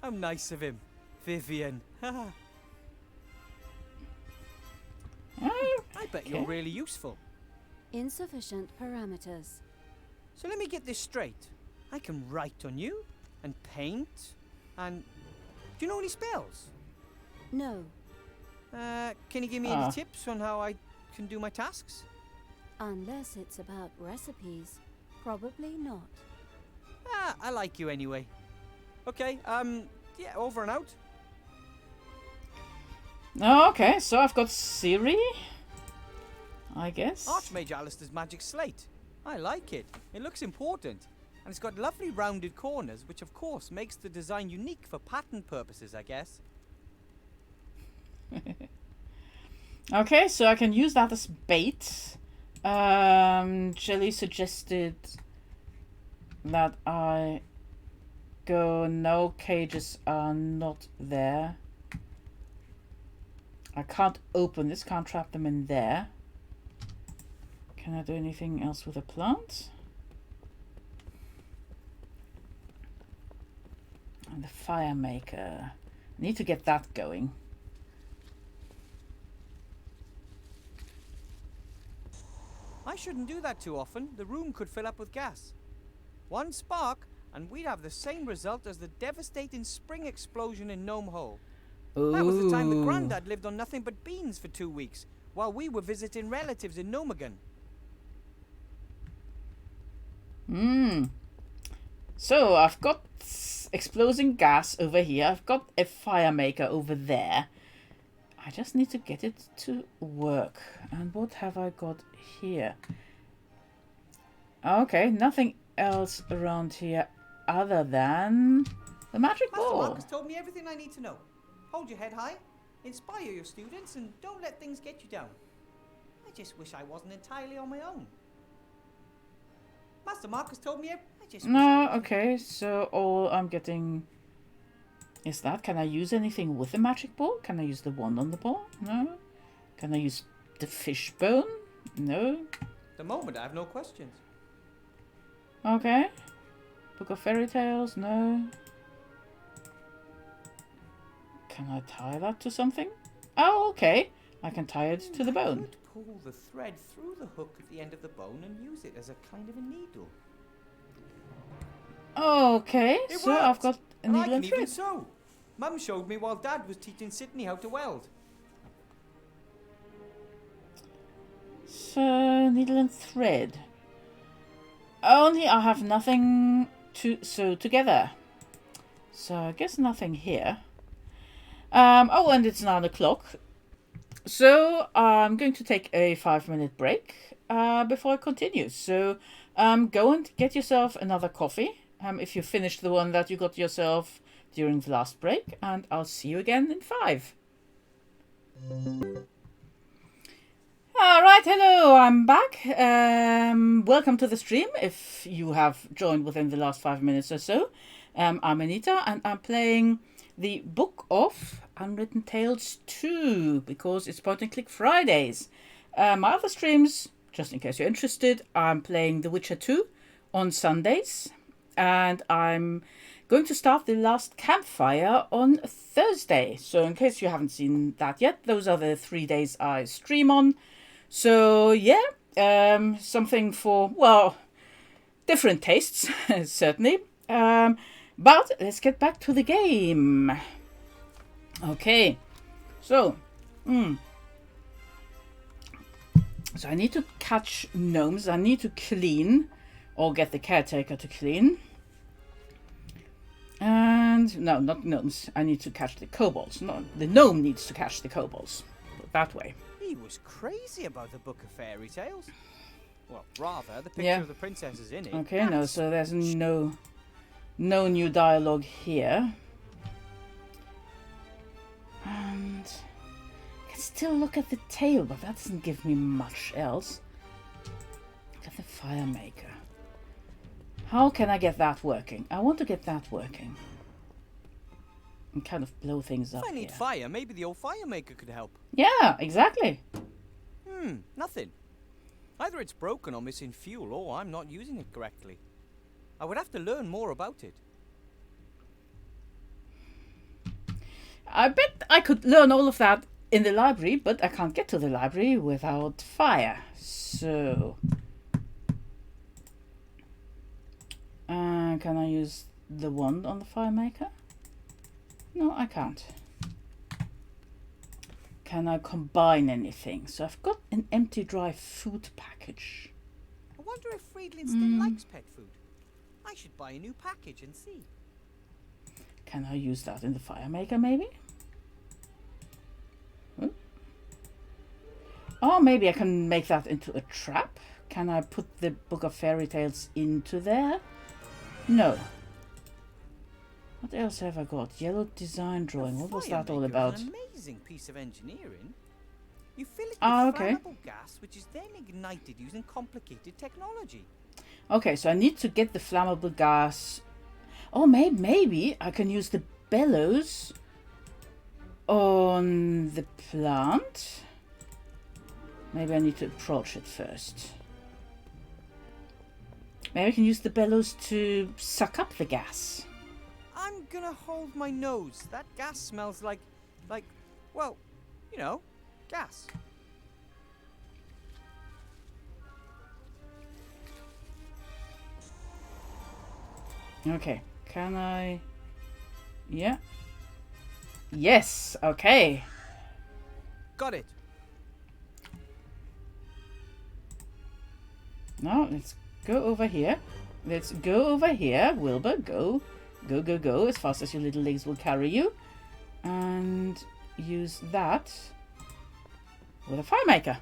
How nice of him. Vivian. I bet you're really useful. Insufficient parameters. So let me get this straight. I can write on you, and paint, and... Do you know any spells? No. Can you give me any tips on how I can do my tasks? Unless it's about recipes. Probably not. I like you anyway. Okay, yeah, over and out. Okay, so I've got Siri, I guess. Archmage Alistair's magic slate. I like it. It looks important. And it's got lovely rounded corners, which of course makes the design unique for pattern purposes, I guess. Okay, so I can use that as bait. Jelly suggested that I go no cages are not there. I can't open this, can't trap them in there. Can I do anything else with a plant? And the fire maker. I need to get that going. I shouldn't do that too often. The room could fill up with gas. One spark, and we'd have the same result as the devastating spring explosion in Gnome Hole. That was the time the Grandad lived on nothing but beans for 2 weeks, while we were visiting relatives in Gnomegan. So I've got exploding gas over here. I've got a fire maker over there. I just need to get it to work. And what have I got here? Okay, nothing else around here other than the magic Master ball. Marcus told me everything I need to know. Hold your head high, inspire your students, and don't let things get you down. I just wish I wasn't entirely on my own. Master Marcus told me No, okay, so all I'm getting is that. Can I use anything with the magic ball? Can I use the wand on the ball? No. Can I use the fishbone? No. The moment I have no questions. Okay. Book of Fairy Tales? No. Can I tie that to something? Oh, okay. I can tie it to the bone. Could pull the thread through the hook at the end of the bone and use it as a kind of a needle. Okay, It so worked. I've got a And I needle can and even thread. sew. Mum showed me while Dad was teaching Sydney how to weld. So, needle and thread. Only I have nothing to sew together. So I guess nothing here. Oh, and it's 9 o'clock. So I'm going to take a 5-minute break before I continue. So go and get yourself another coffee if you finished the one that you got yourself during the last break. And I'll see you again in 5. Alright, hello, I'm back. Welcome to the stream if you have joined within the last 5 minutes or so. I'm Anita and I'm playing the Book of Unwritten Tales 2 because it's Point and Click Fridays. My other streams, just in case you're interested, I'm playing The Witcher 2 on Sundays and I'm going to start the last campfire on Thursday. So in case you haven't seen that yet, those are the 3 days I stream on. So yeah, something for, well, different tastes, certainly. But let's get back to the game. Okay, so, so I need to catch gnomes. I need to clean, or get the caretaker to clean. And, no, not gnomes. I need to catch the kobolds. No, the gnome needs to catch the kobolds. That way. He was crazy about the Book of Fairy Tales. Well, rather, the picture Yeah. of the princesses in it. Okay, no, so there's no new dialogue here. And I can still look at the tail, but that doesn't give me much else. Look at the fire maker. How can I get that working? I want to get that working. And kind of blow things up If I need here. fire, maybe the old fire maker could help. Yeah, exactly. Nothing. Either it's broken or missing fuel, or I'm not using it correctly. I would have to learn more about it. I bet I could learn all of that in the library, but I can't get to the library without fire. So... can I use the wand on the fire maker? No, I can't. Can I combine anything? So I've got an empty dry food package. I wonder if Friedlin still likes pet food. I should buy a new package and see. Can I use that in the fire maker, maybe? Or maybe I can make that into a trap. Can I put the Book of Fairy Tales into there? No. What else have I got? Yellow design drawing. What was that all about? An amazing piece of engineering. You fill it with Okay. flammable gas, which is then ignited using complicated technology. Okay, so I need to get the flammable gas. Oh, maybe I can use the bellows on the plant. Maybe I need to approach it first. Maybe I can use the bellows to suck up the gas. I'm gonna hold my nose. That gas smells like, well, you know, gas. Okay, can I... Yeah. Yes, okay. Got it. Now, let's go over here. Let's go over here. Wilbur, go. Go, as fast as your little legs will carry you. And use that with a fire maker.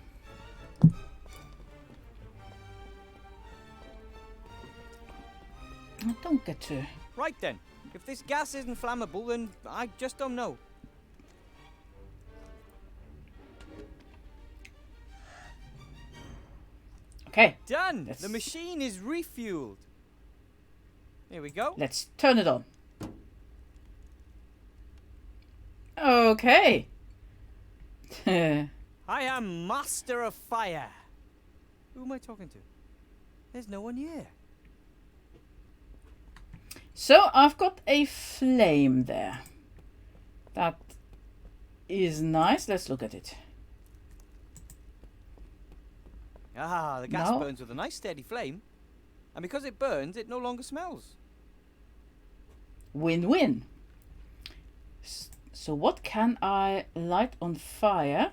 I don't get to... Right then. If this gas isn't flammable, then I just don't know. Okay. Done! The machine is refueled. Here we go. Let's turn it on. Okay. I am Master of Fire. Who am I talking to? There's no one here. So I've got a flame there. That is nice. Let's look at it. Ah, the gas No. burns with a nice steady flame. And because it burns, it no longer smells. Win-win. So what can I light on fire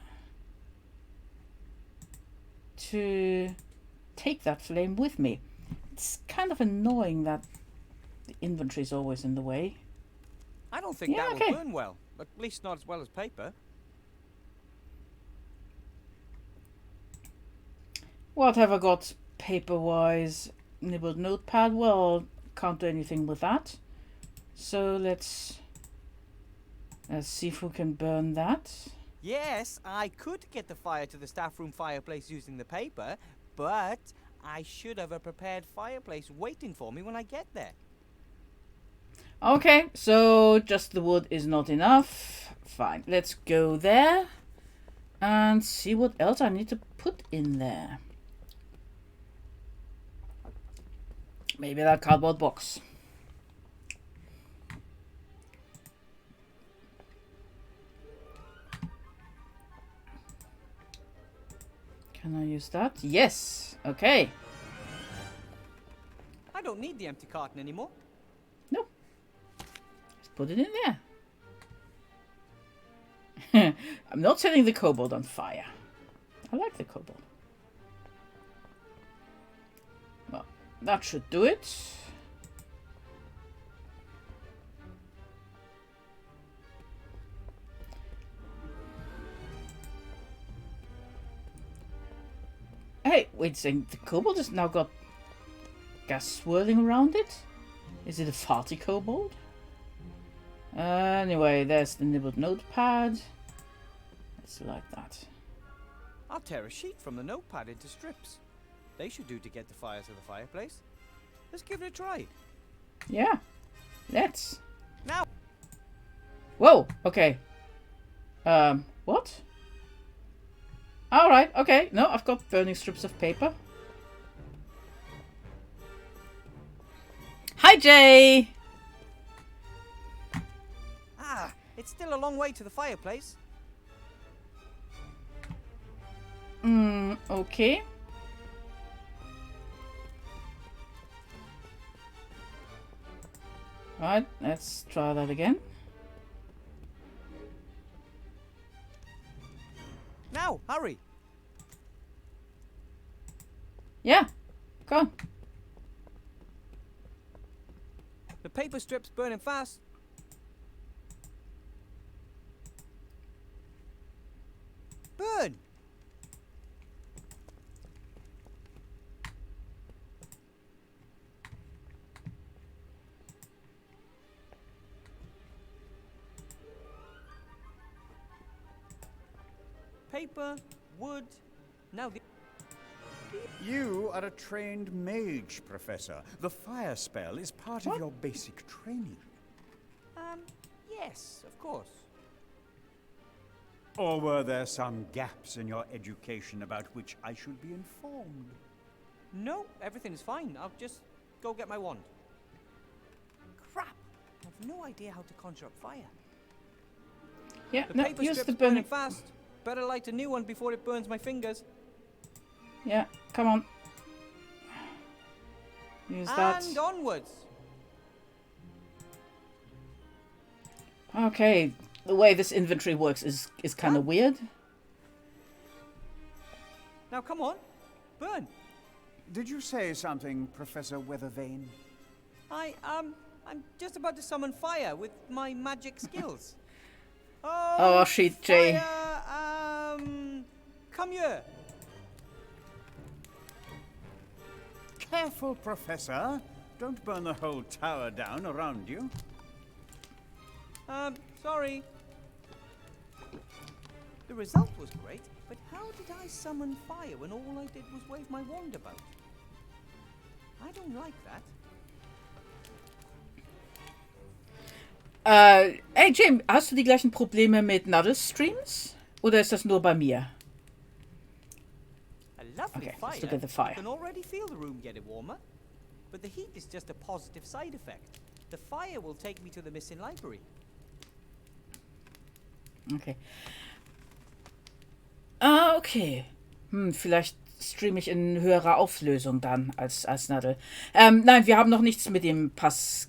to take that flame with me? It's kind of annoying that the inventory is always in the way. I don't think Yeah, that'll okay. burn well. At least not as well as paper. What have I got paper-wise? Nibbled notepad. Well, can't do anything with that. So let's see if we can burn that. Yes, I could get the fire to the staff room fireplace using the paper, but I should have a prepared fireplace waiting for me when I get there. Okay, so just the wood is not enough. Fine, let's go there and see what else I need to put in there. Maybe that cardboard box. Can I use that? Yes. Okay. I don't need the empty carton anymore. No. Just put it in there. I'm not setting the kobold on fire. I like the kobold. Well, that should do it. Hey, wait a second. The kobold has now got gas swirling around it? Is it a farty kobold? Anyway, there's the nibbled notepad. Let's like that. I'll tear a sheet from the notepad into strips. They should do to get the fire to the fireplace. Let's give it a try. Yeah, let's. Now. Whoa, okay. What? Alright, okay. No, I've got burning strips of paper. Hi, Jay! Ah, it's still a long way to the fireplace. Okay. Right, let's try that again. Now, hurry! Yeah, go on. The paper strip's burning fast. Burn! Paper, wood, now the... You are a trained mage, Professor. The fire spell is part of your basic training. Yes, of course. Or were there some gaps in your education about which I should be informed? No, everything's fine. I'll just go get my wand. Crap! I've no idea how to conjure up fire. Yeah, The no, paper use strip's the burning burning. fast. Better light a new one before it burns my fingers. Yeah, come on. Use that. And onwards. Okay, the way this inventory works is kind of weird. Now come on, burn. Did you say something, Professor Weathervane? I'm just about to summon fire with my magic skills. Oh, shit, Jay. Fire, come here. Careful, Professor. Don't burn the whole tower down around you. Sorry. The result was great, but how did I summon fire when all I did was wave my wand about? I don't like that. Hey Jim, hast du die gleichen Probleme mit Nuddle-Streams? Oder ist das nur bei mir? A lovely Okay, fire. let's look at the fire. You can already feel the room getting warmer. But the heat is just a positive side effect. The fire will take me to the missing library. Okay. Okay. Vielleicht streame ich in höherer Auflösung dann als Nadel. Nein, wir haben noch nichts mit dem Pass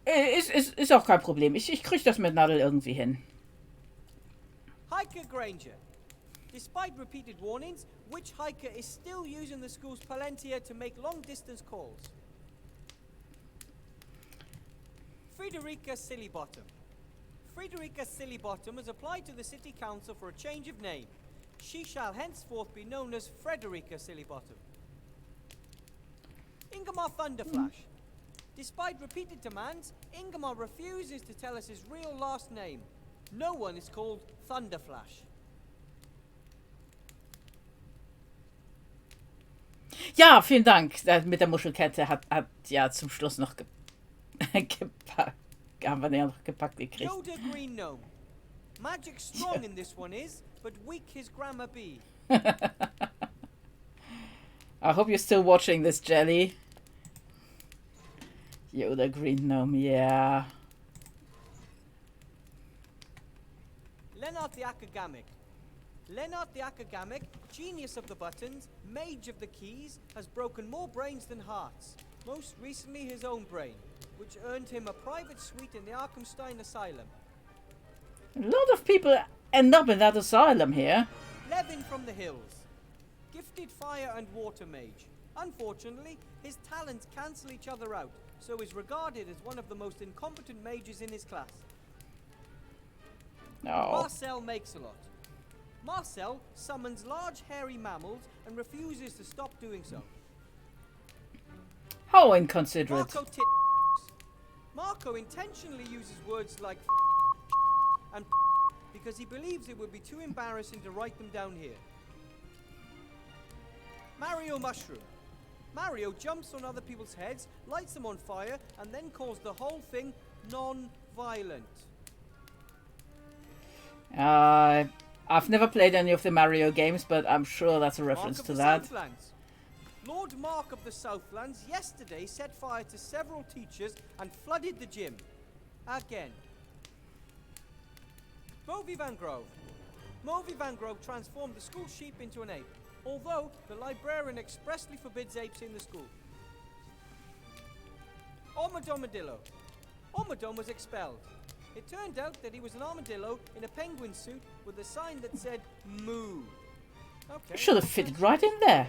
Ist auch kein Problem. Ich krieg das mit Nadel irgendwie hin. Hiker Granger. Despite repeated warnings, which hiker is still using the school's Palantir to make long-distance calls? Friederika Sillybottom. Friederika Sillybottom has applied to the City Council for a change of name. She shall henceforth be known as Frederica Sillybottom. Ingemar Thunderflash. Despite repeated demands, Ingemar refuses to tell us his real last name. No one is called Thunderflash. Ja, vielen Dank. Mit der Muschelkette hat ja zum Schluss noch gepackt. Haben wir ja noch gepackt gekriegt. Yoda Green Gnome. Magic strong in this one is, but weak his grammar be. I hope you're still watching this, Jelly. Yoda Green Gnome, yeah. Lennart the Akagamic. Lennart the Akagamic, genius of the buttons, mage of the keys, has broken more brains than hearts. Most recently his own brain, which earned him a private suite in the Arkham Asylum. A lot of people end up in that asylum here. Levin from the hills. Gifted fire and water mage. Unfortunately, his talents cancel each other out, so is regarded as one of the most incompetent mages in his class. No. Marcel Makes-a-Lot. Marcel summons large hairy mammals and refuses to stop doing so. How inconsiderate. Marco intentionally uses words like and because he believes it would be too embarrassing to write them down here. Mario Mushroom. Mario jumps on other people's heads, lights them on fire, and then calls the whole thing non-violent. I've never played any of the Mario games, but I'm sure that's a reference to that. Southlands. Lord Mark of the Southlands yesterday set fire to several teachers and flooded the gym. Again. Movie Van Grove. Movie Van Grove transformed the school sheep into an ape, although the librarian expressly forbids apes in the school. Armadillo. Armadillo was expelled. It turned out that he was an armadillo in a penguin suit with a sign that said moo. Okay. Should have fitted right in there.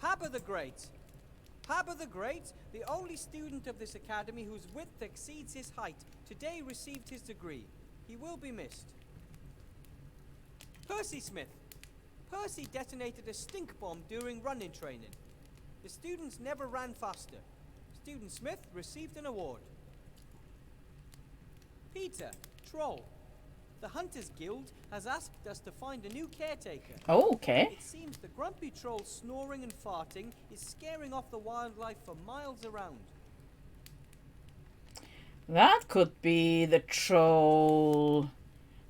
Pabba the Great. Pabba the Great, the only student of this academy whose width exceeds his height, today received his degree. He will be missed. Percy Smith. Percy detonated a stink bomb during run-in training. The students never ran faster. Student Smith received an award. Peter, Troll. The Hunters Guild has asked us to find a new caretaker. Oh, okay. It seems the grumpy troll snoring and farting is scaring off the wildlife for miles around. That could be the troll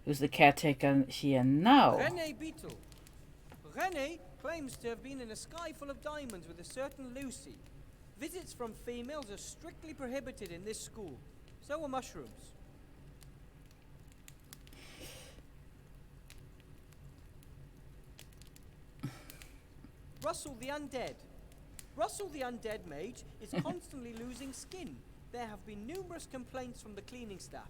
who's the caretaker here now. René Beetle. René claims to have been in a sky full of diamonds with a certain Lucy. Visits from females are strictly prohibited in this school. So are mushrooms. Russell the Undead. Russell the Undead Mage is constantly losing skin. There have been numerous complaints from the cleaning staff.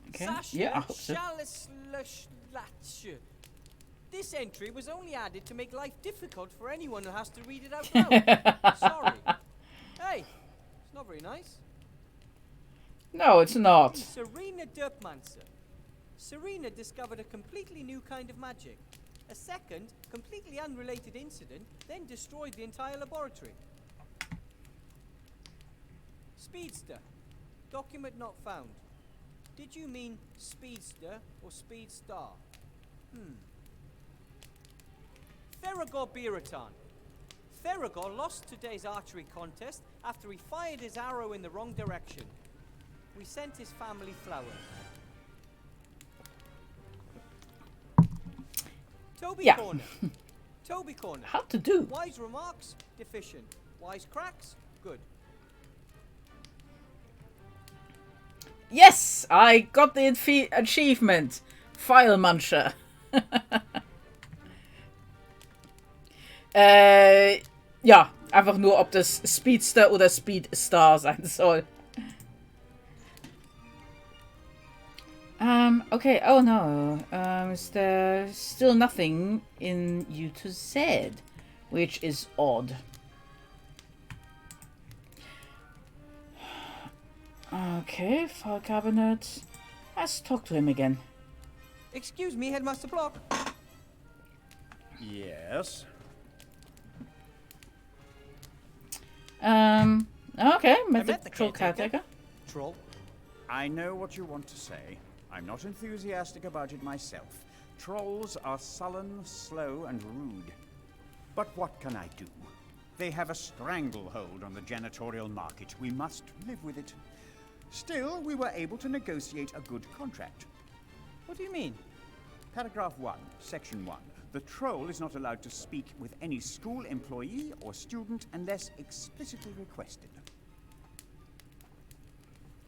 Okay. Sasha Yeah, I hope so. Shalislash. This entry was only added to make life difficult for anyone who has to read it out loud. Sorry. Hey, it's not very nice. No, it's not. Serena Derpmancer. Serena discovered a completely new kind of magic. A second, completely unrelated incident then destroyed the entire laboratory. Speedster. Document not found. Did you mean speedster or speed star? Theragor Biraton. Theragor lost today's archery contest after he fired his arrow in the wrong direction. We sent his family flowers. Toby Yeah. Corner. Toby Corner. How to do? Wise remarks, deficient. Wise cracks, good. Yes, I got the achievement. File Muncher. Ja, einfach nur, ob das Speedster oder Speedstar sein soll. Okay, oh no. Is there still nothing in U to Z? Which is odd. Okay, file cabinet. Let's talk to him again. Excuse me, Headmaster Block. Yes? Okay, met met the the troll caretaker. caretaker. Troll. I know what you want to say. I'm not enthusiastic about it myself. Trolls are sullen, slow, and rude. But what can I do? They have a stranglehold on the janitorial market. We must live with it. Still, we were able to negotiate a good contract. What do you mean? Paragraph 1, Section 1. The troll is not allowed to speak with any school employee or student unless explicitly requested.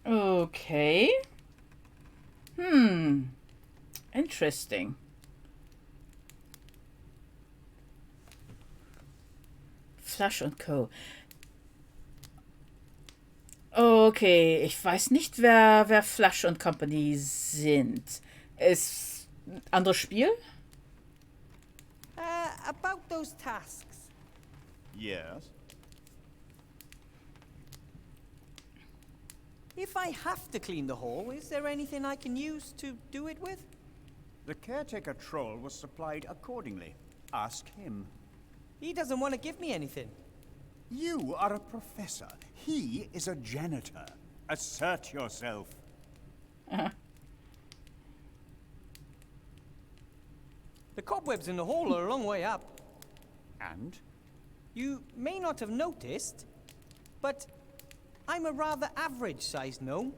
Okay. Interesting. Flash und Co. Okay, ich weiß nicht, wer Flash und Company sind. Ist ein anderes Spiel? About those tasks. Yes? If I have to clean the hall, is there anything I can use to do it with? The caretaker troll was supplied accordingly. Ask him. He doesn't want to give me anything. You are a professor. He is a janitor. Assert yourself. The cobwebs in the hall are a long way up. And? You may not have noticed, but I'm a rather average-sized gnome.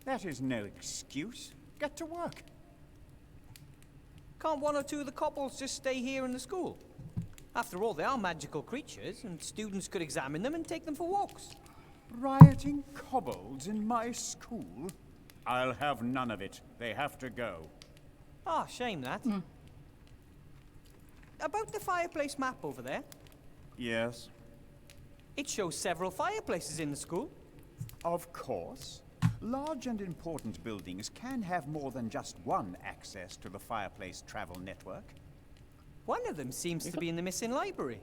That is no excuse. Get to work. Can't one or two of the kobolds just stay here in the school? After all, they are magical creatures, and students could examine them and take them for walks. Rioting kobolds in my school? I'll have none of it. They have to go. Ah, shame that. About the fireplace map over there. Yes? It shows several fireplaces in the school. Of course. Large and important buildings can have more than just one access to the fireplace travel network. One of them seems to be in the missing library.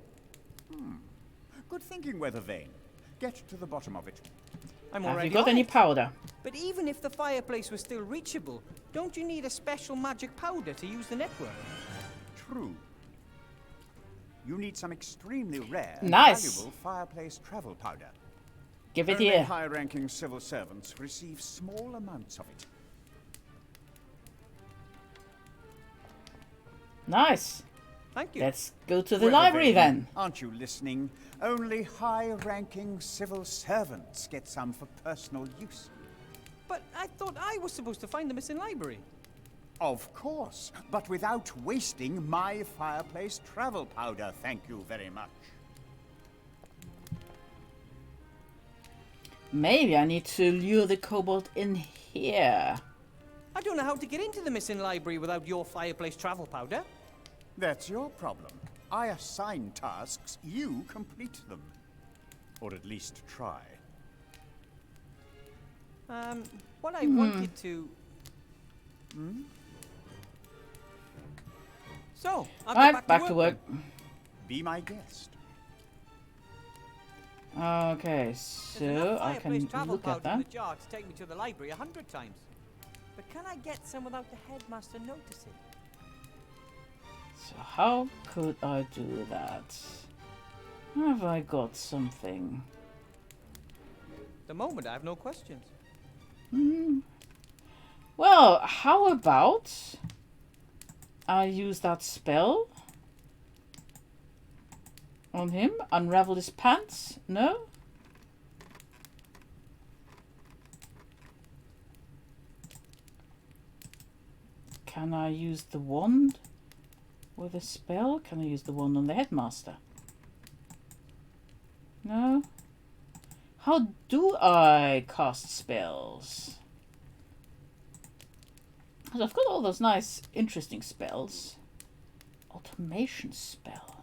Good thinking, Weathervane. Get to the bottom of it. I'm Have already you got on any it. powder? But even if the fireplace was still reachable, don't you need a special magic powder to use the network? True. You need some extremely rare and Nice. valuable fireplace travel powder. Give it Only here. high-ranking civil servants receive small amounts of it. Nice. Thank you. Let's go to the library Weathervane, then. Aren't you listening? Only high-ranking civil servants get some for personal use. But I thought I was supposed to find the missing library. Of course, but without wasting my fireplace travel powder, thank you very much. Maybe I need to lure the kobold in here. I don't know how to get into the missing library without your fireplace travel powder. That's your problem. I assign tasks, you complete them. Or at least try. What I wanted to... So, I'll Alright, get back to work. then. Be my guest. Okay, There's so enough I fireplace can travel look at powder in that. the jar to take me to the library 100 times. But can I get some without the headmaster noticing? So how could I do that? Have I got something? At the moment, I have no questions. Well, how about I use that spell on him? Unravel his pants? No? Can I use the wand with a spell? Can I use the wand on the headmaster? No? How do I cast spells? So I've got all those nice, interesting spells. Automation spell.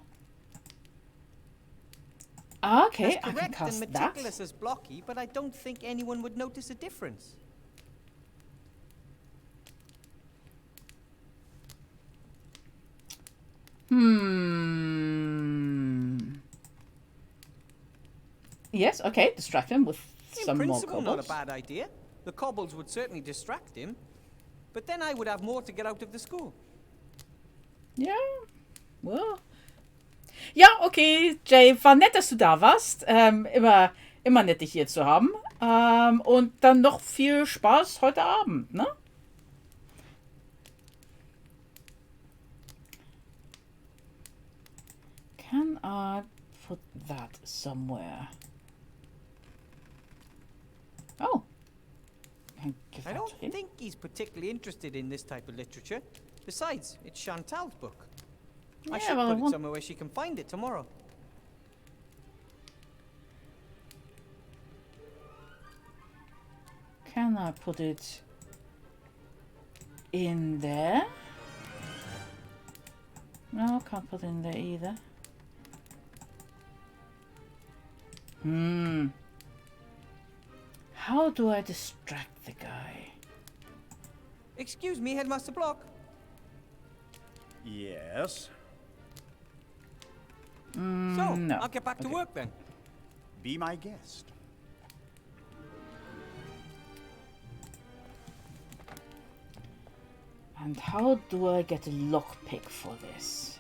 Okay, As I can correct cast and that. meticulous as Blocky, but I don't think anyone would notice a difference. Yes, okay, distract him with In some more principle, not a kobolds. bad idea. The kobolds would certainly distract him, but then I would have more to get out of the school. Ja, well. Ja, okay, Jay, war nett, dass du da warst. Immer nett, dich hier zu haben. Und dann noch viel Spaß heute Abend, ne? Can I put that somewhere? Oh. I don't think he's particularly interested in this type of literature. Besides, it's Chantal's book. I Yeah, should well, put it somewhere where she can find it tomorrow. Can I put it in there? No, can't put it in there either. How do I distract the guy? Excuse me, Headmaster Block. Yes. So, no. I'll get back to work then. Be my guest. And how do I get a lockpick for this?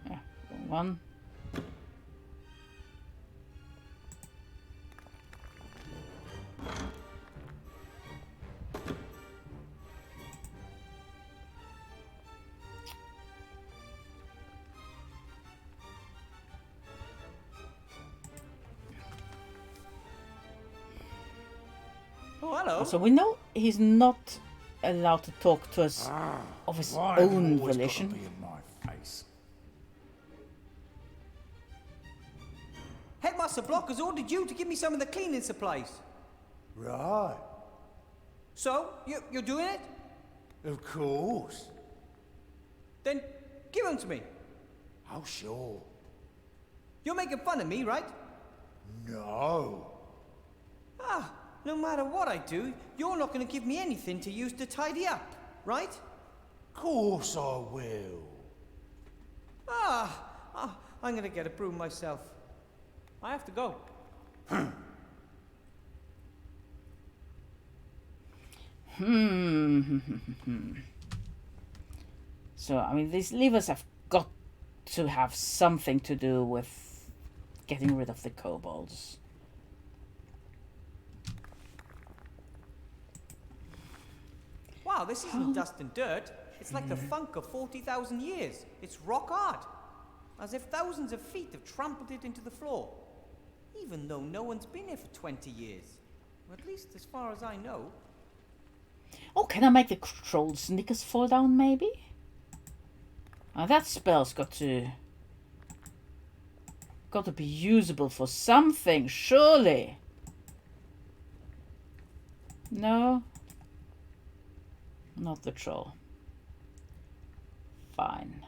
Yeah, one. Oh, hello. So we know he's not allowed to talk to us of his Why have you own always gotta volition. be in my face? Headmaster Block has ordered you to give me some of the cleaning supplies. Right. So, you're doing it? Of course. Then give them to me. Oh, sure. You're making fun of me, right? No. Ah, no matter what I do, you're not going to give me anything to use to tidy up, right? Course I will. I'm going to get a broom myself. I have to go. So, I mean, these levers have got to have something to do with getting rid of the kobolds. Wow, this isn't dust and dirt. It's like the funk of 40,000 years. It's rock hard. As if thousands of feet have trampled it into the floor. Even though no one's been here for 20 years. Or at least as far as I know. Oh, can I make the troll's knickers fall down, maybe? That spell's got to be usable for something, surely. No? Not the troll. Fine.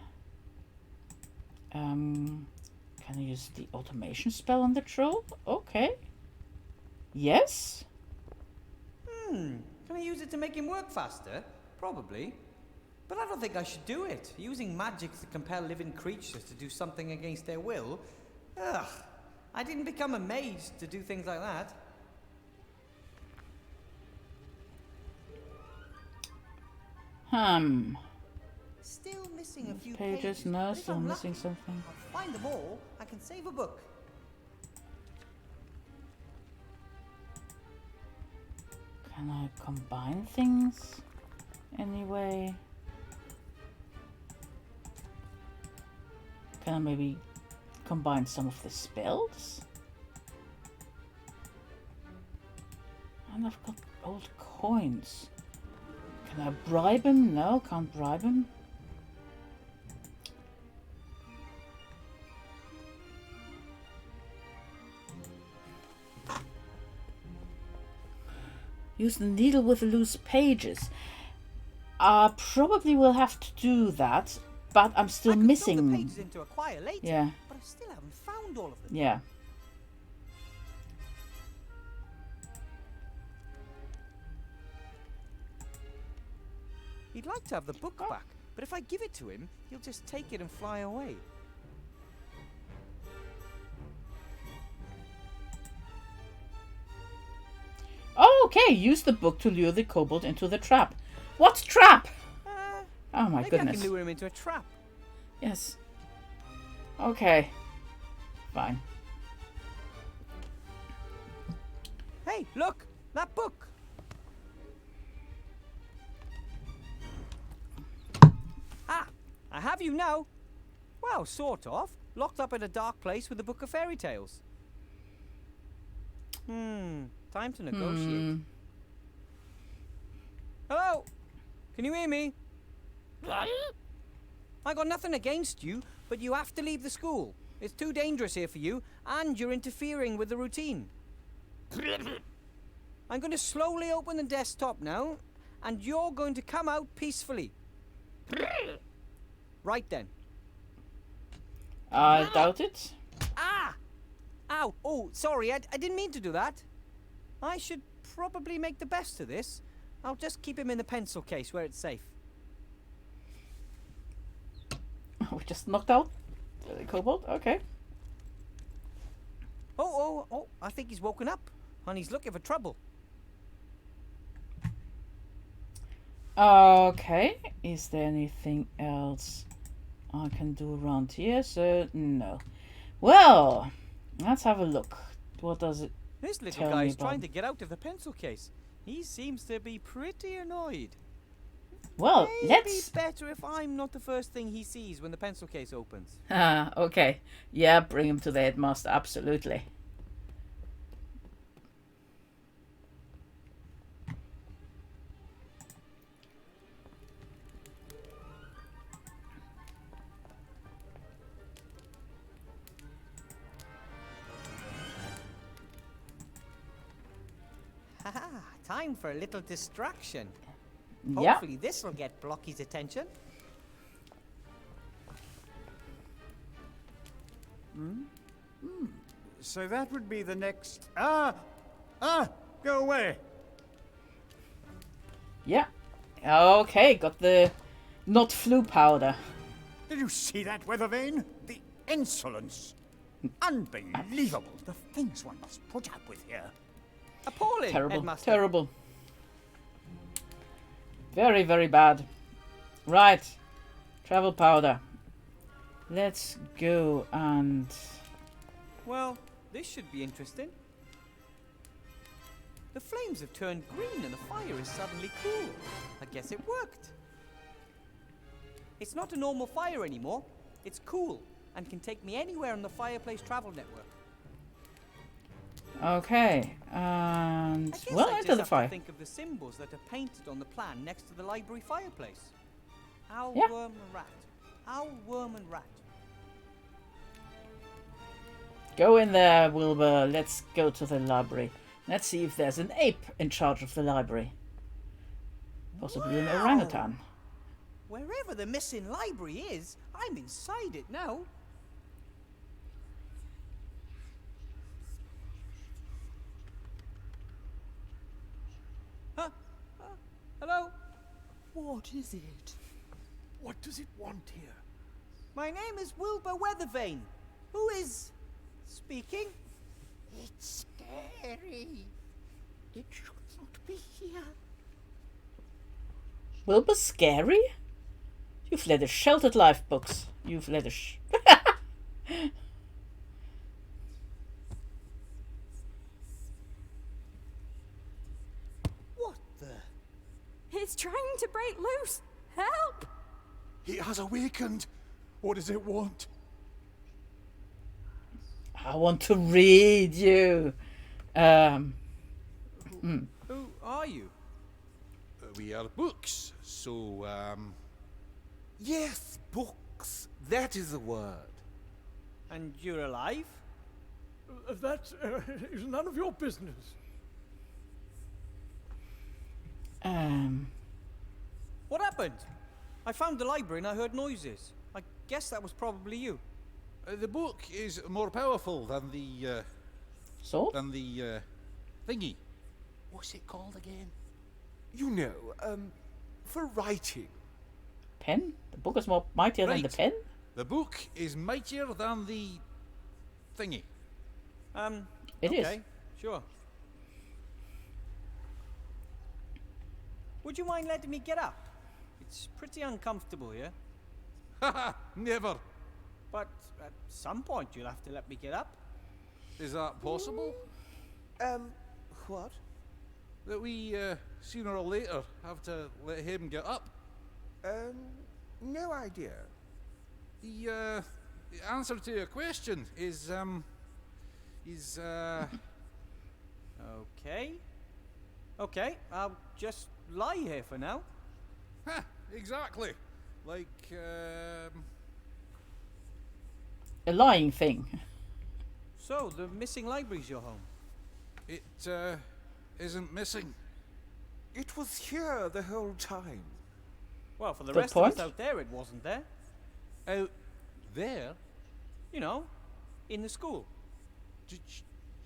Can I use the automation spell on the troll? Okay. Yes? Can I use it to make him work faster? Probably. But I don't think I should do it. Using magic to compel living creatures to do something against their will? Ugh. I didn't become a mage to do things like that. Still missing a few pages. No, but if still I'm missing lucky, something. I'll find them all. I can save a book. Can I combine things anyway? Can I maybe combine some of the spells? And I've got old coins. Can I bribe him? No, can't bribe him. Use the needle with the loose pages. I probably will have to do that, but I'm still missing. Fill the pages into a choir later, yeah. But I still haven't found all of them. Yeah. He'd like to have the book back, but if I give it to him, he'll just take it and fly away. Oh, okay. Use the book to lure the kobold into the trap. What trap? Oh my maybe goodness. I can lure him into a trap. Yes. Okay. Fine. Hey, look! That book! Ah! I have you now! Well, sort of. Locked up in a dark place with a book of fairy tales. Time to negotiate. Hello? Can you hear me? I got nothing against you, but you have to leave the school. It's too dangerous here for you, and you're interfering with the routine. I'm going to slowly open the desktop now, and you're going to come out peacefully. Right then. I doubt it. Ah! Ow! Oh, sorry, I didn't mean to do that. I should probably make the best of this. I'll just keep him in the pencil case where it's safe. We just knocked out the kobold? Okay. Oh, I think he's woken up, and he's looking for trouble. Okay, is there anything else I can do around here? So, no. Well, let's have a look. What does it This little tell me guy's about? trying to get out of the pencil case. He seems to be pretty annoyed. Well, Maybe let's... better if I'm not the first thing he sees when the pencil case opens. Okay. Yeah, bring him to the headmaster, absolutely. Haha, time for a little distraction. Yeah. Hopefully this will get Blocky's attention. So that would be the next... Go away! Yeah. Okay, got the not flu powder. Did you see that, Weathervane? The insolence! Unbelievable! The things one must put up with here. Appalling, Terrible. Headmaster. Terrible. Very, very bad. Right. Travel powder. Let's go and... Well, this should be interesting. The flames have turned green and the fire is suddenly cool. I guess it worked. It's not a normal fire anymore. It's cool and can take me anywhere on the Fireplace Travel Network. Okay, and... I guess Well, I into just the have fire. to think of the symbols that are painted on the plan next to the library fireplace. Owl, Yeah. worm, and rat. Owl, worm, and rat. Go in there, Wilbur. Let's go to the library. Let's see if there's an ape in charge of the library. Possibly an Wow. orangutan. Wherever the missing library is, I'm inside it now. Hello? What is it? What does it want here? My name is Wilbur Weathervane. Who is speaking? It's scary. It should not be here. Wilbur scary? You've led a sheltered life, Books. You've led a What the? It's trying to break loose. Help! It has awakened. What does it want? I want to read you. Who we are books, so, Yes, books. That is the word. And you're alive? That is none of your business. What happened? I found the library and I heard noises. I guess that was probably you. The book is more powerful than the, Sword? than the, thingy. What's it called again? You know, for writing. Pen? The book is more mightier than the pen? The book is mightier than the thingy. It is. Okay, sure. Would you mind letting me get up? It's pretty uncomfortable here. Haha, never. But at some point you'll have to let me get up. Is that possible? What? That we, sooner or later, have to let him get up? No idea. The answer to your question is, Okay. Okay, I'll just lie here for now. Ha! Exactly. Like, A lying thing. So, the missing library's your home? It, isn't missing. It was here the whole time. Well, for the Good rest point. of us out there, it wasn't there. Out there? You know, in the school.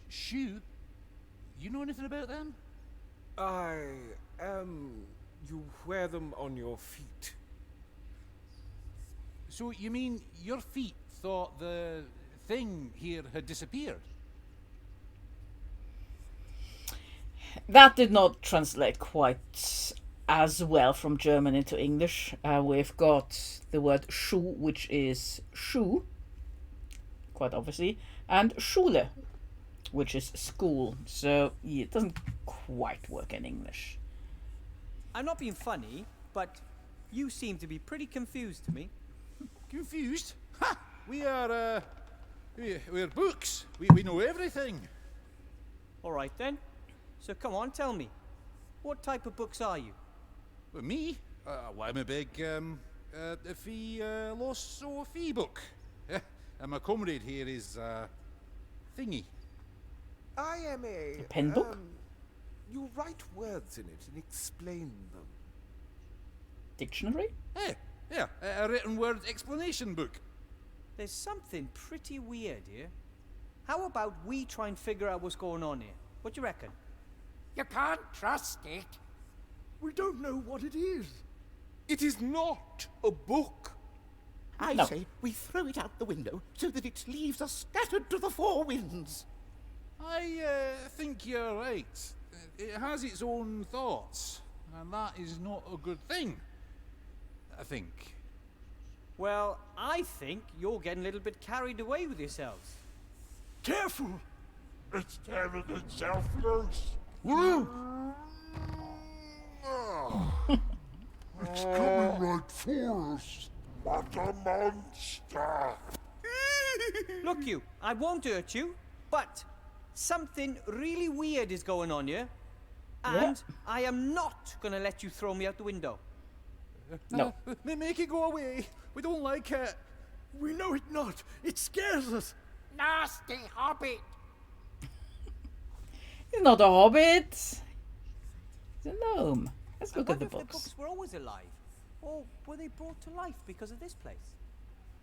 Shoot? You know anything about them? You wear them on your feet. So you mean your feet thought the thing here had disappeared? That did not translate quite as well from German into English. We've got the word Schuh, which is shoe, quite obviously, and Schule, which is school. So yeah, it doesn't quite work in English. I'm not being funny, but you seem to be pretty confused to me. Confused? Ha! We are, we're books. We know everything. All right then. So come on, tell me. What type of books are you? Well, me? Well, I'm a big, philosophy book. And my comrade here is, thingy. I am a pen book? You write words in it and explain them. Dictionary? Yeah, a written word explanation book. There's something pretty weird here. How about we try and figure out what's going on here? What do you reckon? You can't trust it. We don't know what it is. It is not a book. I No. say we throw it out the window so that it leaves us scattered to the four winds. I think you're right. It has its own thoughts, and that is not a good thing. I think. Well, I think you're getting a little bit carried away with yourselves. Careful! It's tearing itself loose. It's coming right for us. What a monster! Look, you, I won't hurt you, but something really weird is going on here. And I am not going to let you throw me out the window. No. Make it go away. We don't like it. We know it not. It scares us. Nasty hobbit! He's not a hobbit. He's a gnome. Let's I look at wonder the if the books. books were always alive, or were they brought to life because of this place?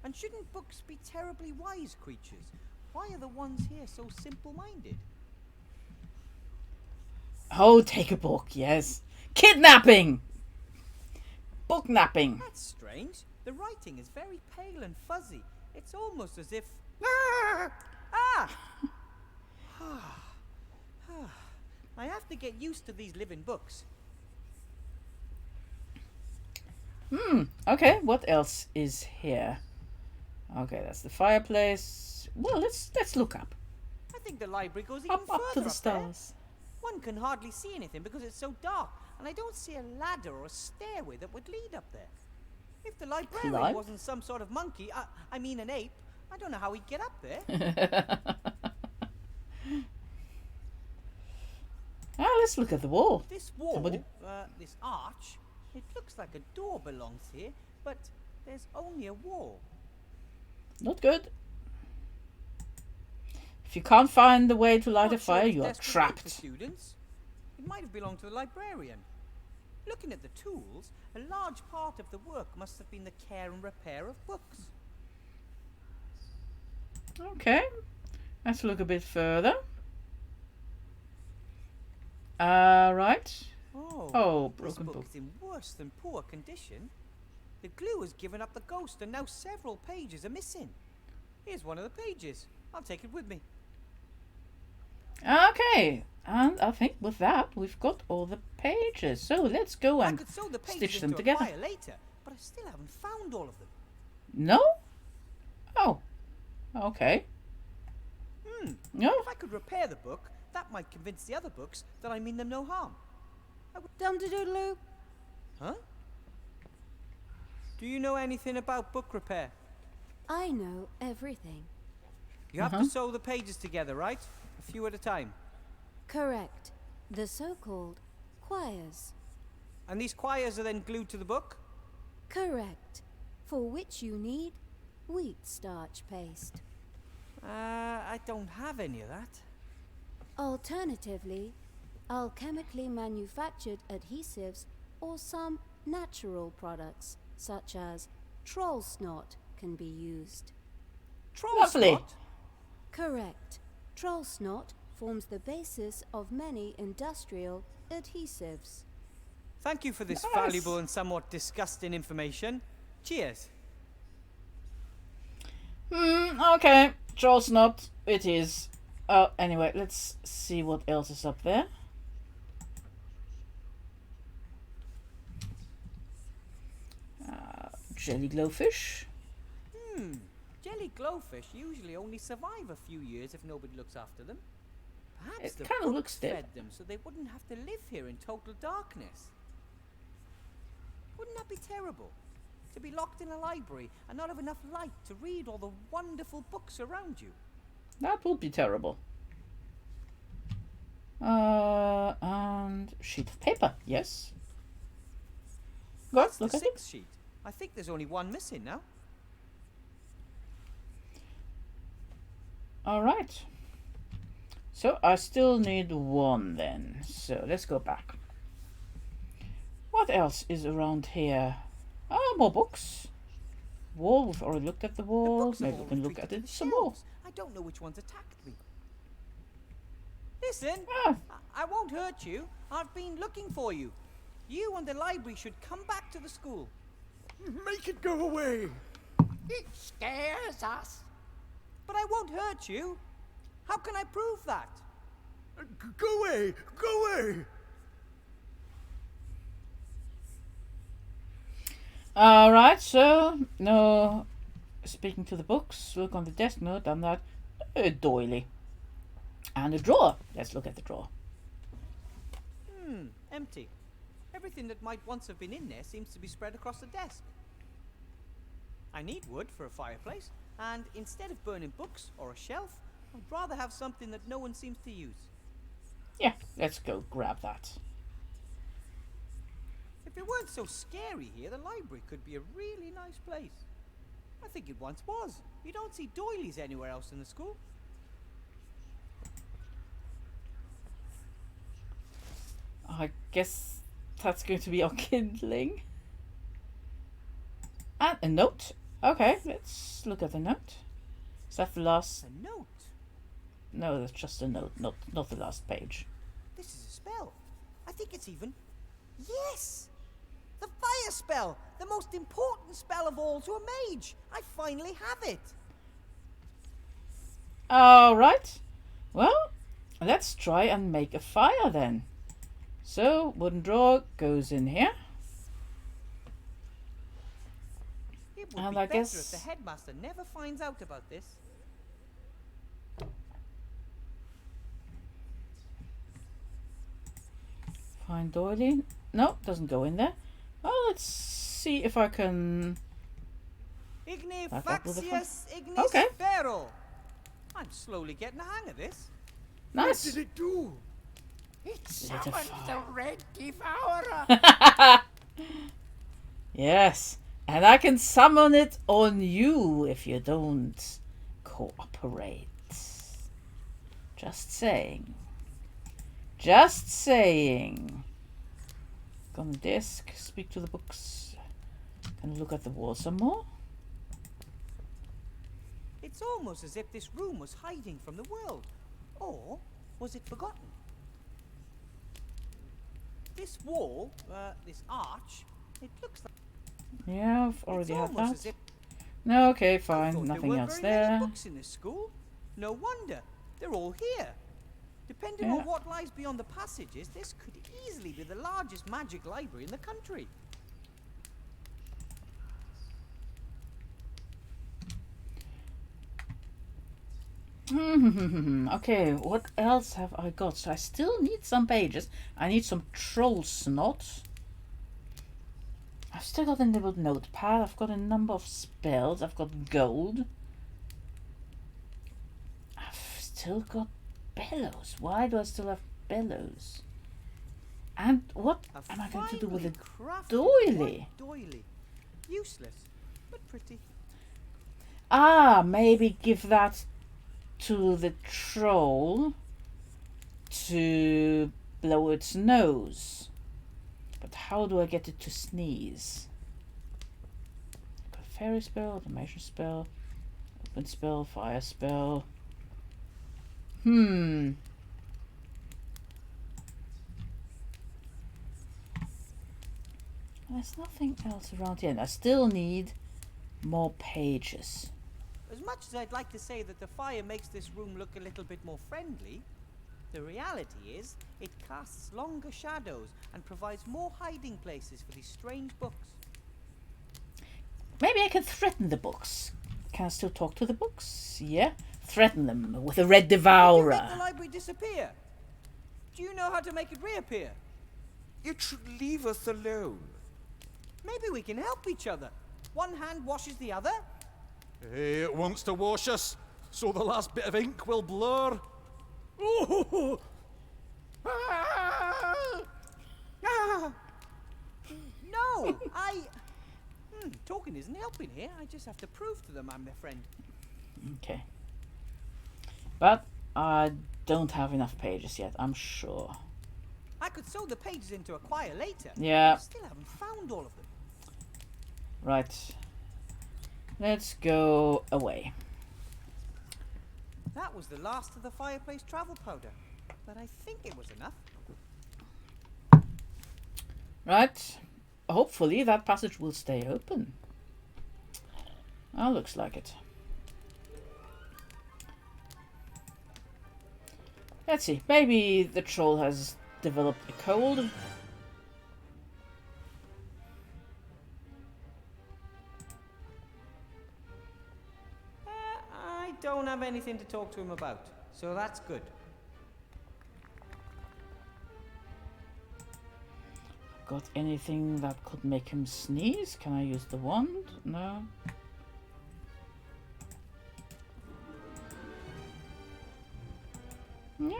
And shouldn't books be terribly wise creatures? Why are the ones here so simple-minded? Oh, take a book, yes. Kidnapping! Book napping. That's strange. The writing is very pale and fuzzy. It's almost as if... Ah! I have to get used to these living books. Okay, what else is here? Okay, that's the fireplace. Well, let's look up. I think the library goes even Up further to the there. stars. One can hardly see anything because it's so dark, and I don't see a ladder or a stairway that would lead up there. If the librarian Climb? wasn't some sort of monkey, I mean an ape, I don't know how he'd get up there. let's look at the wall. This wall, Somebody... this arch, it looks like a door belongs here, but there's only a wall. Not good. If you can't find the way to light a fire, you are Desk was meant for trapped. students. It might have belonged to the librarian. Looking at the tools, a large part of the work must have been the care and repair of books. Okay, let's look a bit further. Right. Oh, this broken book book. is in worse than poor condition. The glue has given up the ghost, and now several pages are missing. Here's one of the pages. I'll take it with me. Okay, and I think with that we've got all the pages. So let's go I and could sew the pages stitch them into a together. fire later, but I still haven't found all of them. No? Oh, okay. No? If I could repair the book, that might convince the other books that I mean them no harm. Dum-de-doodle-oo. Huh? Do you know anything about book repair? I know everything. You have to sew the pages together, right? A few at a time. Correct. The so-called quires. And these quires are then glued to the book? Correct. For which you need wheat starch paste. I don't have any of that. Alternatively, alchemically manufactured adhesives or some natural products such as troll snot can be used. Troll snot? Correct. Troll snot forms the basis of many industrial adhesives. Thank you for this Nice. valuable and somewhat disgusting information. Cheers. Okay. Troll snot it is. Oh, anyway, let's see what else is up there. Jelly glowfish. Jelly glowfish usually only survive a few years if nobody looks after them. Perhaps It the kinda books looks dead. fed them so they wouldn't have to live here in total darkness. Wouldn't that be terrible? To be locked in a library and not have enough light to read all the wonderful books around you. That would be terrible. And sheet of paper, yes. Go, That's look the at it. 6th sheet. I think there's only one missing now. Alright. So I still need one then. So let's go back. What else is around here? Oh, more books. Wall, we've already looked at the wall. Books have Maybe we all can look retreated at to it the some more. shelves. I don't know which ones attacked me. Listen, Ah. I won't hurt you. I've been looking for you. You and the library should come back to the school. Make it go away. It scares us. But I won't hurt you. How can I prove that? Go away. Go away. Alright, so no speaking to the books. Look on the desk. No, done that. A doily. And a drawer. Let's look at the drawer. Empty. Everything that might once have been in there seems to be spread across the desk. I need wood for a fireplace, and instead of burning books or a shelf, I'd rather have something that no one seems to use. Yeah, let's go grab that. If it weren't so scary here, the library could be a really nice place. I think it once was. You don't see doilies anywhere else in the school. I guess that's going to be our kindling. And a note. Okay, let's look at the note. Is that the last? A note? No, that's just a note, not the last page. This is a spell. I think it's even... Yes! The fire spell! The most important spell of all to a mage! I finally have it! Alright. Well, let's try and make a fire then. So, wooden drawer goes in here. It would And be I better guess... if the headmaster never finds out about this. Find doily. No, doesn't go in there. Oh, let's see if I can... Back up with the Ignifaxius Okay. ignisfero! I'm slowly getting the hang of this. Nice. What did it do? It Little summoned the Red Devourer. Yes, and I can summon it on you if you don't cooperate. Just saying. Just saying. Go on the desk, speak to the books. Can I look at the wall some more? It's almost as if this room was hiding from the world. Or was it forgotten? This wall, this arch, it looks like... Yeah, I've already it's had almost that. as if No, okay, I fine. thought Nothing there else weren't very many there. books in this school. No wonder. They're all here. Depending Yeah. on what lies beyond the passages, this could easily be the largest magic library in the country. Okay, what else have I got? So I still need some pages. I need some troll snot. I've still got a little notepad. I've got a number of spells. I've got gold. I've still got bellows. Why do I still have bellows? And what am I going to do with a doily? Doily. Useless, but pretty. Ah, maybe give that to the troll to blow its nose. But how do I get it to sneeze? Got a fairy spell, automation spell, open spell, fire spell. There's nothing else around here, and I still need more pages. As much as I'd like to say that the fire makes this room look a little bit more friendly, the reality is it casts longer shadows and provides more hiding places for these strange books. Maybe I can threaten the books. Can I still talk to the books? Yeah? Threaten them with a Red Devourer. Make the library disappear. Do you know how to make it reappear? You should leave us alone. Maybe we can help each other. One hand washes the other. It wants to wash us, so the last bit of ink will blur. Oh! No, talking isn't helping here. I just have to prove to them I'm their friend. Okay. But I don't have enough pages yet, I'm sure. I could sew the pages into a quire later. Yeah. I still haven't found all of them. Right. Let's go away. That was the last of the fireplace travel powder, but I think it was enough. Right. Hopefully that passage will stay open. Looks like it. Let's see. Maybe the troll has developed a cold. I don't have anything to talk to him about, so that's good. Got anything that could make him sneeze? Can I use the wand? No. No.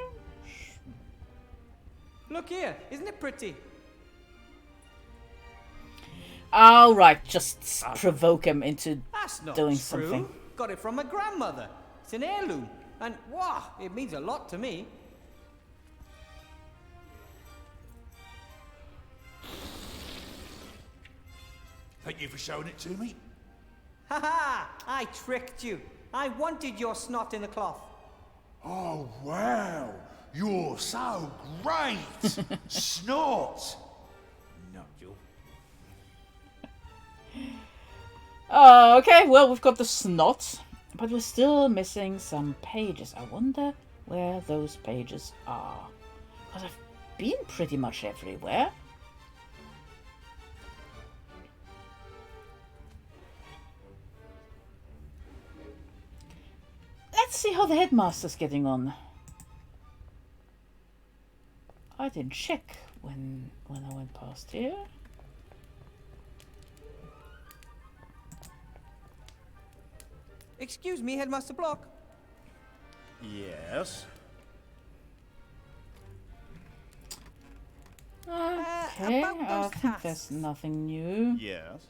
Look here, isn't it pretty? All right, just provoke him into That's not doing true. something. Got it from my grandmother. It's an heirloom, and wow, it means a lot to me. Thank you for showing it to me. Ha ha! I tricked you. I wanted your snot in the cloth. Oh, wow. You're so great. Snot. Nigel. Okay, well, we've got the snot, but we're still missing some pages. I wonder where those pages are. Because I've been pretty much everywhere. Let's see how the headmaster's getting on. I didn't check when I went past here. Excuse me, Headmaster Block. Yes? Okay, I think there's nothing new. Yes.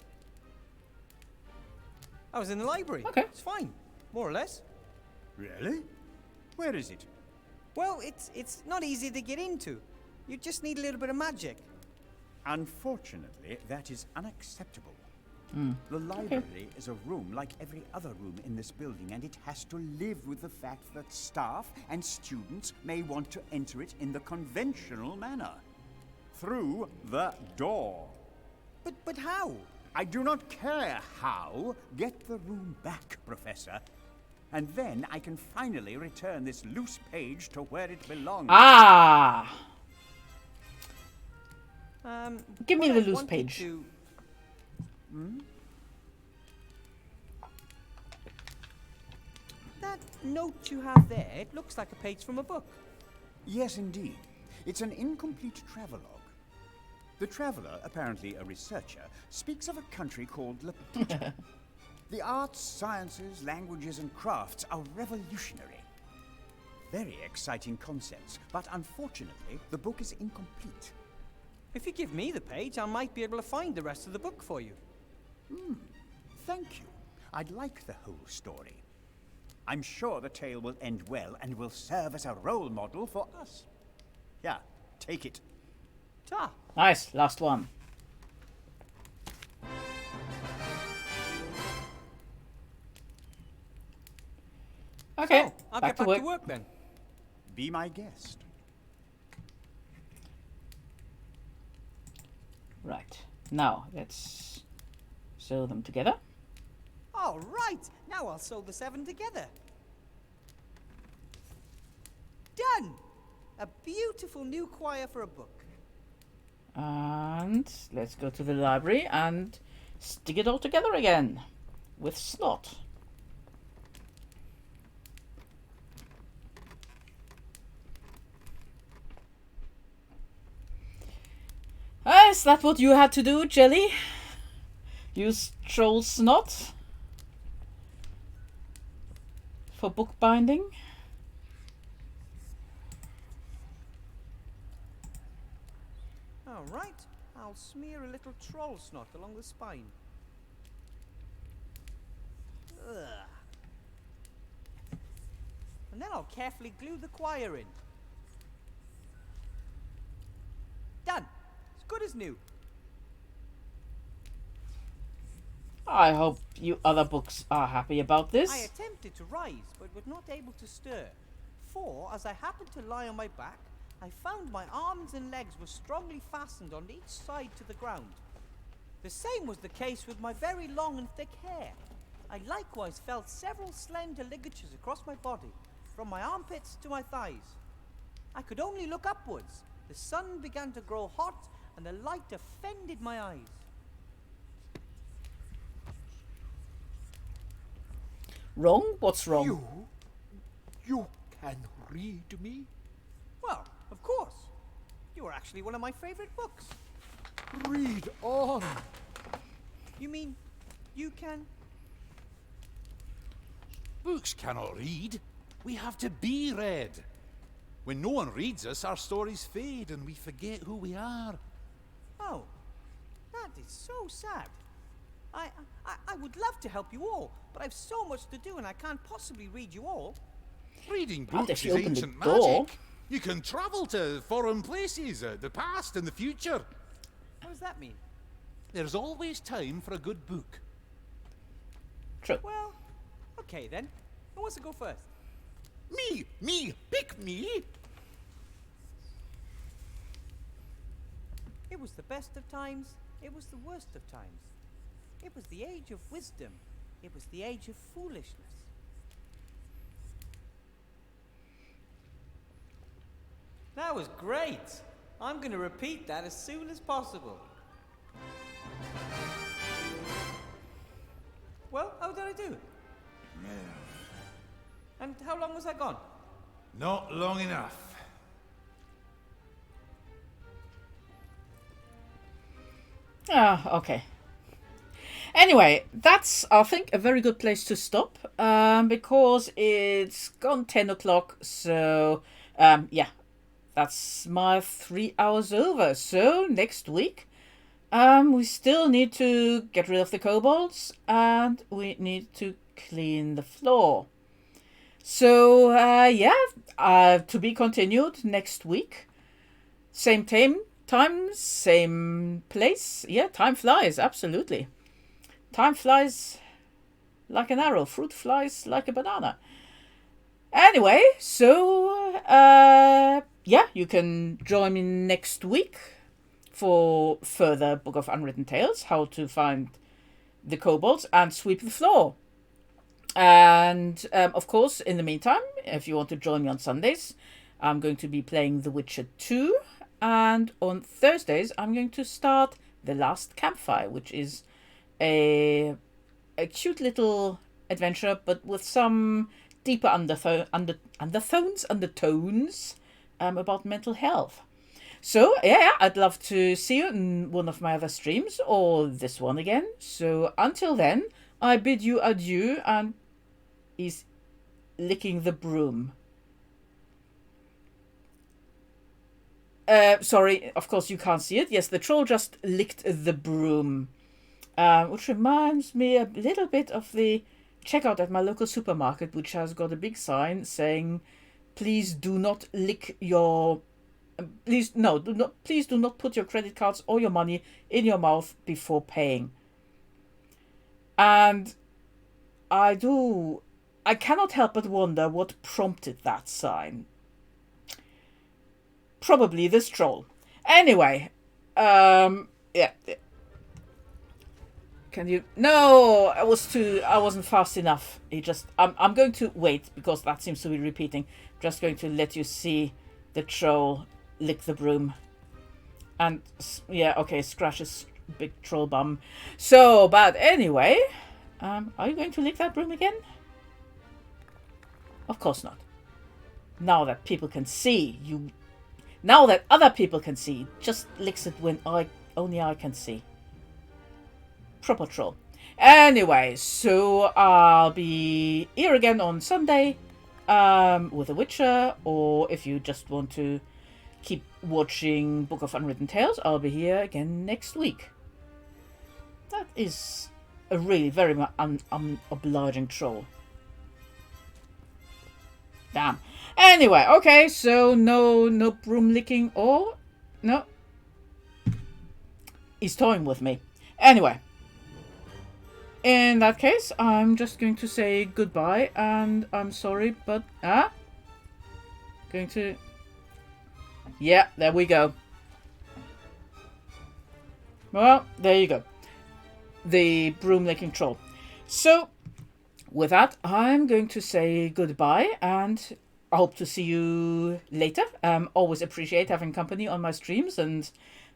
I was in the library. Okay. It's fine, more or less. Really? Where is it? Well, it's not easy to get into. You just need a little bit of magic. Unfortunately, that is unacceptable. Mm. The library is a room like every other room in this building, and it has to live with the fact that staff and students may want to enter it in the conventional manner. Through the door. But how? I do not care how. Get the room back, Professor. And then I can finally return this loose page to where it belongs. Ah! Give me what the I loose wanted page. That note you have there, it looks like a page from a book. Yes, indeed. It's an incomplete travelogue. The traveler, apparently a researcher, speaks of a country called Laputa. The arts, sciences, languages, and crafts are revolutionary. Very exciting concepts, but unfortunately, the book is incomplete. If you give me the page, I might be able to find the rest of the book for you. Thank you. I'd like the whole story. I'm sure the tale will end well and will serve as a role model for us. Yeah, take it. Ta! Nice, last one. Okay, So, I'll back get to back work. to work then. Be my guest. Right, now let's sew them together. All right, now I'll sew the 7 together. Done! A beautiful new choir for a book. And let's go to the library and stick it all together again with snot. Is that what you had to do, Jelly? Use troll snot for bookbinding? All right, I'll smear a little troll snot along the spine. Ugh. And then I'll carefully glue the choir in. Done. As good as new. I hope you other books are happy about this. I attempted to rise, but was not able to stir. For, as I happened to lie on my back, I found my arms and legs were strongly fastened on each side to the ground. The same was the case with my very long and thick hair. I likewise felt several slender ligatures across my body, from my armpits to my thighs. I could only look upwards. The sun began to grow hot, and the light offended my eyes. Wrong? What's wrong? You can read me? Well, of course. You are actually one of my favorite books. Read on. You mean you can? Books cannot read. We have to be read. When no one reads us, our stories fade and we forget who we are. Oh, that is so sad. I would love to help you all, but I've so much to do and I can't possibly read you all. Reading Can't books if is you open the ancient door. magic. You can travel to foreign places, the past and the future. What does that mean? There's always time for a good book. True. Well, okay then. Who wants to go first? Me, pick me. It was the best of times, it was the worst of times. It was the age of wisdom, it was the age of foolishness. That was great! I'm going to repeat that as soon as possible. Well, how did I do? And how long was I gone? Not long enough. Ah, okay. Anyway, that's, I think, a very good place to stop, because it's gone 10 o'clock, so, yeah. that's my 3 hours over. So next week, we still need to get rid of the kobolds and we need to clean the floor. So to be continued next week. Same time, same place. Yeah, time flies, absolutely. Time flies like an arrow. Fruit flies like a banana. Anyway, so you can join me next week for further Book of Unwritten Tales, how to find the kobolds and sweep the floor. And of course, in the meantime, if you want to join me on Sundays, I'm going to be playing The Witcher 2. And on Thursdays, I'm going to start The Last Campfire, which is a cute little adventure, but with some deeper undertones about mental health. So, I'd love to see you in one of my other streams, or this one again. So, until then, I bid you adieu, and he's licking the broom. Sorry, of course you can't see it. Yes, the troll just licked the broom. Which reminds me a little bit of the checkout at my local supermarket, which has got a big sign saying, please do not lick your... Please do not put your credit cards or your money in your mouth before paying. And I cannot help but wonder what prompted that sign. Probably this troll. Anyway, Can you? No, I wasn't fast enough. I'm going to wait because that seems to be repeating. Just going to let you see the troll lick the broom. And scratch his big troll bum. So, but anyway, are you going to lick that broom again? Of course not. Now that people can see you. Now that other people can see, just licks it when only I can see. Proper troll. Anyway, so I'll be here again on Sunday with The Witcher, or if you just want to keep watching Book of Unwritten Tales, I'll be here again next week. That is a really very unobliging troll. Damn. Anyway, okay, so no broom licking or... No. He's toying with me. Anyway. In that case, I'm just going to say goodbye, and I'm sorry, but... Going to... Yeah, there we go. Well, there you go. The broom licking troll. So, with that, I'm going to say goodbye, and I hope to see you later. Always appreciate having company on my streams, and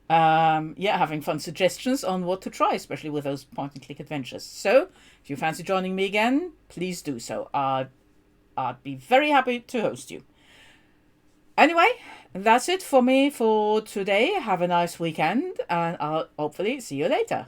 having fun suggestions on what to try, especially with those point-and-click adventures. So, if you fancy joining me again, please do so. I'd be very happy to host you. Anyway, that's it for me for today. Have a nice weekend, and I'll hopefully see you later.